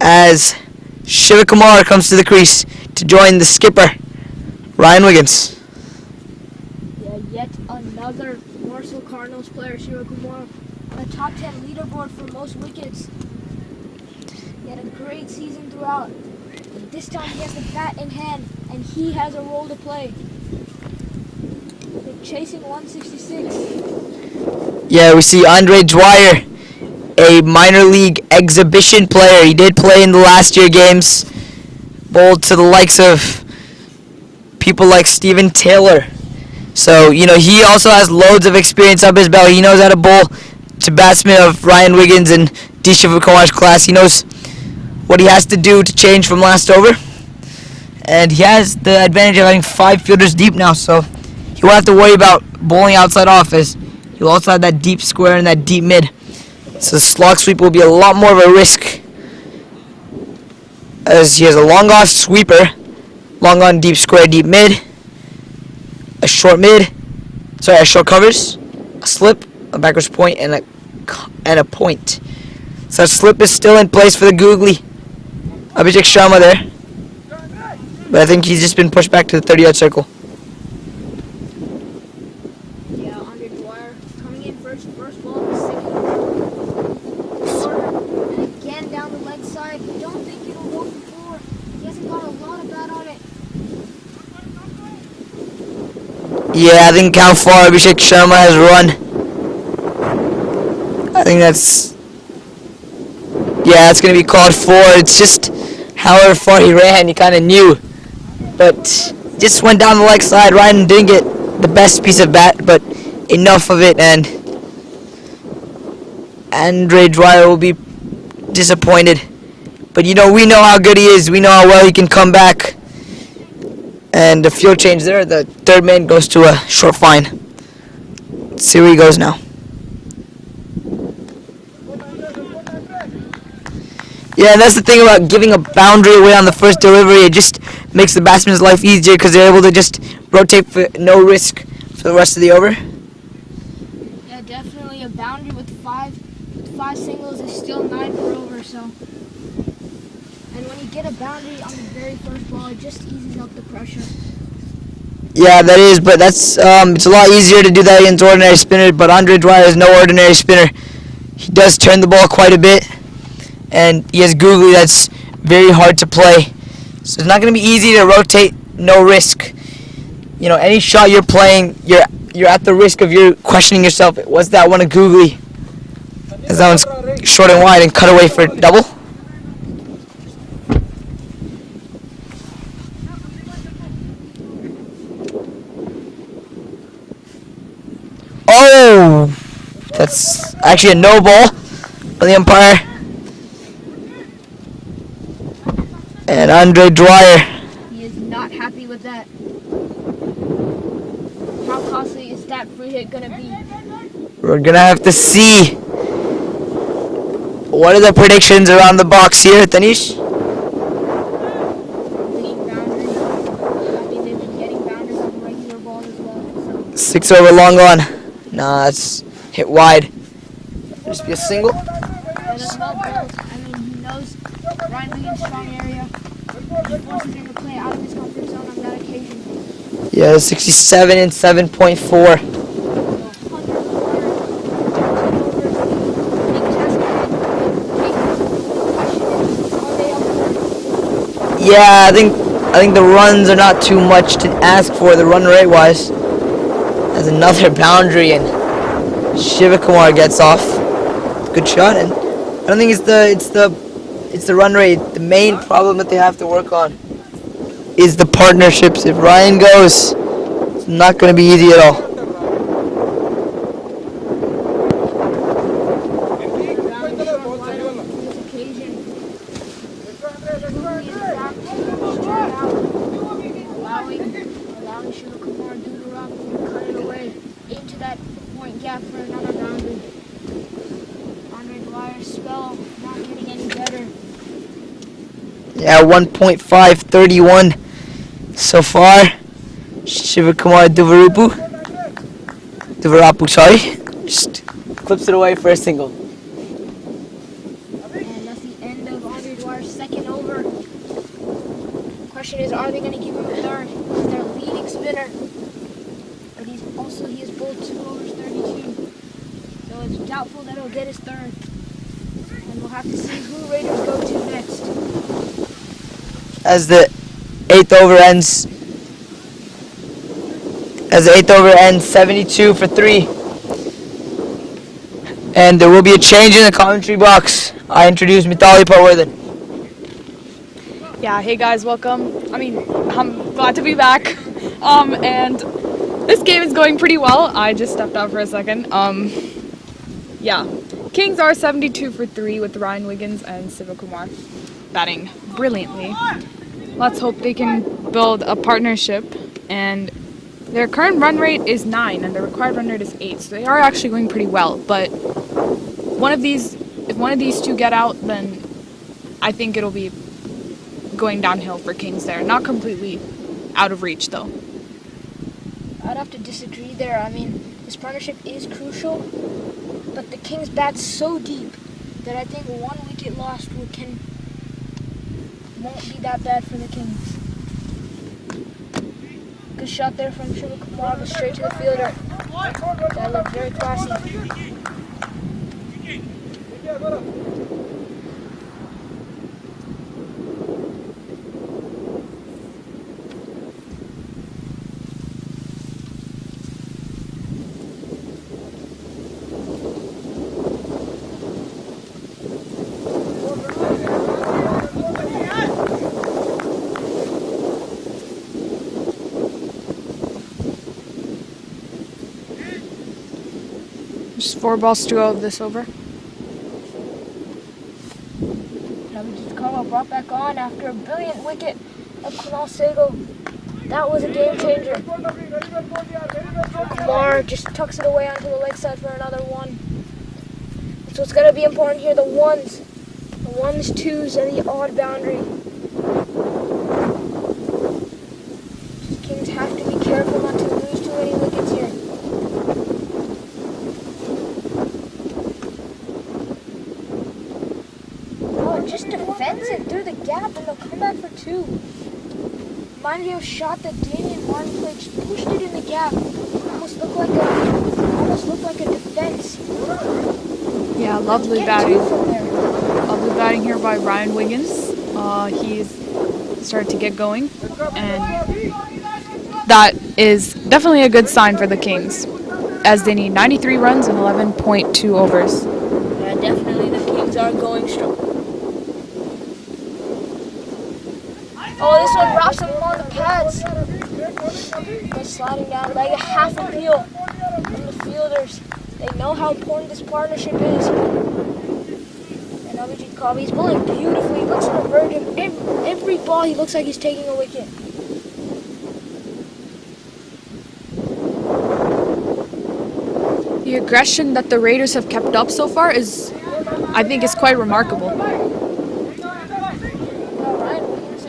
as Shivakumar comes to the crease to join the skipper, Ryan Wiggins. Yeah, yet another Morrisville Cardinals player, Shivakumar, on the top 10 leaderboard for most wickets. He had a great season throughout. And this time he has the bat in hand, and he has a role to play. They're chasing 166. Yeah, we see Andre Dwyer, a minor league exhibition player. He did play in the last year games, bowled to the likes of people like Steven Taylor. So, he also has loads of experience up his belt. He knows how to bowl to batsmen of Ryan Wiggins and D. Shivakumar's class. He knows what he has to do to change from last over. And he has the advantage of having 5 fielders deep now, so he won't have to worry about bowling outside off, as he'll also have that deep square and that deep mid. So the slog sweep will be a lot more of a risk, as he has a long off sweeper, long on deep square, deep mid, a short covers, a slip, a backwards point, and a point. So that slip is still in place for the googly Abhijit Sharma there, but I think he's just been pushed back to the 30-yard circle. Yeah, Andre Dwyer coming in first ball, second. And again down the leg side. Don't think it'll go for 4. He hasn't got a lot of bat on it. Yeah, I think how far Abhishek Sharma has run, I think that's Yeah, it's going to be called 4. It's just however far he ran, he kind of knew. But just went down the leg side. Ryan didn't get the best piece of bat, but enough of it, and Andre Dwyer will be disappointed. But we know how good he is. We know how well he can come back. And the field change there, the third man goes to a short fine. Let's see where he goes now. Yeah, and that's the thing about giving a boundary away on the first delivery. It just makes the batsman's life easier because they're able to just rotate for no risk for the rest of the over. Yeah, definitely a boundary with five singles is still 9 for over. So, and when you get a boundary on the very first ball, it just eases up the pressure. Yeah, that is, but that's it's a lot easier to do that against ordinary spinner. But Andre Dwyer is no ordinary spinner. He does turn the ball quite a bit, and he has googly that's very hard to play. So it's not going to be easy to rotate, no risk. Any shot you're playing, you're at the risk of you questioning yourself. Was that one a googly? As that one's short and wide and cut away for double. Oh, that's actually a no ball for the umpire. And Andre Dwyer. He is not happy with that. How costly is that free hit going to be? We're going to have to see. What are the predictions around the box here, Tanish? Getting boundaries. I mean, they've been getting boundaries on regular balls as well. So. 6 over, long on. Nah, it's hit wide. Just be a single. And as well, balls, I mean, he knows Ryan Wiggins' strong area. He forces him to play out of his comfort zone on that occasion. Yeah, 67 and 7.4. Yeah, I think the runs are not too much to ask for the run rate wise. As another boundary and Shivakumar gets off. Good shot, and I don't think it's the run rate. The main problem that they have to work on is the partnerships. If Ryan goes, it's not going to be easy at all. Allowing Shivakumar to do the rock and cut it away into that point gap for another boundary. Andre Dwyer's spell not getting any better. Yeah, 1.531 so far. Shivakumar Duvarapu, sorry, just clips it away for a single. And that's the end of Andre Dwyer's second over. Question is, are they going to give him a third? He's their leading spinner, but he has bowled 2 overs 32, so it's doubtful that he'll get his third. And we'll have to see who Raiders go to next. As the 8th over ends 72 for 3. And there will be a change in the commentary box. I introduce Mitali Parwarthan. Yeah, hey guys, welcome. I'm glad to be back. And this game is going pretty well. I just stepped out for a second. Yeah, Kings are 72 for 3 with Ryan Wiggins and Shivakumar batting brilliantly. Let's hope they can build a partnership. And their current run rate is 9 and the required run rate is 8. So they are actually going pretty well. But if one of these two get out, then I think it'll be going downhill for Kings there. Not completely out of reach though. I'd have to disagree there. I mean, this partnership is crucial, but the Kings bat so deep that I think 1 wicket lost won't be that bad for the Kings. Good shot there from Shivakumar, but straight to the fielder. That looked very classy. Just 4 balls to go of this over. Abhijit Kama brought back on after a brilliant wicket of Kunal Sehgal. That was a game changer. Kumar just tucks it away onto the leg side for another one. That's what's going to be important here, the ones, twos, and the odd boundary. Kings have to be careful not to lose too many wickets here. Oh, just defends it through the gap and they'll come back for 2. Reminds me of a shot that Damian Martin played, just pushed it in the gap. Almost looked like a defense. Yeah, lovely batting. Lovely batting here by Ryan Wiggins. He's started to get going, and that is definitely a good sign for the Kings, as they need 93 runs and 11.2 overs. Yeah, definitely the Kings are going strong. Oh, this one wraps him on the pads. Just sliding down like a half a peel from the fielders. They know how important this partnership is. And Abhijit Kama, he's bowling beautifully. He looks on the verge of every ball. He looks like he's taking a wicket. The aggression that the Raiders have kept up so far is, I think, is quite remarkable.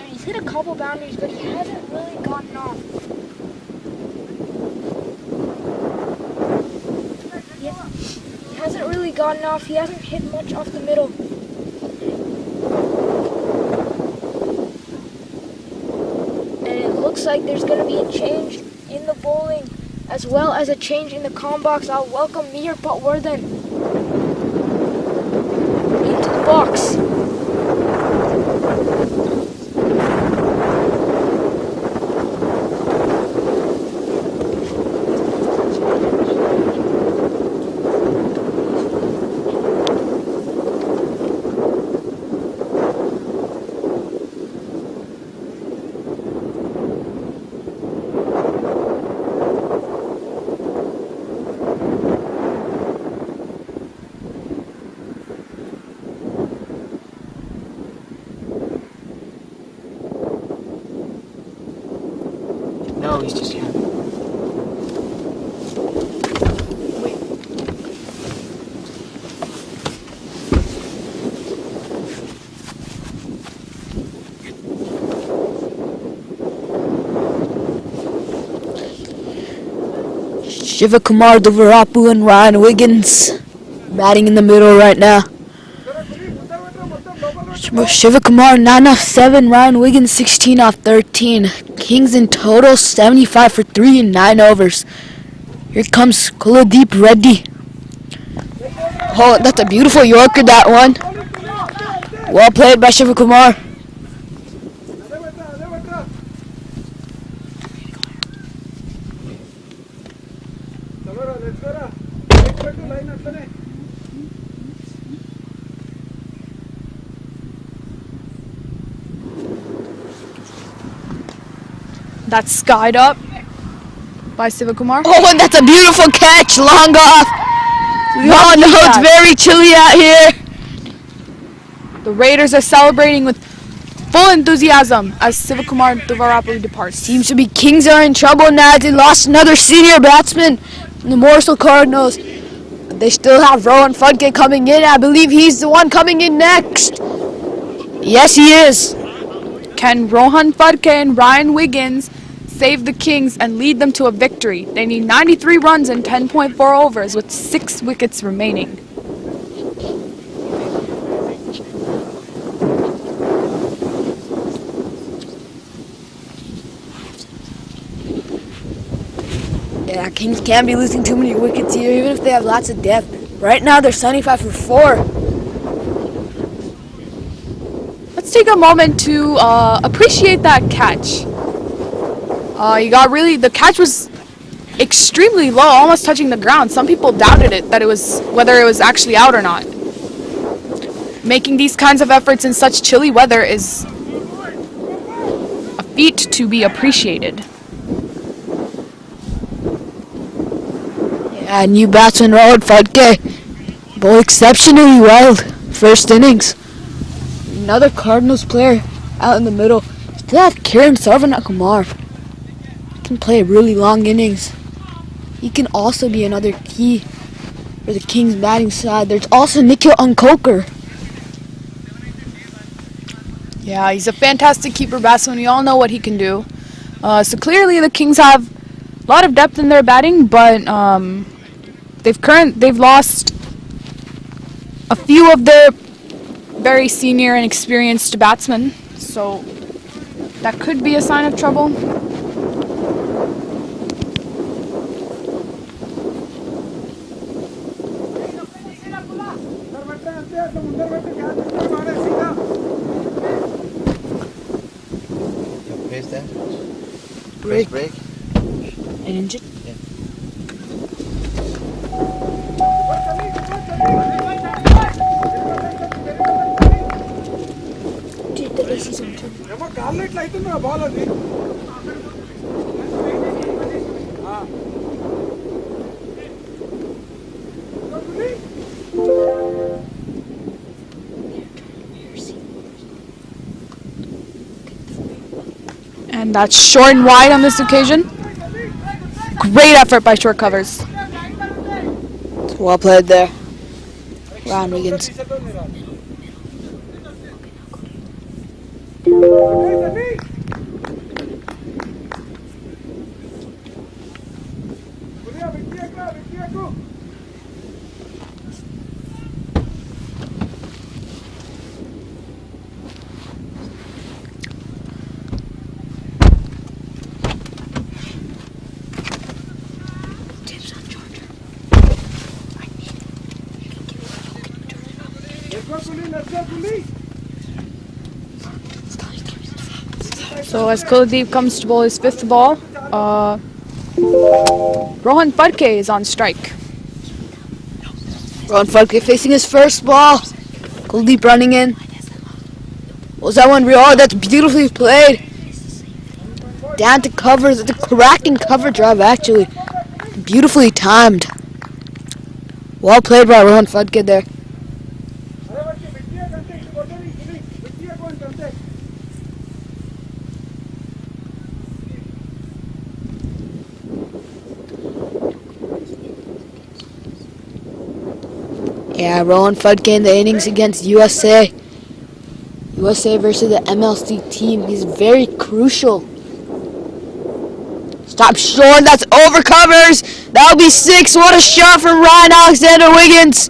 He's hit a couple boundaries, but he hasn't really gotten off. He hasn't really gotten off. He hasn't hit much off the middle. And it looks like there's going to be a change in the bowling, as well as a change in the comm box. I'll welcome Mihir Patwardhan into the box. No, he's just happy. Shivakumar Duvarapu and Ryan Wiggins batting in the middle right now. Shivakumar 9 off 7, Ryan Wiggins 16 off 13. Kings in total 75 for 3 in 9 overs. Here comes Kuladeep Reddy. Oh, that's a beautiful Yorker, that one. Well played by Shivakumar. That's skied up by Sivakumar. Oh, and that's a beautiful catch, long off. We all know it's very chilly out here. The Raiders are celebrating with full enthusiasm as Sivakumar Duvarapu departs. Seems to be Kings are in trouble now. They lost another senior batsman from the Morrisville Cardinals. But they still have Rohan Fudke coming in. I believe he's the one coming in next. Yes, he is. Can Rohan Fudke and Ryan Wiggins save the Kings and lead them to a victory? They need 93 runs and 10.4 overs with 6 wickets remaining. Yeah, Kings can't be losing too many wickets here, even if they have lots of depth. Right now, they're 75 for 4. Let's take a moment to appreciate that catch. The catch was extremely low, almost touching the ground. Some people doubted it, whether it was actually out or not. Making these kinds of efforts in such chilly weather is a feat to be appreciated. Yeah, new batsman Rohan Fadke. Bowled exceptionally well. First innings. Another Cardinals player out in the middle. Still have Kiran Sarvanakumar. Can play really long innings. He can also be another key for the Kings batting side. There's also Nikhil Unkoker. Yeah, he's a fantastic keeper batsman. We all know what he can do. So clearly the Kings have a lot of depth in their batting, but they've lost a few of their very senior and experienced batsmen. So that could be a sign of trouble. Pace that. Break. Break. An engine. And that's short and wide on this occasion. Great effort by short covers. Well played there. Ryan Wiggins. So as Kuldeep comes to bowl his fifth ball, Rohan Fadke is on strike. Rohan Fadke facing his first ball. Kuldeep running in. Was that one real? Oh, that's beautifully played. Down to covers. It's a cracking cover drive, actually. Beautifully timed. Well played by Rohan Fadke there. Yeah, Rohan Fadke in the innings against USA. USA versus the MLC team. He's very crucial. Stop short. That's over covers. That'll be 6. What a shot from Ryan Alexander Wiggins.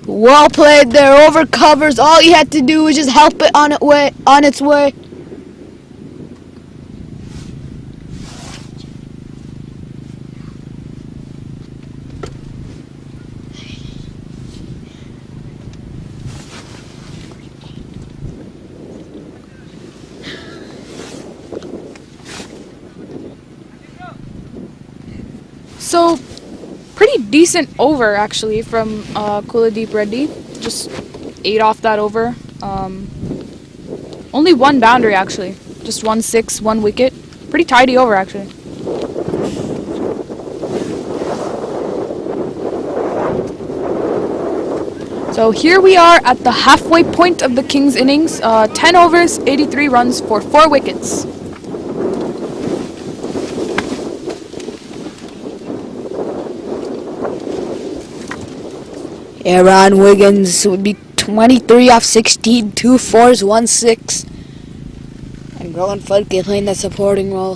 Well played there. Over covers. All he had to do was just help it on its way. So, pretty decent over actually from Kuldeep Reddy. Just 8 off that over. Only one boundary actually. Just 1 6, 1 wicket. Pretty tidy over actually. So here we are at the halfway point of the Kings innings. 10 overs, 83 runs for 4 wickets. Yeah, Ryan Wiggins would be 23 off 16, 2 4s, 1 6. And Rohan Fadke playing that supporting role.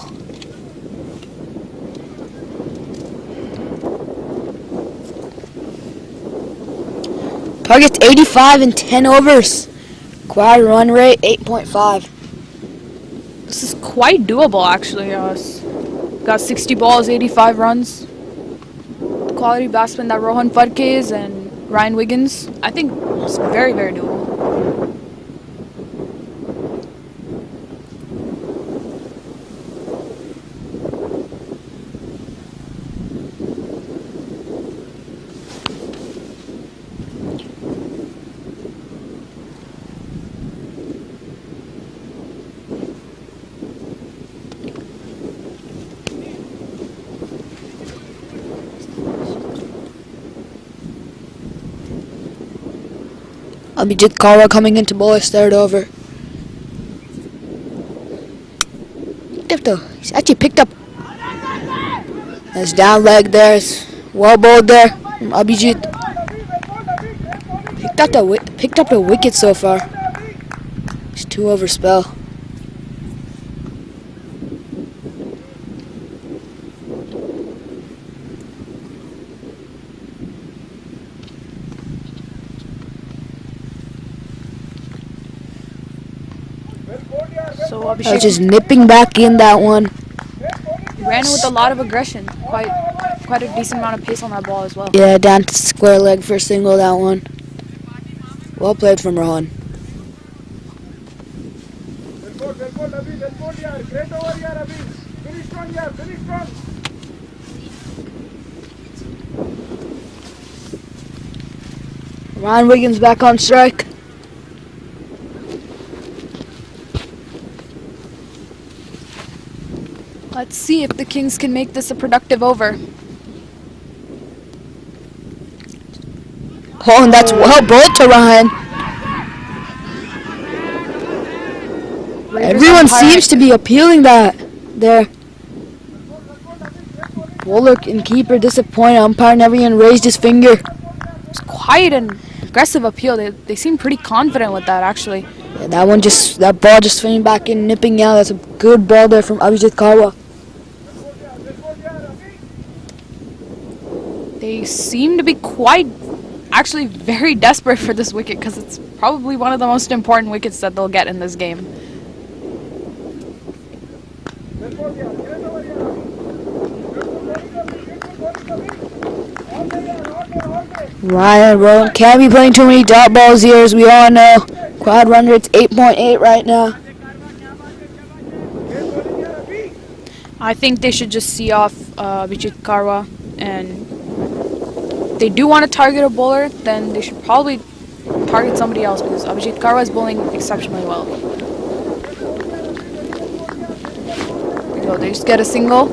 Target's 85 in 10 overs. Required run rate 8.5. This is quite doable actually. Got 60 balls, 85 runs. Quality batsman that Rohan Fadke is and Ryan Wiggins. I think it's very, very doable. Abhijit Kaura coming into bowl his third over. He's actually picked up. His down leg there is well bowled there from Abhijit. Picked up the wicket so far. It's 2 over spell. So I was Abhishek just nipping back in that one. ran with a lot of aggression. Quite a decent amount of pace on that ball as well. Yeah, down to square leg for a single, that one. Well played from Rohan. Ryan Wiggins back on strike. Let's see if the Kings can make this a productive over. Oh, and that's well bowled to Ryan. Everyone seems to be appealing that there. Bowler and keeper disappointed. Umpire never even raised his finger. It's quiet and aggressive appeal. They seem pretty confident with that, actually. Yeah, that ball just swinging back in, nipping out. That's a good ball there from Abhijit Kaura. They seem to be actually very desperate for this wicket because it's probably one of the most important wickets that they'll get in this game. Ryan Rowan can't be playing too many dot balls here, as we all know. Quad run rate's 8.8 right now. I think they should just see off Abhijit Kaura, and if they do want to target a bowler, then they should probably target somebody else because Abhijit Kaura is bowling exceptionally well. So they just get a single.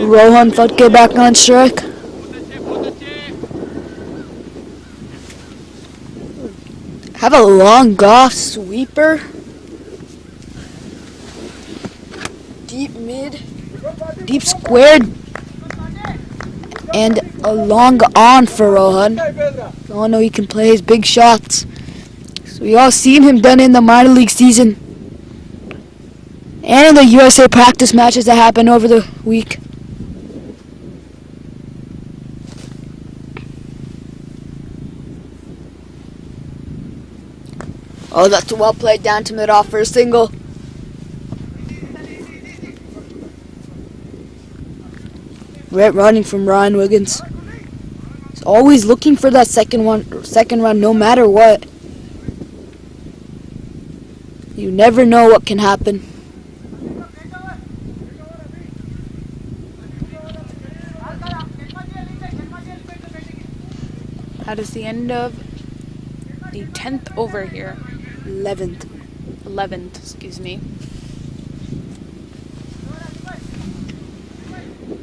Rohan Fatke back on strike. Have a long off sweeper. Deep mid. Deep squared. And a long on for Rohan. We all know he can play his big shots. So we all seen him done in the minor league season. And in the USA practice matches that happened over the week. Oh, that's well played down to mid-off for a single. Great running from Ryan Wiggins. He's always looking for that second run, no matter what. You never know what can happen. That is the end of the 10th over here. 11th, excuse me.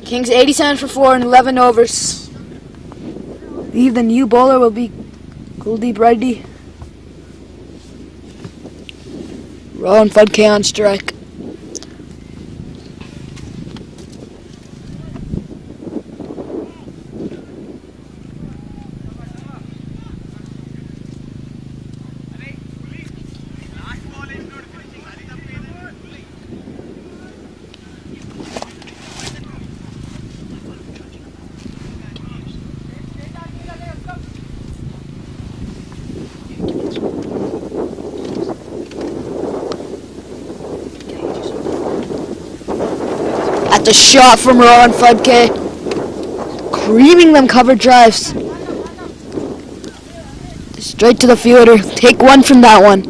Kings 87 for 4 in 11 overs. I believe the new bowler will be Kuldeep Reddy. Rohan Fudke on strike. That's a shot from Rohan Fudke. Creaming them cover drives. Straight to the fielder. Take one from that one.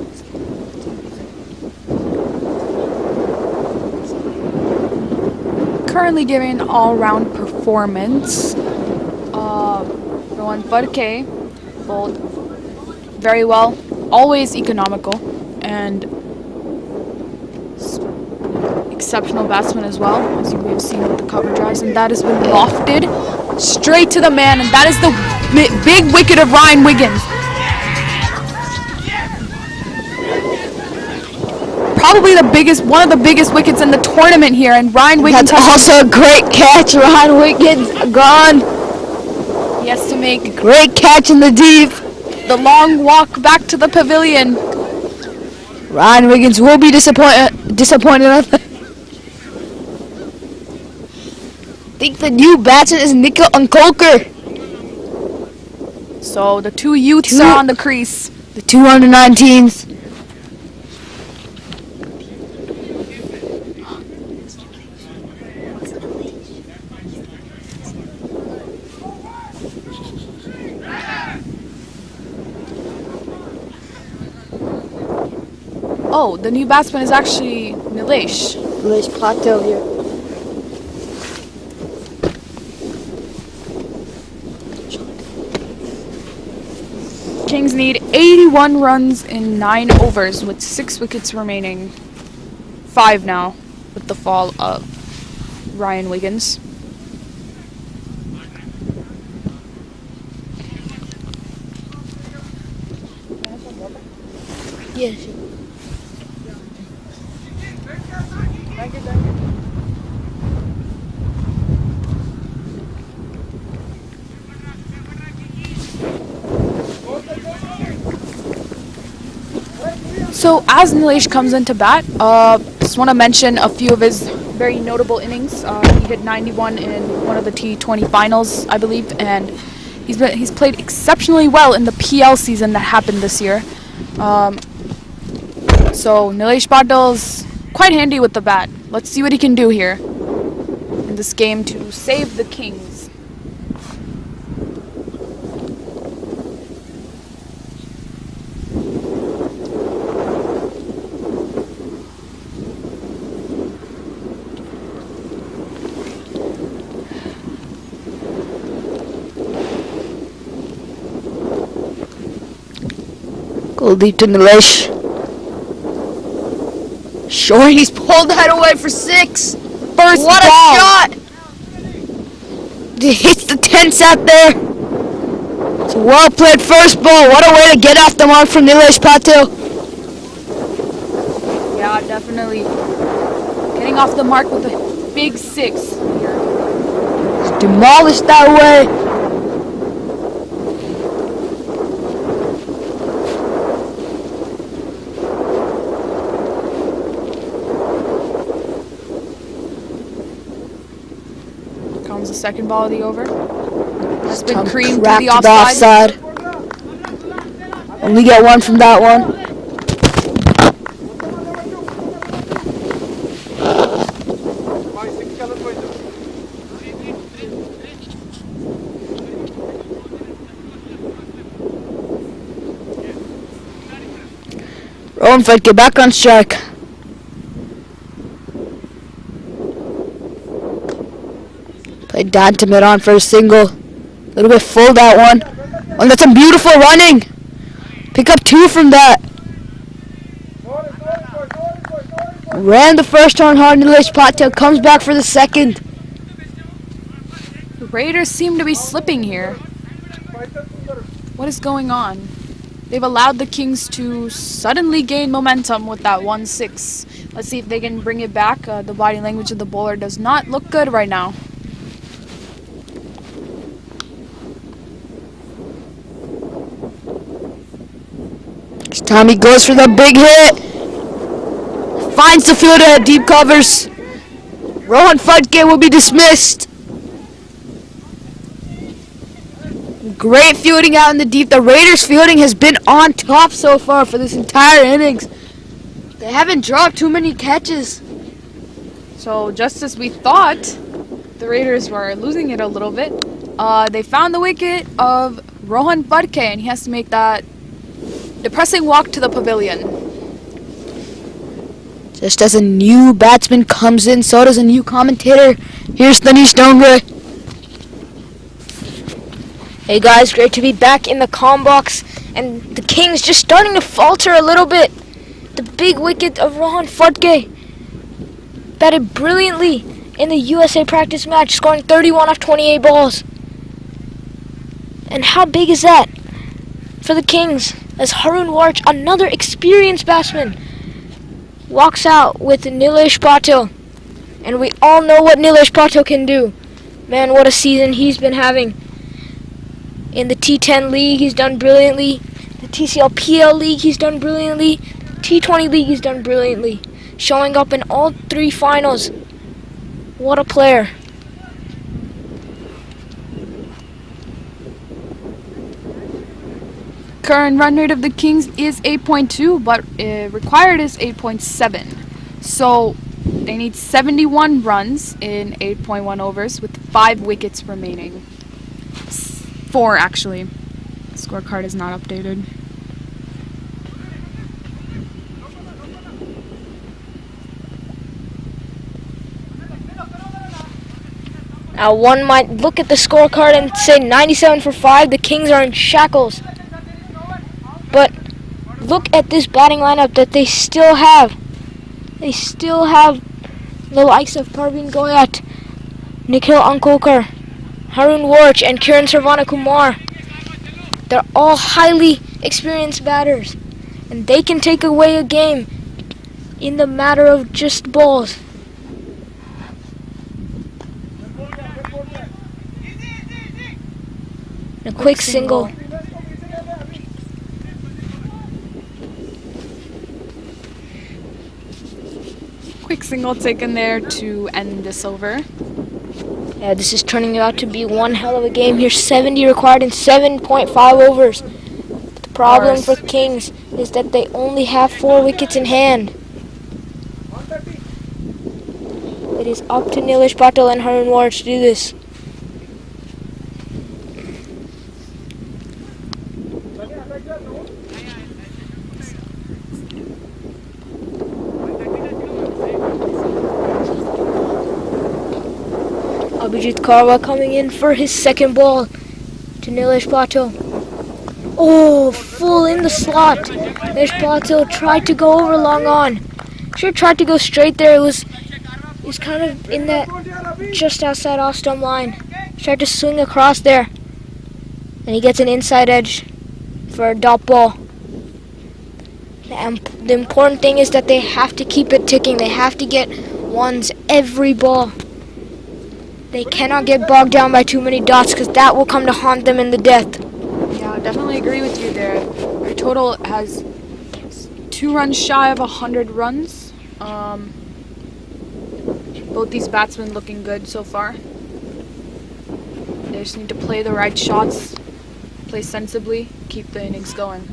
Currently giving an all-round performance. Rohan Fudke bowled very well, always economical, and exceptional batsman as well, as we've seen with the cover drives, and that has been lofted straight to the man, and that is the big wicket of Ryan Wiggins. Probably one of the biggest wickets in the tournament here, and Ryan Wiggins That's also a great catch. Ryan Wiggins gone. he has to make Great catch in the deep. the long walk back to the pavilion. Ryan Wiggins will be disappointed. I think the new batsman is Nico Unkolker. So the two youths are on the crease. The 2 under-19s. Oh, the new batsman is actually Nilesh. Nilesh Patel here. Kings need 81 runs in 9 overs with 6 wickets remaining. 5 now with the fall of Ryan Wiggins. Yes. So as Nilesh comes into bat, just want to mention a few of his very notable innings. He hit 91 in one of the T20 finals, I believe, and he's played exceptionally well in the PL season that happened this year. So Nilesh Patel's quite handy with the bat. Let's see what he can do here in this game to save the Kings. Go deep to Nilesh. Sure, he's pulled that away for 6. First What ball. a shot! He hits the tents out there. It's a well played first ball. What a way to get off the mark from Nilesh Patel. Yeah, definitely getting off the mark with a big 6 here. He's demolished that way. Comes the second ball of the over. Has been creamed to Wrapped the to the offside. And we get 1 from that one. Rowan Fed, get back on strike. Played down to mid-on for a single. A little bit full that one. Oh, that's some beautiful running. Pick up 2 from that. Ran the first one hard. Nilesh Patel comes back for the second. The Raiders seem to be slipping here. What is going on? They've allowed the Kings to suddenly gain momentum with that 1-6. Let's see if they can bring it back. The body language of the bowler does not look good right now. This time he goes for the big hit. Finds the fielder at deep covers. Rohan Fudke will be dismissed. Great fielding out in the deep. The Raiders' fielding has been on top so far for this entire innings. They haven't dropped too many catches. So just as we thought, the Raiders were losing it a little bit. They found the wicket of Rohan Fudke, and he has to make that depressing walk to the pavilion. Just as a new batsman comes in, so does a new commentator. Here's Danish Dongre. Hey guys, great to be back in the comm box, and the Kings just starting to falter a little bit. The big wicket of Rohan Fudke batted brilliantly in the USA practice match, scoring 31 off 28 balls. And how big is that for the Kings? As Harun Warch, another experienced batsman, walks out with Nilesh Patil. And we all know what Nilesh Patil can do. Man, what a season he's been having. In the T10 League, he's done brilliantly. The TCL PL League, he's done brilliantly. T20 League, he's done brilliantly. Showing up in all 3 finals. What a player. Current run rate of the Kings is 8.2, but required is 8.7. So they need 71 runs in 8.1 overs with 5 wickets remaining. 4 actually. The scorecard is not updated. Now one might look at the scorecard and say 97 for 5, the Kings are in shackles. But look at this batting lineup that they still have. They still have the likes of Parveen Goyat, Nikhil Ankolkar, Harun Warch, and Kiran Sarvanakumar. They're all highly experienced batters, and they can take away a game in the matter of just balls. A quick single. Quick single taken there to end this over. Yeah, this is turning out to be one hell of a game here. 70 required in 7.5 overs. The problem for Kings is that they only have 4 wickets in hand. It is up to Nilesh Patil and Harun Warch to do this. Abhijit Karwa coming in for his second ball to Nilesh Patil. Oh, full in the slot. Nilesh Patil tried to go over long on. Should have tried to go straight there. It was kind of in that just outside off stump line. Tried to swing across there. And he gets an inside edge for a dot ball. And the important thing is that they have to keep it ticking. They have to get ones every ball. They cannot get bogged down by too many dots because that will come to haunt them in the death. Yeah, I definitely agree with you there. Our total has 2 runs shy of 100 runs. Both these batsmen looking good so far. They just need to play the right shots, play sensibly, keep the innings going.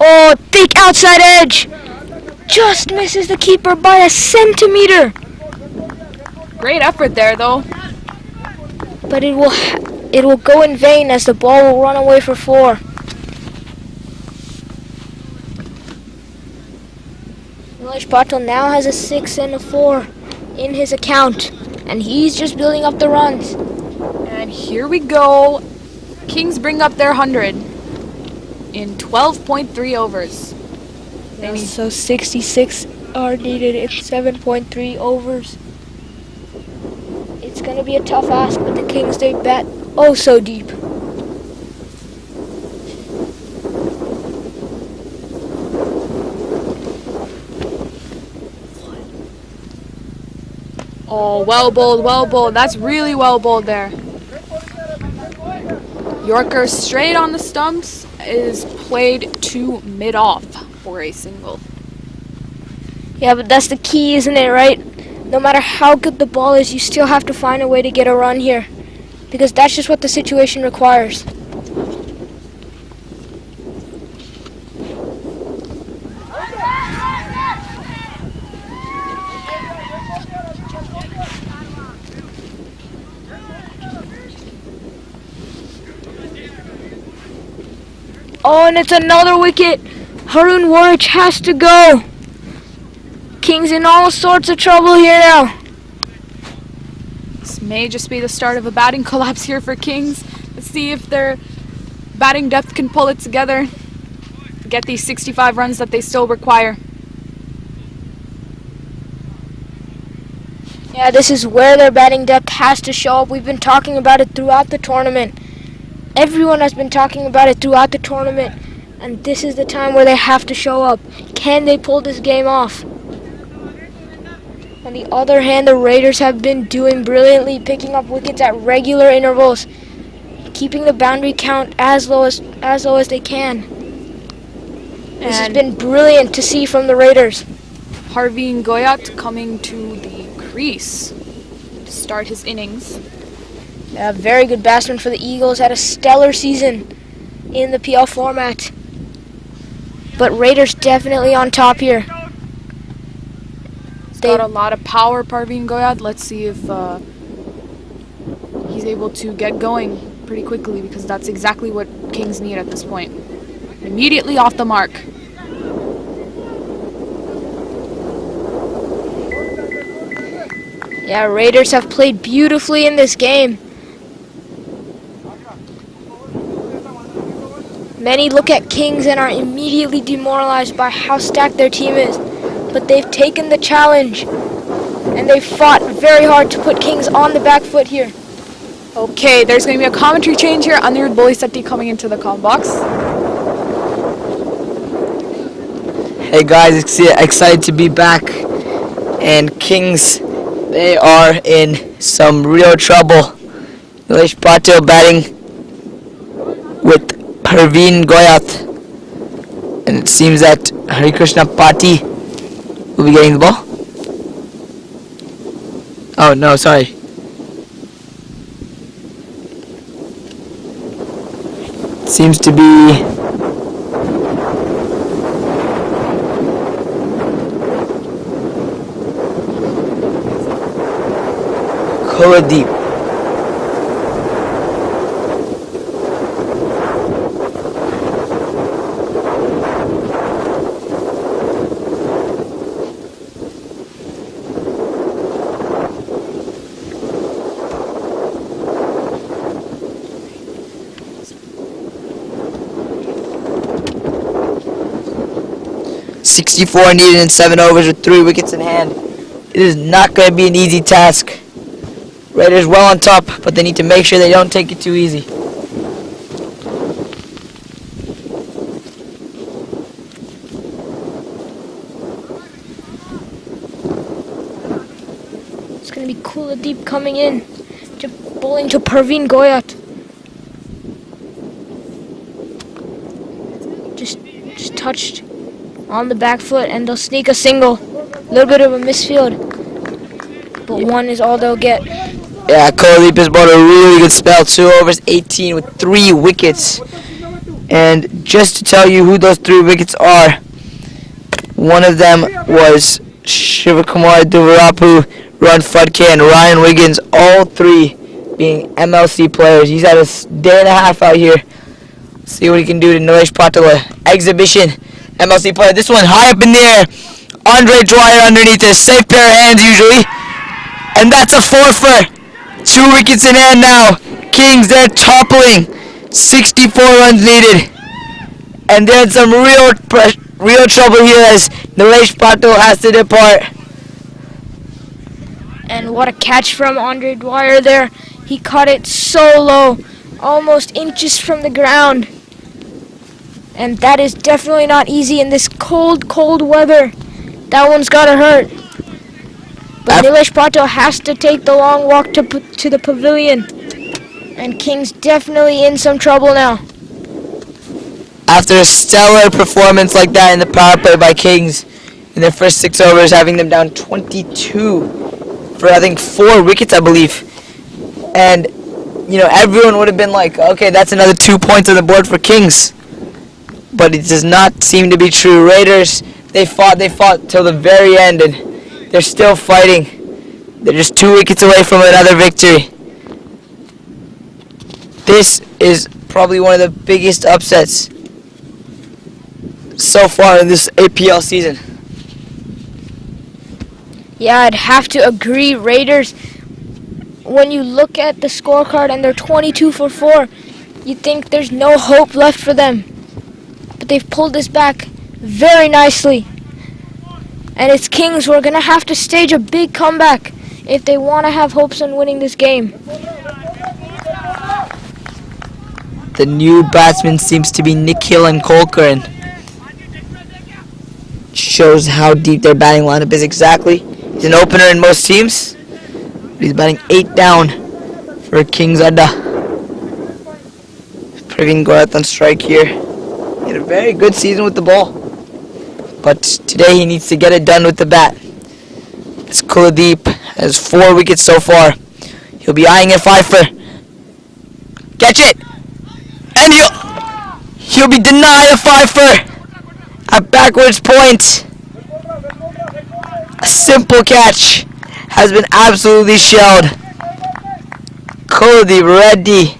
Oh, thick outside edge! Just misses the keeper by a centimeter. Great effort there, though. But it will go in vain as the ball will run away for 4. Nilesh Patil now has a 6 and a 4 in his account, and he's just building up the runs. And here we go. Kings bring up their 100 in 12.3 overs. So 66 are needed in 7.3 overs. It's going to be a tough ask, but the Kings, they bat oh so deep. Oh, well bowled, well bowled. That's really well bowled there. Yorker straight on the stumps is played to mid-off for a single. Yeah, but that's the key, isn't it, right? No matter how good the ball is, you still have to find a way to get a run here. Because that's just what the situation requires. Oh, and it's another wicket. Harun Warch has to go. Kings in all sorts of trouble here now. This may just be the start of a batting collapse here for Kings. Let's see if their batting depth can pull it together, get these 65 runs that they still require. Yeah, this is where their batting depth has to show up. We've been talking about it throughout the tournament. Everyone has been talking about it throughout the tournament, and this is the time where they have to show up. Can they pull this game off? On the other hand, the Raiders have been doing brilliantly, picking up wickets at regular intervals, keeping the boundary count as low as they can. This has been brilliant to see from the Raiders. Parveen Goyat coming to the crease to start his innings. A very good batsman for the Eagles, had a stellar season in the PL format. But Raiders definitely on top here. He's got a lot of power, Parveen Goyat. Let's see if he's able to get going pretty quickly, because that's exactly what Kings need at this point. Immediately off the mark. Yeah, Raiders have played beautifully in this game. Many look at Kings and are immediately demoralized by how stacked their team is. But they've taken the challenge, and they've fought very hard to put Kings on the back foot here. Okay, there's going to be a commentary change here. Anirudh Boliseti coming into the comm box. Hey guys, excited to be back. And Kings, they are in some real trouble. Nilesh Patel batting with Parveen Goyat. And it seems that Harikrishna Pati will be getting the ball. Oh no, sorry. Seems to be Kuladeep. 64 needed in 7 overs with 3 wickets in hand. It is not going to be an easy task. Raiders well on top, but they need to make sure they don't take it too easy. It's going to be Kuladeep coming in, to bowling to Parveen Goyat. Just touched on the back foot, and they'll sneak a single. A little bit of a misfield, but one is all they'll get. Yeah, Kuladeep has brought a really good spell. 2 overs, 18 with 3 wickets. And just to tell you who those 3 wickets are, one of them was Shivakumar Duvarapu, Ron Fudke, and Ryan Wiggins, all 3 being MLC players. He's had a day and a half out here. See what he can do to Nilesh Patel, exhibition MLC player. This one high up in the air. Andre Dwyer underneath it. Safe pair of hands usually. And that's a 4 for 2 wickets in hand now. Kings, they're toppling. 64 runs needed. And they're in some real trouble here as Nilesh Patel has to depart. And what a catch from Andre Dwyer there. He caught it so low, almost inches from the ground. And that is definitely not easy in this cold, cold weather. That one's gotta hurt. But Nilesh Patel has to take the long walk to the pavilion. And Kings definitely in some trouble now. After a stellar performance like that in the power play by Kings in their first 6 overs, having them down 22 for I think 4 wickets, I believe. And, you know, everyone would have been like, okay, that's another 2 points on the board for Kings. But it does not seem to be true. Raiders, they fought till the very end, and they're still fighting. They're just 2 wickets away from another victory. This is probably one of the biggest upsets so far in this APL season. Yeah, I'd have to agree. Raiders, when you look at the scorecard and they're 22 for 4, you think there's no hope left for them. But they've pulled this back very nicely. And it's Kings who are going to have to stage a big comeback if they want to have hopes on winning this game. The new batsman seems to be Nikhil and Kolkaran. Shows how deep their batting lineup is exactly. He's an opener in most teams. But he's batting 8 down for Kings Adda. Praveen Gorath on strike here. He had a very good season with the ball. But today he needs to get it done with the bat. This Kuldeep has 4 wickets so far. He'll be eyeing a fifer. Catch it! And he'll be denied a fifer at backwards point. A simple catch has been absolutely shelled. Kuldeep Reddy.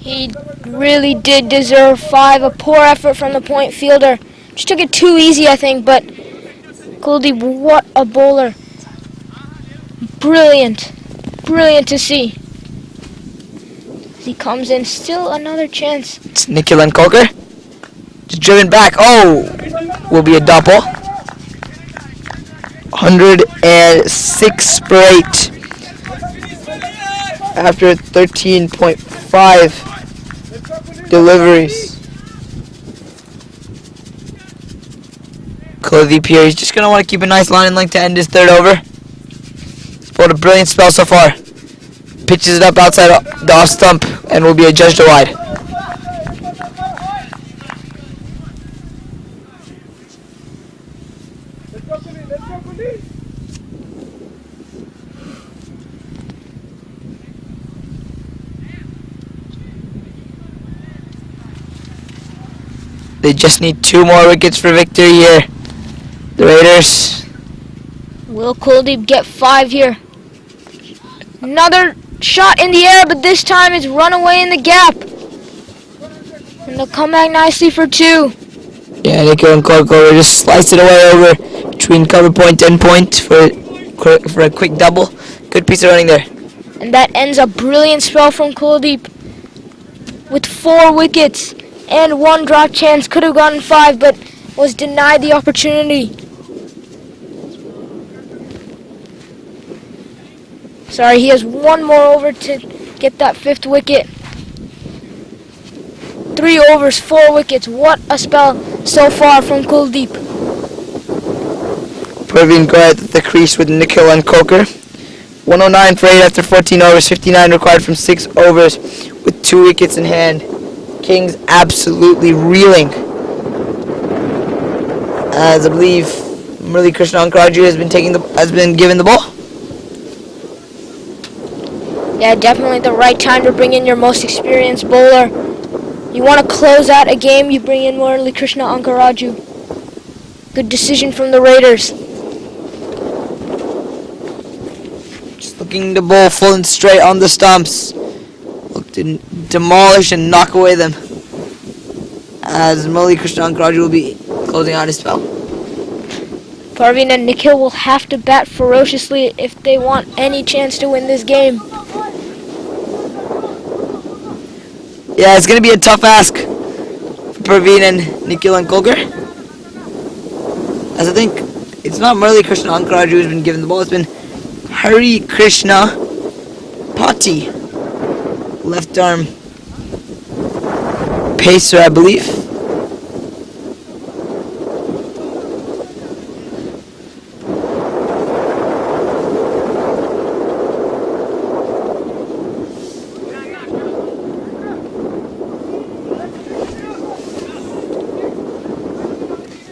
He really did deserve 5. A poor effort from the point fielder. Just took it too easy, I think, but Kuldeep, what a bowler. Brilliant. Brilliant to see. He comes in, still another chance. It's Nikhil and Kolkar. Just driven back. Oh! Will be a double. 106 for 8. After 13.5 deliveries. Kuldeep here. He's just going to want to keep a nice line and length to end his third over. He's bowled a brilliant spell so far. Pitches it up outside the off stump and will be adjudged a wide. They just need 2 more wickets for victory here. The Raiders. Will Kuldeep get 5 here? Another shot in the air, but this time it's run away in the gap. And they'll come back nicely for 2. Yeah, Nikhil and Kolkar just slice it away over between cover point and point for a quick double. Good piece of running there. And that ends a brilliant spell from Kuldeep with 4 wickets and 1 drop chance. Could have gotten 5, but was denied the opportunity. Sorry, he has 1 more over to get that 5th wicket. 3 overs, 4 wickets. What a spell so far from Kuldeep. Praveen Gorath at the crease with Nikhil and Kolkar. 109 for 8 after 14 overs. 59 required from 6 overs with 2 wickets in hand. Kings absolutely reeling. As I believe Murali Krishna Ankaraju has been given the ball. Yeah, definitely the right time to bring in your most experienced bowler. You want to close out a game, you bring in Morrisville Krishna Ankaraju. Good decision from the Raiders. Just looking to bowl full and straight on the stumps. Look to demolish and knock away them. As Murali Krishna Ankaraju will be closing out his spell. Parveen and Nikhil will have to bat ferociously if they want any chance to win this game. Yeah, it's going to be a tough ask for Praveen and Nikhil and Kolkar. As I think it's not Murali Krishna Ankaraju who's been given the ball. It's been Hari Krishna Pati. Left arm pacer, I believe.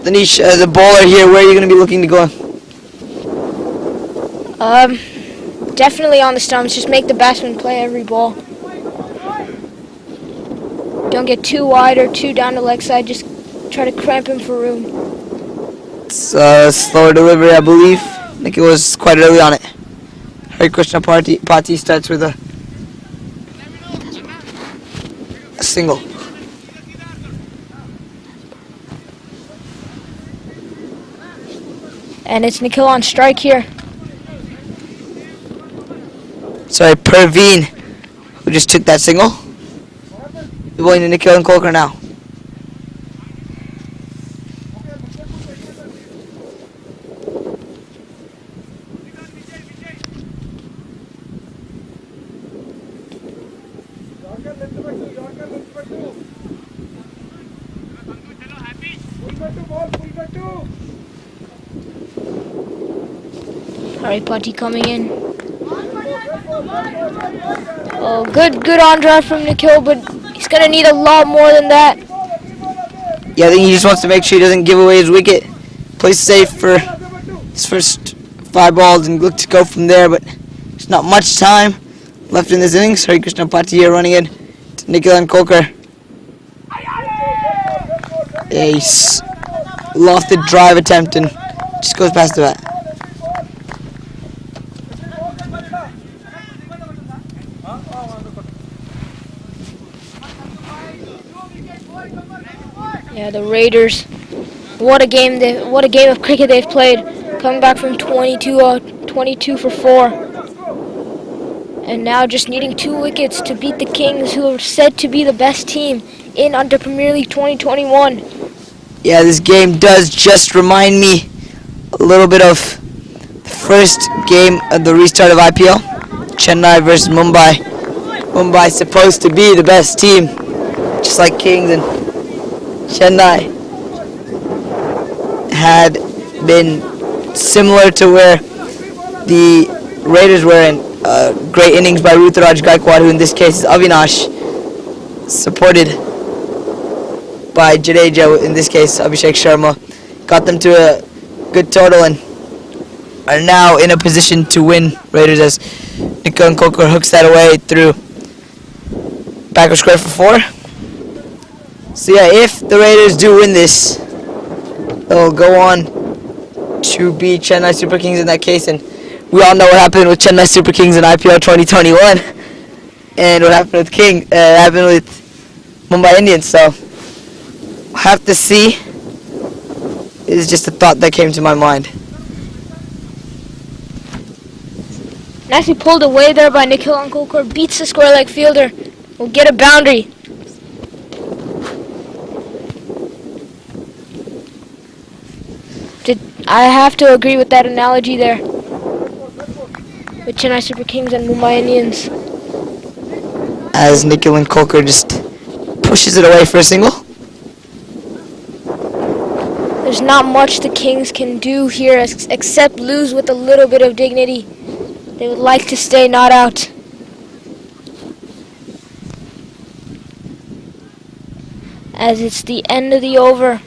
Danish, as a bowler here, where are you going to be looking to go? Definitely on the stumps. Just make the batsman play every ball. Don't get too wide or too down the leg side. Just try to cramp him for room. It's a slower delivery, I believe. I think it was quite early on it. Hari Krishna Pati starts with a single. And it's Nikhil on strike here. Sorry, Praveen, who just took that single. We're going to Nikhil and Kolkar now. Alright, Putty coming in. Oh, good on drive from Nikhil, but he's gonna need a lot more than that. Yeah, I think he just wants to make sure he doesn't give away his wicket. Plays safe for his first 5 balls and look to go from there, but there's not much time left in this innings. Hari Krishna Patiya running in to Nikhil and Kolkar. A lofted drive attempt and just goes past the bat. Yeah, the Raiders. What a game of cricket they've played. Coming back from 22 for 4. And now just needing 2 wickets to beat the Kings, who are said to be the best team in under Premier League 2021. Yeah, this game does just remind me a little bit of the first game of the restart of IPL. Chennai versus Mumbai. Mumbai's supposed to be the best team, just like Kings, and Chennai had been similar to where the Raiders were in. Great innings by Ruturaj Gaikwad, who in this case is Avinash, supported by Jadeja, in this case Abhishek Sharma. Got them to a good total and are now in a position to win. Raiders, as Nikhil and Kolkar hooks that away through back of square for 4. So yeah, if the Raiders do win this, they'll go on to beat Chennai Super Kings in that case, and we all know what happened with Chennai Super Kings in IPL 2021, and what happened with happened with Mumbai Indians. So we'll have to see. It is just a thought that came to my mind. Nicely pulled away there by Nikhil and Kolkar. Beats the square leg fielder. Will get a boundary. I have to agree with that analogy there, with Chennai Super Kings and Mumbai Indians. As Nikhil and Kolkar just pushes it away for a single. There's not much the Kings can do here except lose with a little bit of dignity. They would like to stay not out. As it's the end of the over,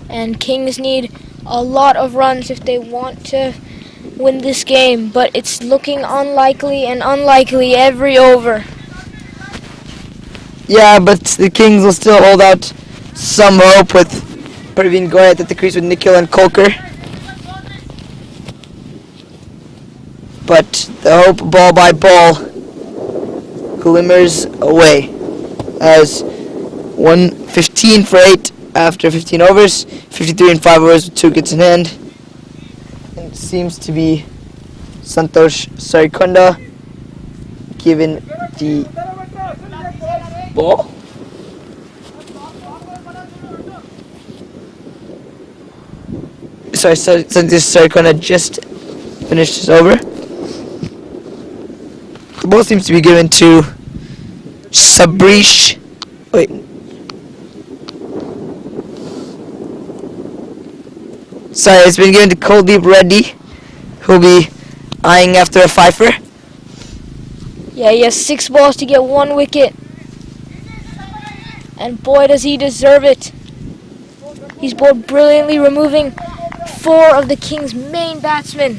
and Kings need a lot of runs if they want to win this game, but it's looking unlikely and unlikely every over. Yeah, but the Kings will still hold out some hope with Praveen Goyat at the crease with Nikhil and Kolkar. But the hope, ball by ball, glimmers away as 115 for 8 after 15 overs, 53 in 5 overs with 2 wickets in hand. And it seems to be Santosh Sarikunda given the ball. Sorry, Santosh Sarikunda just finished his over. The ball seems to be given to Sabrish. Wait. Sorry, it's been given to Kuldeep Reddy, who'll be eyeing after a fifer. Yeah, he has 6 balls to get 1 wicket. And boy, does he deserve it. He's bowled brilliantly, removing 4 of the Kings' main batsmen.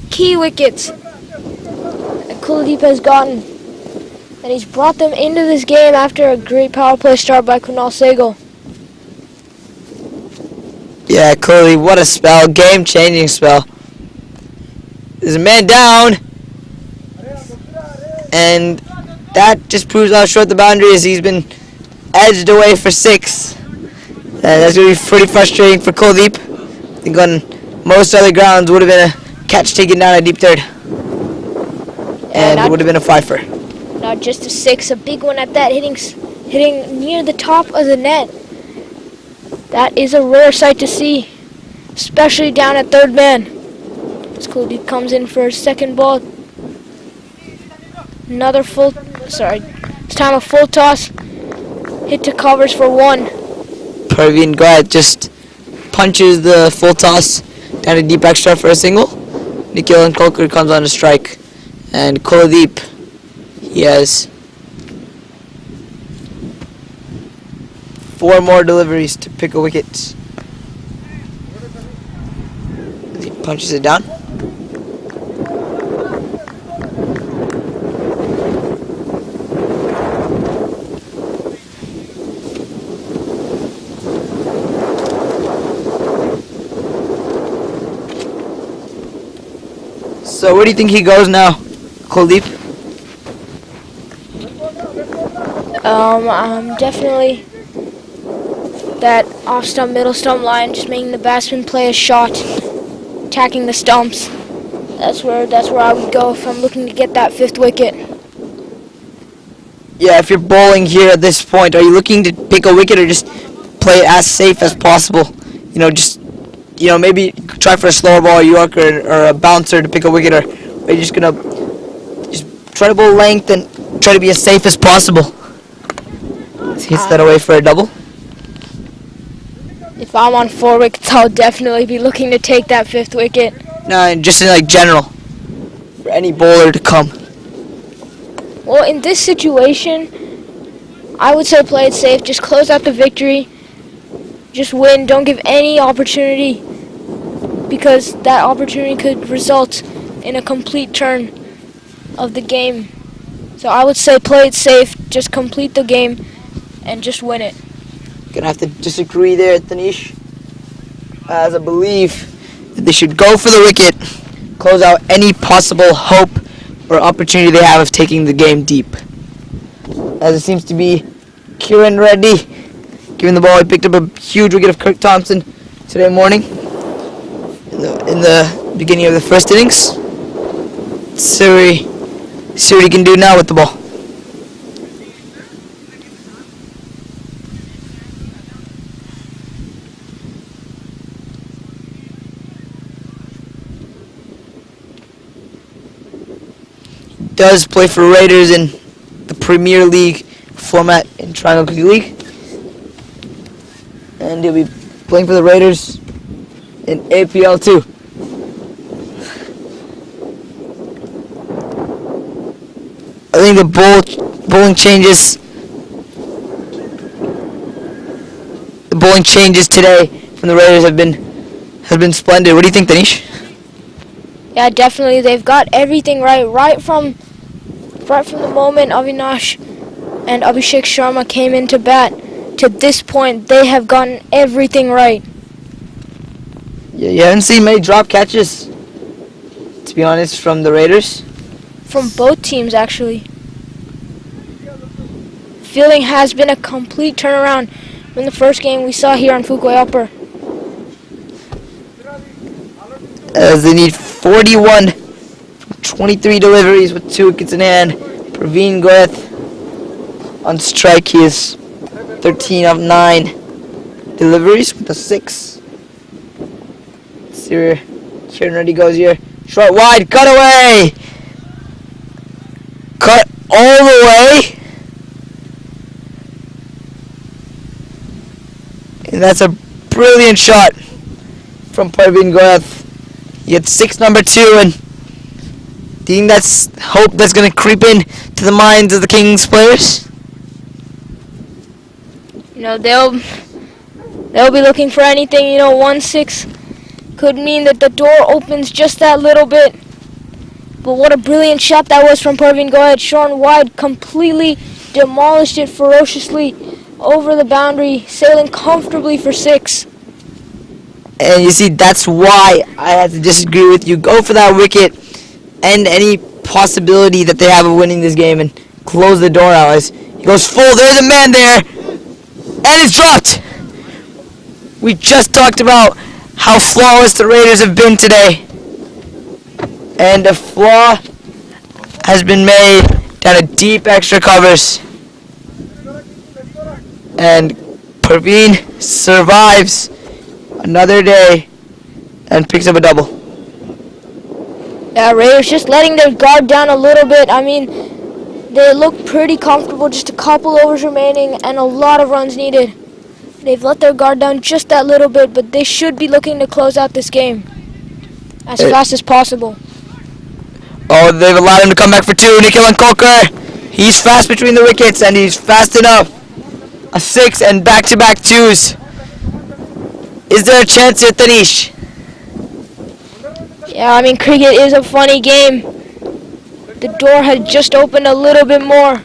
Key wickets that Kuldeep has gotten. And he's brought them into this game after a great power play start by Kunal Sehgal. Yeah, clearly, what a spell. Game-changing spell. There's a man down. And that just proves how short the boundary is. He's been edged away for 6. And that's going to be pretty frustrating for Kuldeep. I think on most other grounds would have been a catch taken down a deep third. And it would have been a fifer. Not just a 6, a big one at that, hitting near the top of the net. That is a rare sight to see, especially down at third man. As Kuldeep comes in for his second ball. This time a full toss. Hit to covers for 1. Parveen Goyat just punches the full toss down a deep extra for a single. Nikhil Kolkar comes on a strike. And Kuladeep, he has 4 more deliveries to pick a wicket. He punches it down. So where do you think he goes now, Kuldeep? Definitely that off stump, middle stump line, just making the batsman play a shot, attacking the stumps. That's where I would go if I'm looking to get that 5th wicket. Yeah, if you're bowling here at this point, are you looking to pick a wicket or just play it as safe as possible? Maybe try for a slower ball, a Yorker, or a bouncer to pick a wicket, or are you just gonna try to bowl length and try to be as safe as possible? He hits that away for a double. If I'm on 4 wickets, I'll definitely be looking to take that 5th wicket. No, just in general, for any bowler to come. Well, in this situation, I would say play it safe. Just close out the victory. Just win. Don't give any opportunity, because that opportunity could result in a complete turn of the game. So I would say play it safe. Just complete the game and just win it. Gonna have to disagree there, Tanish, as I believe that they should go for the wicket, close out any possible hope or opportunity they have of taking the game deep. As it seems to be Kiran Reddy giving the ball. He picked up a huge wicket of Kirk Thompson today morning in the beginning of the 1st innings. See what he can do now with the ball. Does play for Raiders in the Premier League format in Triangle Cricket League, and he'll be playing for the Raiders in APL too. I think the bowling changes today from the Raiders have been splendid. What do you think, Danish? Yeah, definitely. They've got everything right from the moment Avinash and Abhishek Sharma came into bat to this point. They have gotten everything right. Yeah, you haven't seen many drop catches, to be honest, from the Raiders. From both teams, actually. Fielding has been a complete turnaround from the first game we saw here on Fuquay Upper. As they need 41 from 23 deliveries with 2 wickets in hand. Praveen Goeth on strike. He is 13 of 9 deliveries with a 6. Let's see where Kieran Reddy goes here. Short wide, cut away! Cut all the way! And that's a brilliant shot from Praveen Goeth. He had 6 number 2, and do you think that's hope that's going to creep in to the minds of the Kings players? They'll be looking for anything. 1-6 could mean that the door opens just that little bit. But what a brilliant shot that was from Parveen Goyat. Short wide, completely demolished it ferociously over the boundary, sailing comfortably for 6. And you see, that's why I had to disagree with you. Go for that wicket, end any possibility that they have of winning this game, and close the door out. As he goes full, there's a man there, and it's dropped. We just talked about how flawless the Raiders have been today, and a flaw has been made down a deep extra covers, and Parveen survives another day and picks up a double. Yeah, Raiders just letting their guard down a little bit. They look pretty comfortable, just a couple overs remaining and a lot of runs needed. They've let their guard down just that little bit, but they should be looking to close out this game as fast as possible. Oh, they've allowed him to come back for two. Nikhil and Coker. He's fast between the wickets and he's fast enough. A 6 and back-to-back 2s. Is there a chance here, Tanish? Yeah, I mean, cricket is a funny game. The door had just opened a little bit more.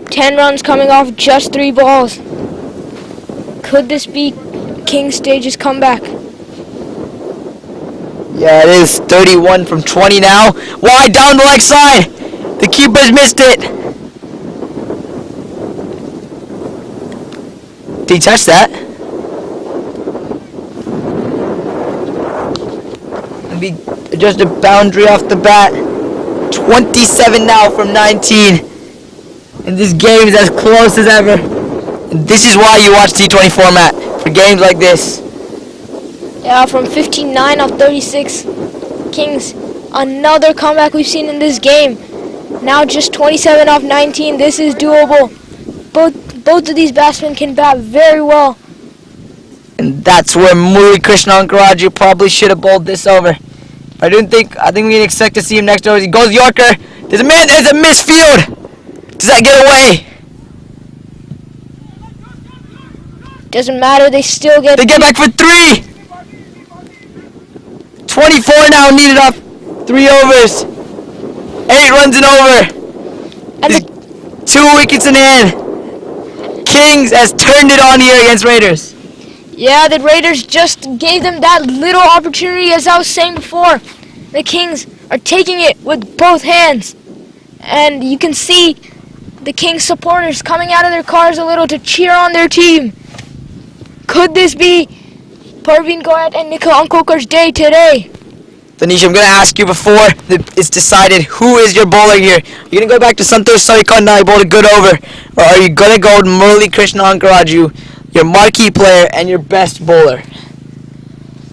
10 runs coming off just 3 balls. Could this be King's Stage's comeback? Yeah, it is 31 from 20 now. Wide down the leg side. The keeper's missed it. Did he touch that? Maybe just a boundary off the bat. 27 now from 19. And this game is as close as ever. And this is why you watch T20 format, for games like this. Yeah, from 15-9 off 36. Kings, another comeback we've seen in this game. Now just 27 off 19. This is doable. Both of these batsmen can bat very well. And that's where Murali Krishna Ankaraju probably should have bowled this over. I think we can expect to see him next over. He goes Yorker. There's a misfield. Does that get away? Doesn't matter, they still get... They get back for 3. 24 now needed off 3 overs. 8 runs and over. And 2 wickets in hand. Kings has turned it on here against Raiders. Yeah, the Raiders just gave them that little opportunity, as I was saying before. The Kings are taking it with both hands. And you can see the Kings supporters coming out of their cars a little to cheer on their team. Could this be Parveen Goyat and Nikhil Ankokar's day today? Tanish, I'm going to ask you before it's decided, who is your bowler here? You're going to go back to Santosh Sarikanda, he bowled a good over, or are you going to go with Murali Krishna Ankaraju, your marquee player and your best bowler?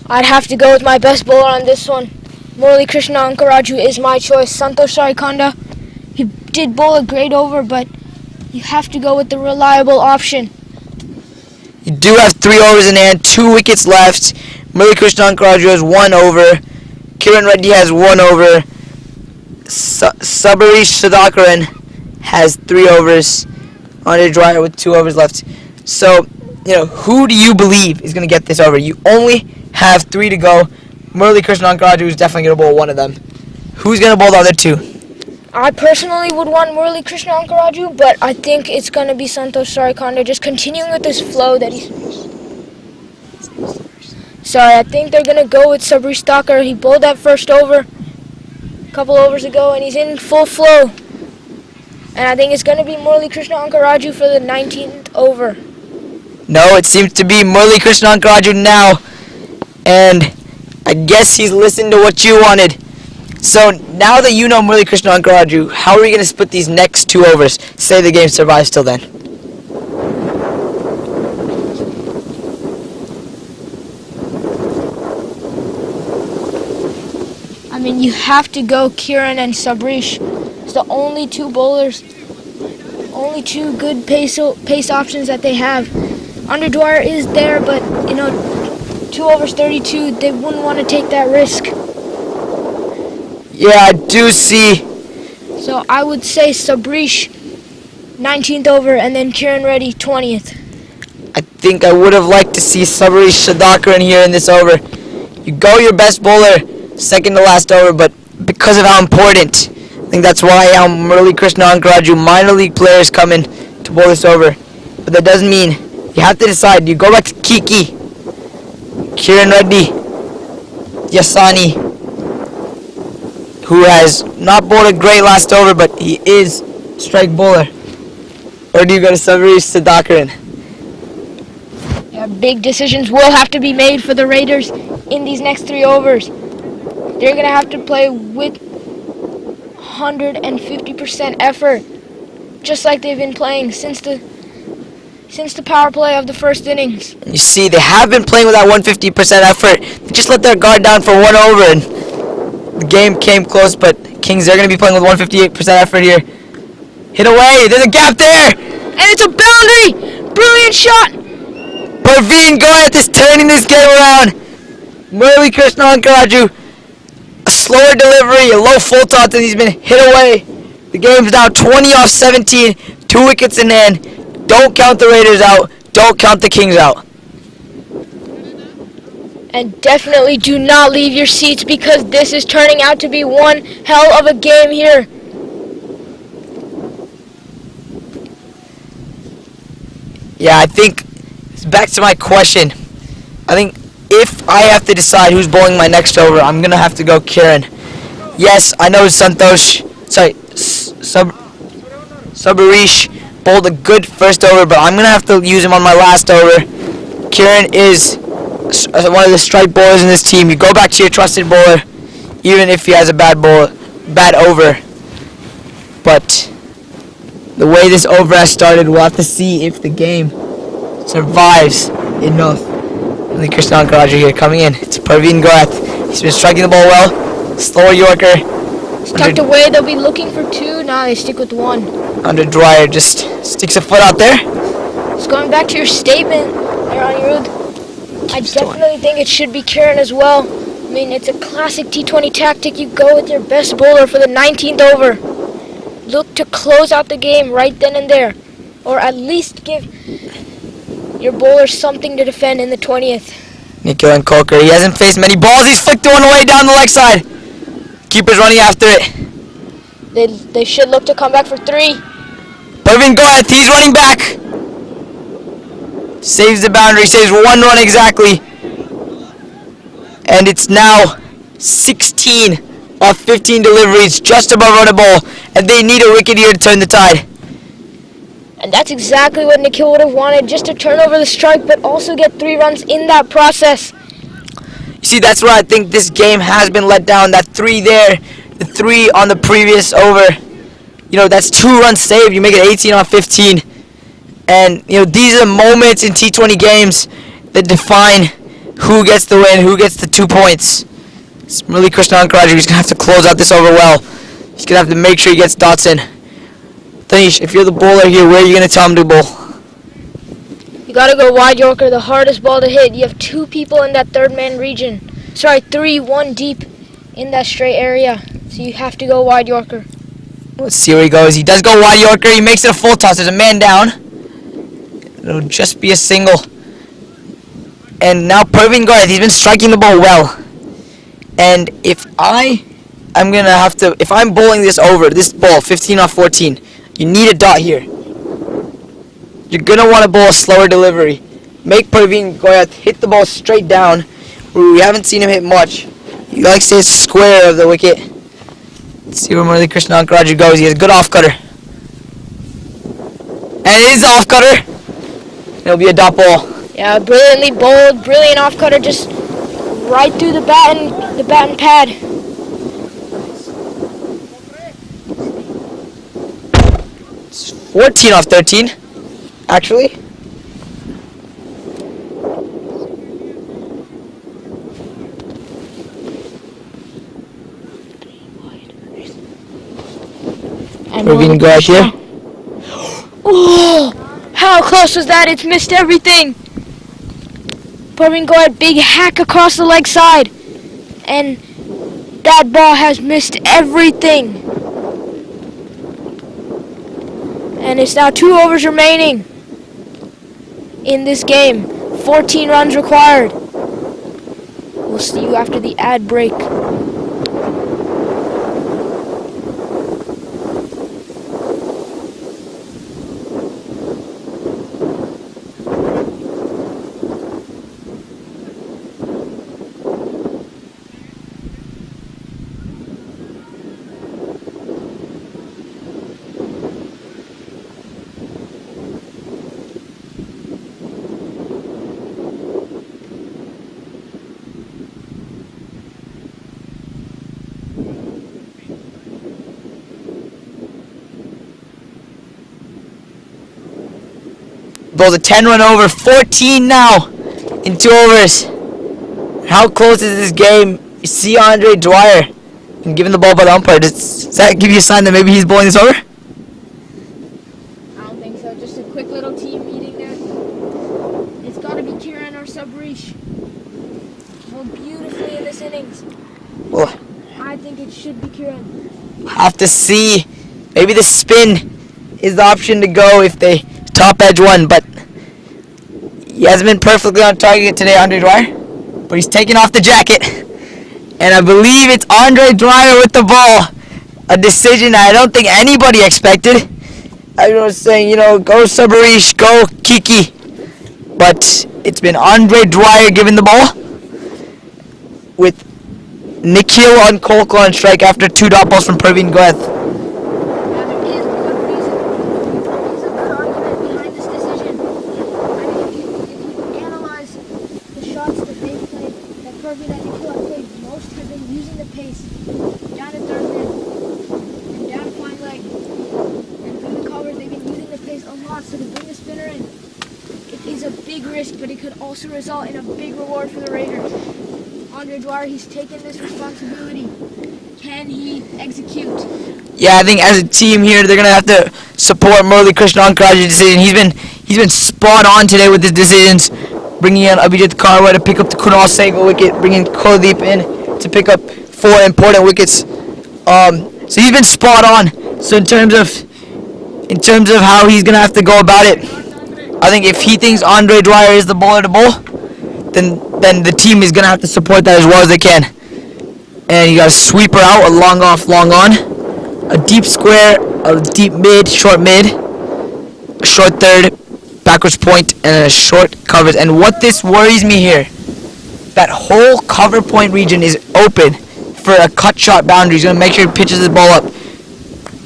I'd have to go with my best bowler on this one. Morrisville Krishna Ankaraju is my choice. Santosh Sarikanda, he did bowl a great over, but you have to go with the reliable option. You do have 3 overs in hand, 2 wickets left. Morrisville Krishna Ankaraju has 1 over. Kiran Reddy has 1 over. Sabarish Sudhakaran has 3 overs. Andre Dwyer with 2 overs left. So, who do you believe is going to get this over? You only have 3 to go. Morrisville Krishna Ankaraju is definitely going to bowl one of them. Who's going to bowl the other 2? I personally would want Morrisville Krishna Ankaraju, but I think it's going to be Santosh Sarikanda, just continuing with this flow that he's... Sorry, I think they're going to go with Sabri Stalker. He bowled that first over a couple overs ago, and he's in full flow. And I think it's going to be Morrisville Krishna Ankaraju for the 19th over. No, it seems to be Morrisville Krishna Ankaraju now. And I guess he's listened to what you wanted. So now that you know Morrisville Krishna Ankaraju, how are we going to split these next 2 overs? Say the game survives till then. I mean, you have to go Kiran and Sabrish. It's the only 2 bowlers, only 2 good pace options that they have. Andre Dwyer is there, but 2 overs 32, they wouldn't want to take that risk. Yeah, I do see. So I would say Sabrish 19th over, and then Kiran Reddy 20th. I think I would have liked to see Sabarish Sudhakaran here in this over. You go your best bowler, second to last over, but because of how important, I think that's why Morrisville Krishna Ankaraju minor league players come in to bowl this over. But that doesn't mean you have to decide. You go back to Kiki, Kiran Reddy, Yasani, who has not bowled a great last over, but he is strike bowler. Or do you go to Sabarish Sudhakaran? Yeah, big decisions will have to be made for the Raiders in these next 3 overs. They're going to have to play with 150% effort, just like they've been playing since the power play of the first innings. You see, they have been playing with that 150% effort. They just let their guard down for 1 over, and the game came close, but Kings, they're going to be playing with 158% effort here. Hit away. There's a gap there. And it's a boundary. Brilliant shot. Parveen Goyat is turning this game around. Murli Krishnan, a slower delivery, a low full toss, and he's been hit away. The game's now 20 off 17, 2 wickets in hand. Don't count the Raiders out. Don't count the Kings out. And definitely do not leave your seats because this is turning out to be one hell of a game here. Yeah, I think, back to my question. I think if I have to decide who's bowling my next over, I'm going to have to go Kiran. Yes, I know Sabarish bowled a good first over, but I'm going to have to use him on my last over. Kiran is one of the strike bowlers in this team. You go back to your trusted bowler, even if he has a bad over. But the way this over has started, we'll have to see if the game survives enough. The Krishnan Karaja here coming in. It's Parveen Gorath. He's been striking the ball well. Slower Yorker. It's tucked away. They'll be looking for 2. Now they stick with 1. Under Dwyer just sticks a foot out there. Just going back to your statement there, Anirudh. I definitely think it should be Kiran as well. I mean, it's a classic T20 tactic. You go with your best bowler for the 19th over. Look to close out the game right then and there. Or at least give your bowler something to defend in the 20th. Nikhil and Kolkar, he hasn't faced many balls. He's flicked one away down the leg side. Keeper's running after it. They should look to come back for 3. Parveen Gorath, he's running back. Saves the boundary, saves 1 run exactly. And it's now 16 off 15 deliveries, just above runnable. And they need a wicket here to turn the tide. And that's exactly what Nikhil would have wanted, just to turn over the strike, but also get 3 runs in that process. You see, that's where I think this game has been let down. That 3 there, the 3 on the previous over. You know, that's 2 runs saved. You make it 18 off 15. And, you know, these are moments in T20 games that define who gets the win, who gets the 2 points. It's really Krishnan Karaja. He's going to have to close out this over well. He's going to have to make sure he gets dots in. Tanish, if you're the bowler here, where are you going to tell him to bowl? You got to go wide Yorker, the hardest ball to hit. You have 2 people in that third man region. Sorry, 3, 1 deep in that straight area. So you have to go wide Yorker. Let's see where he goes. He does go wide Yorker. He makes it a full toss. There's a man down. It'll just be a single. And now Parveen Gorath, he's been striking the ball well. And if I'm going to have to, if I'm bowling this over, this ball, 15 off 14, you need a dot here. You're going to want to bowl a slower delivery. Make Parveen Gorath hit the ball straight down, where we haven't seen him hit much. He likes to hit square of the wicket. Let's see where Murli Krishnan Karaja goes. He has a good off cutter. And it is off cutter. It'll be a dot ball. Yeah, brilliantly bowled, brilliant off cutter, just right through the bat and pad. It's 14 off 13, actually. Parveen Gorath here. Oh, how close was that? It's missed everything. Parveen Gorath, big hack across the leg side. And that ball has missed everything. And it's now 2 overs remaining in this game. 14 runs required. We'll see you after the ad break. Bowls a 10-run over, 14 now in 2 overs. How close is this game? You see Andre Dwyer and given the ball by the umpire. Does that give you a sign that maybe he's bowling this over? little team meeting there. It's got to be Kieran or Sabrish. Well, beautifully in this innings. Well, I think it should be Kieran. have to see. Maybe the spin is the option to go if they top edge one, but he hasn't been perfectly on target today, Andre Dwyer. But he's taking off the jacket. And I believe it's Andre Dwyer with the ball. A decision I don't think anybody expected. Everyone was saying, go Sabarish, go Kiki. But it's been Andre Dwyer giving the ball with Nikhil Unkolko on strike after 2 dot balls from Praveen Goeth. Now, there is good reason. There's a good argument behind this decision. I mean, if you analyze the shots that they've played, that Praveen and Nikhil have played, most have been using the pace down at third man and down flying leg. And through the covers, they've been using the pace a lot, so to bring the spinner in, it is a big risk, but it could also result in a big reward for the Raiders. Andre Dwyer, he's taken this responsibility. Can he execute? Yeah, I think as a team here, they're gonna have to support Murali Krishna Ankaraj's decision. He's been spot on today with his decisions, bringing in Abhijit Karwa to pick up the Kunal Sehgal wicket, bringing Kuldeep in to pick up 4 important wickets. So he's been spot on. So in terms of how he's gonna have to go about it, I think if he thinks Andre Dwyer is the bowler to bowl, then the team is gonna have to support that as well as they can. And you got a sweeper out, a long off, long on, a deep square, a deep mid, short mid, a short third, backwards point, and a short covers. And what this worries me here, that whole cover point region is open for a cut shot boundary. He's gonna make sure he pitches the ball up,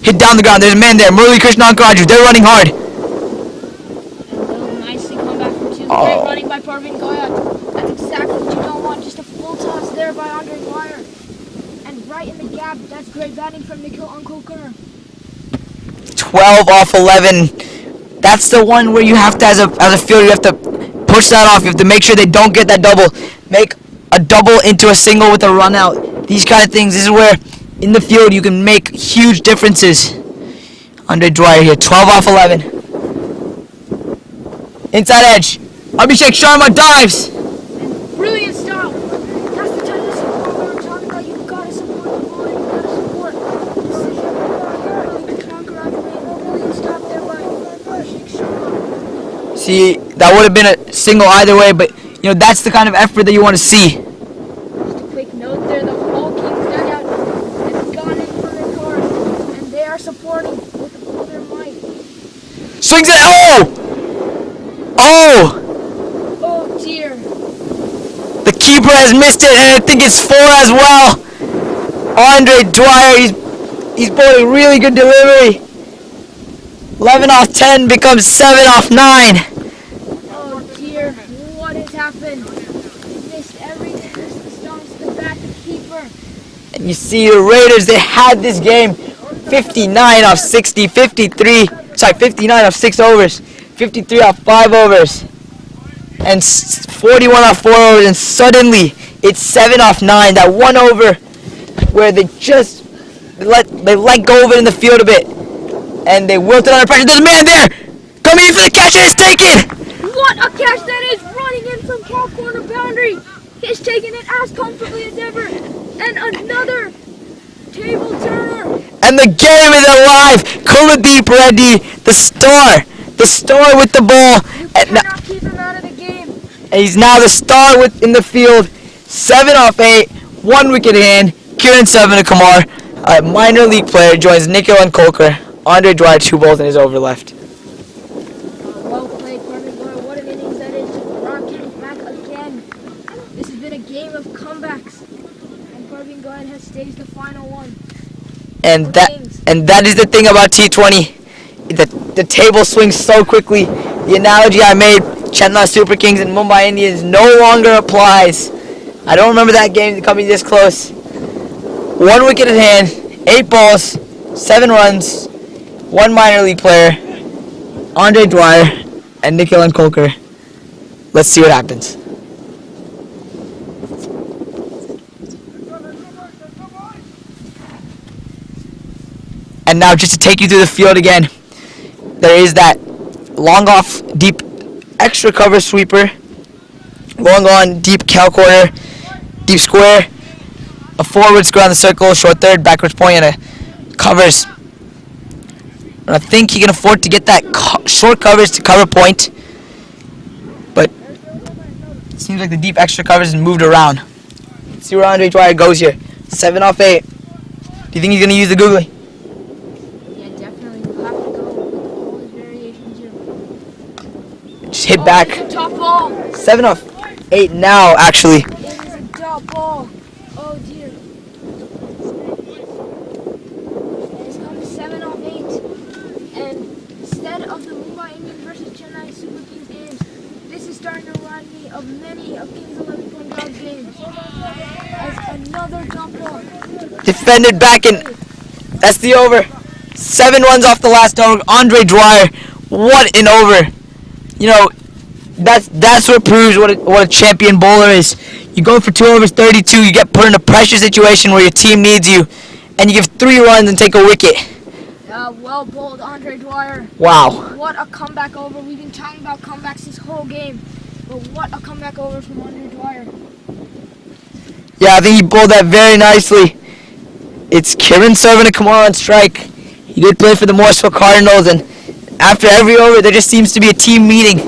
hit down the ground. There's a man there, Murali Krishna Ankaraju. They're running hard. And they'll nicely come back from 2. Great running by Parveen Goyat. That's exactly what you don't want. Just a full toss there by Andre Dwyer. And right in the gap, that's great batting from Nikhil Unkolkar. 12 off 11. That's the one where you have to, as a fielder, you have to push that off. You have to make sure they don't get that double. Make a double into a single with a run out. These kind of things. This is where, in the field, you can make huge differences. Andre Dwyer here, 12 off 11. Inside edge. Abhishek Sharma dives. Brilliant stop. That's the type of support we were talking about. You've got to support the bowler. You've got to support the decision. Brilliant stop there by Abhishek Sharma. See, that would have been a single either way, but that's the kind of effort that you want to see. Just a quick note there, the whole Kings dugout has gone in for their cars, and they are supporting with all their might. Swings it. Oh! Oh dear. The keeper has missed it, and I think it's 4 as well. Andre Dwyer, he's bowled a really good delivery. 11 off 10 becomes 7 off 9. Oh dear, what has happened? He missed everything, missed the stumps, the bat, the keeper. And you see the Raiders, they had this game 59 off 60, 59 off 6 overs, 53 off 5 overs, and 41 off 4 overs, and suddenly it's 7 off 9. That 1 over where they just let go of it in the field a bit, and they wilted under pressure. There's a man there coming in for the catch, and it's taken. What a catch that is, running in from cow corner boundary. He's taking it as comfortably as ever. And another table turner. And the game is alive. Kuldeep Reddy, the star with the ball. You cannot keep him out of the game. And he's now the star in the field. 7 off 8, 1 wicket in hand. Kiran Savanakumar, a minor league player, joins Nikhil Unkolkar. Andre Dwyer, 2 balls in his over left. Well played, Parveen Goyat. What an innings that is. Ron Kings back again. This has been a game of comebacks. And Parveen Goyat has staged the final one. And that is the thing about T20. The table swings so quickly. The analogy I made, Chennai Super Kings and Mumbai Indians, no longer applies. I don't remember that game coming this close. 1 wicket in hand, 8 balls, 7 runs, 1 minor league player, Andre Dwyer, and Nikhil Unkolkar. Let's see what happens. And now just to take you through the field again, there is that long off, deep extra cover sweeper, long on, deep cow corner, deep square, a forward square on the circle, short third, backwards point, and a covers. And I think he can afford to get that short covers to cover point, but it seems like the deep extra covers is moved around. Let's see where Andre Dwyer goes here. 7 off 8. Do you think he's going to use the googly? Yeah, definitely. We'll have to go with all his variations here. Just hit back. It's a tough ball. 7 off 8 now, actually. It is a tough ball. Oh dear. And it's come to 7 off 8. And instead of the Mumbai Indians versus Chennai Super Kings games, this is starting to remind me of many of Kings 11 Punjab games. As another jump ball. Defended back in. That's the over. 7 runs off the last over. Andre Dwyer, what an over. You know, that's what proves what a champion bowler is. You go for 2 overs, 32. You get put in a pressure situation where your team needs you, and you give 3 runs and take a wicket. Well bowled, Andre Dwyer. Wow. What a comeback over. We've been talking about comebacks this whole game. But what a comeback over from Andre Dwyer. Yeah, I think he bowled that very nicely. It's Kiran serving to come on strike. He did play for the Morrisville Cardinals, and after every over, there just seems to be a team meeting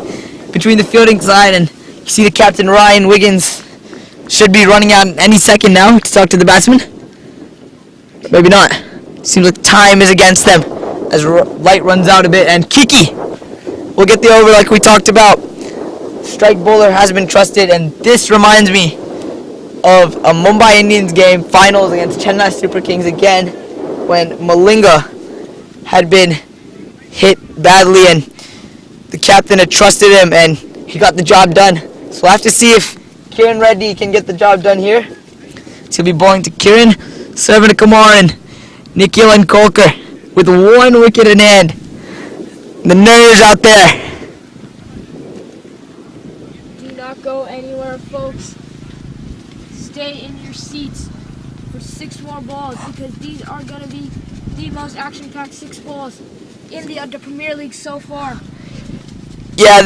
between the fielding side, and you see the captain, Ryan Wiggins, should be running out any second now to talk to the batsman. Maybe not. Seems like time is against them as light runs out a bit, and Kiki will get the over like we talked about. Strike bowler has been trusted, and this reminds me of a Mumbai Indians game finals against Chennai Super Kings again, when Malinga had been hit badly and the captain had trusted him and he got the job done. So we'll have to see if Kiran Reddy can get the job done here. So he'll be bowling to Kiran, serving to Kumar and Nikhil and Kolkar with 1 wicket in hand. The nerves out there. Do not go anywhere, folks. Stay in your seats for 6 more balls, because these are going to be the most action-packed 6 balls in the Adda Premier League so far. Yeah,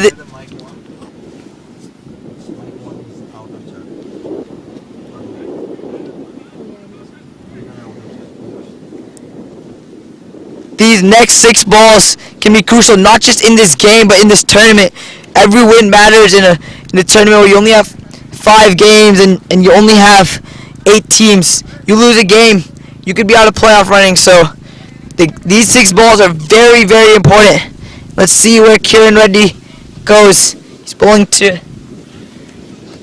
these next 6 balls can be crucial, not just in this game, but in this tournament. Every win matters in a tournament where you only have 5 games and you only have 8 teams. You lose a game, you could be out of playoff running. So these 6 balls are very, very important. Let's see where Kiran Reddy goes. He's bowling to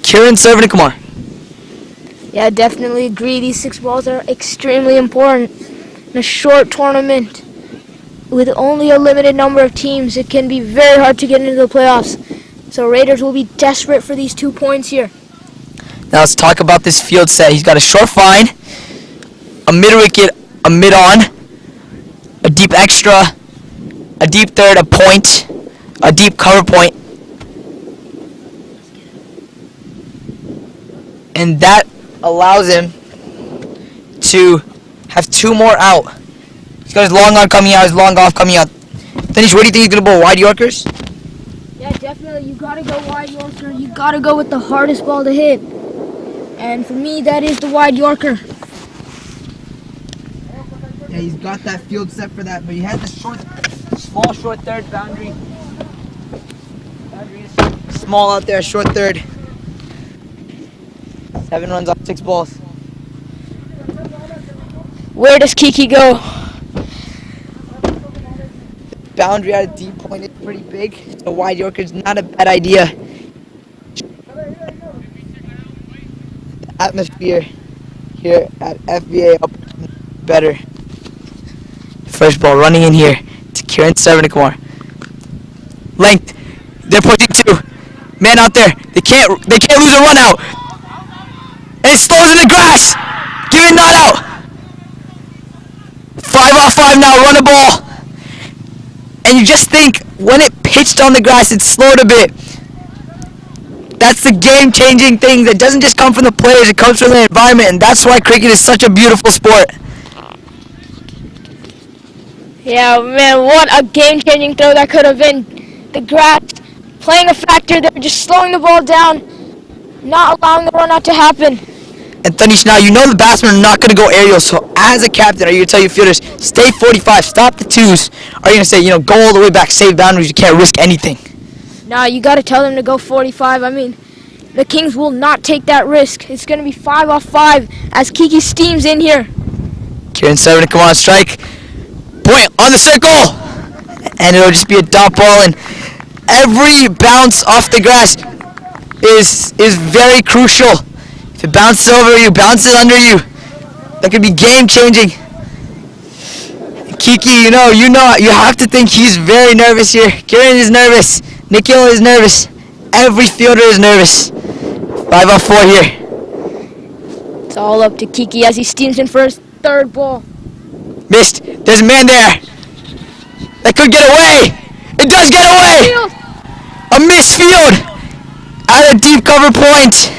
Kiran serving to Kumar. Yeah, I definitely agree. These 6 balls are extremely important. In a short tournament with only a limited number of teams, it can be very hard to get into the playoffs. So Raiders will be desperate for these 2 points here. Now let's talk about this field set. He's got a short fine, a mid-wicket, a mid-on, a deep extra, a deep third, a point, a deep cover point. And that allows him to have 2 more out. He's got his long on coming out, his long off coming out. Finish, what do you think he's going to bowl? Wide Yorkers? Yeah, definitely. You got to go wide Yorker. You got to go with the hardest ball to hit. And for me, that is the wide Yorker. Yeah, he's got that field set for that, but he had the small short third boundary. Boundary is small out there, short third. 7 runs off 6 balls. Where does Kiki go? Boundary at a deep point is pretty big. So wide Yorker is not a bad idea. The atmosphere here at FBA up better. First ball running in here to Kiran serving to Kumar. Length. They're pushing 2. Man out there. They can't lose a run out. And it slows in the grass. Give it not out. 5 off 5 now. Run a ball. And you just think, when it pitched on the grass, it slowed a bit. That's the game-changing thing that doesn't just come from the players, it comes from the environment, and that's why cricket is such a beautiful sport. Yeah, man, what a game-changing throw that could have been. the grass playing a factor. They're just slowing the ball down, not allowing the run out to happen. And Tanish, now you know the batsmen are not going to go aerial, so as a captain, are you going to tell your fielders, stay 45, stop the twos? Are you going to say, go all the way back, save boundaries, you can't risk anything? Nah, you got to tell them to go 45. I mean, the Kings will not take that risk. It's going to be 5 off 5 as Kiki steams in here. Kieran serving to come on strike. Point on the circle! And it'll just be a dot ball, and every bounce off the grass is very crucial. If it bounces over you, bounces under you, that could be game-changing. Kiki, you have to think he's very nervous here. Kieran is nervous. Nikhil is nervous. Every fielder is nervous. 5 off 4 here. It's all up to Kiki as he steams in for his third ball. Missed. There's a man there. That could get away. It does get away. Field. A misfield at a deep cover point.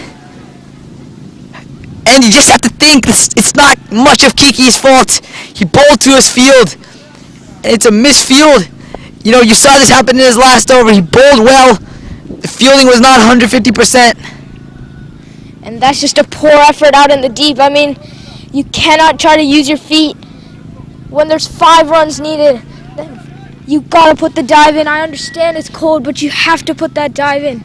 And you just have to think, it's not much of Kiki's fault. He bowled to his field. And it's a misfield. You saw this happen in his last over. He bowled well. The fielding was not 150%. And that's just a poor effort out in the deep. I mean, you cannot try to use your feet when there's 5 runs needed. You gotta put the dive in. I understand it's cold, but you have to put that dive in.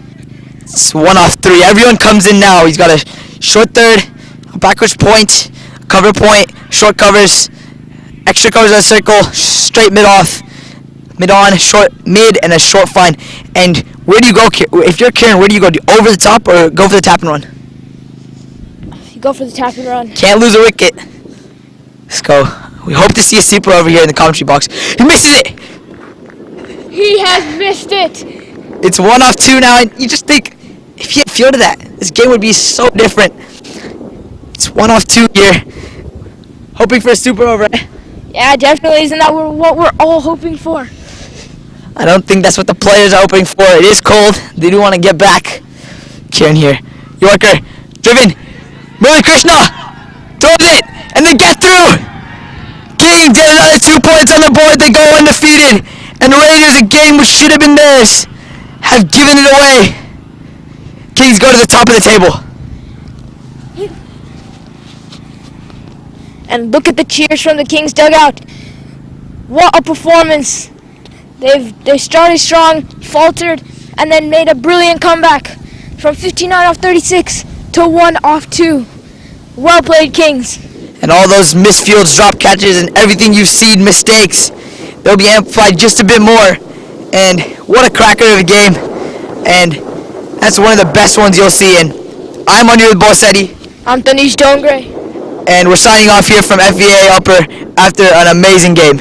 It's 1 off 3. Everyone comes in now. He's got a short third, a backwards point, cover point, short covers, extra covers on the circle, straight mid off, mid on, short mid, and a short fine. And where do you go? If you're Kieran, where do you go? Do you over the top or go for the tap and run? You go for the tap and run. Can't lose a wicket. Let's go. We hope to see a super over here in the commentary box. He misses it. He has missed it. It's 1 off 2 now, and you just think, if he had fielded that, this game would be so different. It's 1 off 2 here. Hoping for a super over. Yeah, definitely. Isn't that what we're all hoping for? I don't think that's what the players are hoping for. It is cold. They do want to get back. Kieran here. Yorker. Driven. Murali Krishna. Throws it. And they get through. Kings get another 2 points on the board. They go undefeated. And the Raiders, a game which should have been theirs, have given it away. Kings go to the top of the table. And look at the cheers from the Kings dugout. What a performance. They started strong, faltered, and then made a brilliant comeback from 59 off 36 to 1 off 2. Well played, Kings. And all those misfields, drop catches, and everything you've seen, mistakes, they'll be amplified just a bit more. And what a cracker of a game. And that's one of the best ones you'll see. And I'm Anirudh Bosetti. I'm Tanish Dongre. And we're signing off here from FVA Upper after an amazing game.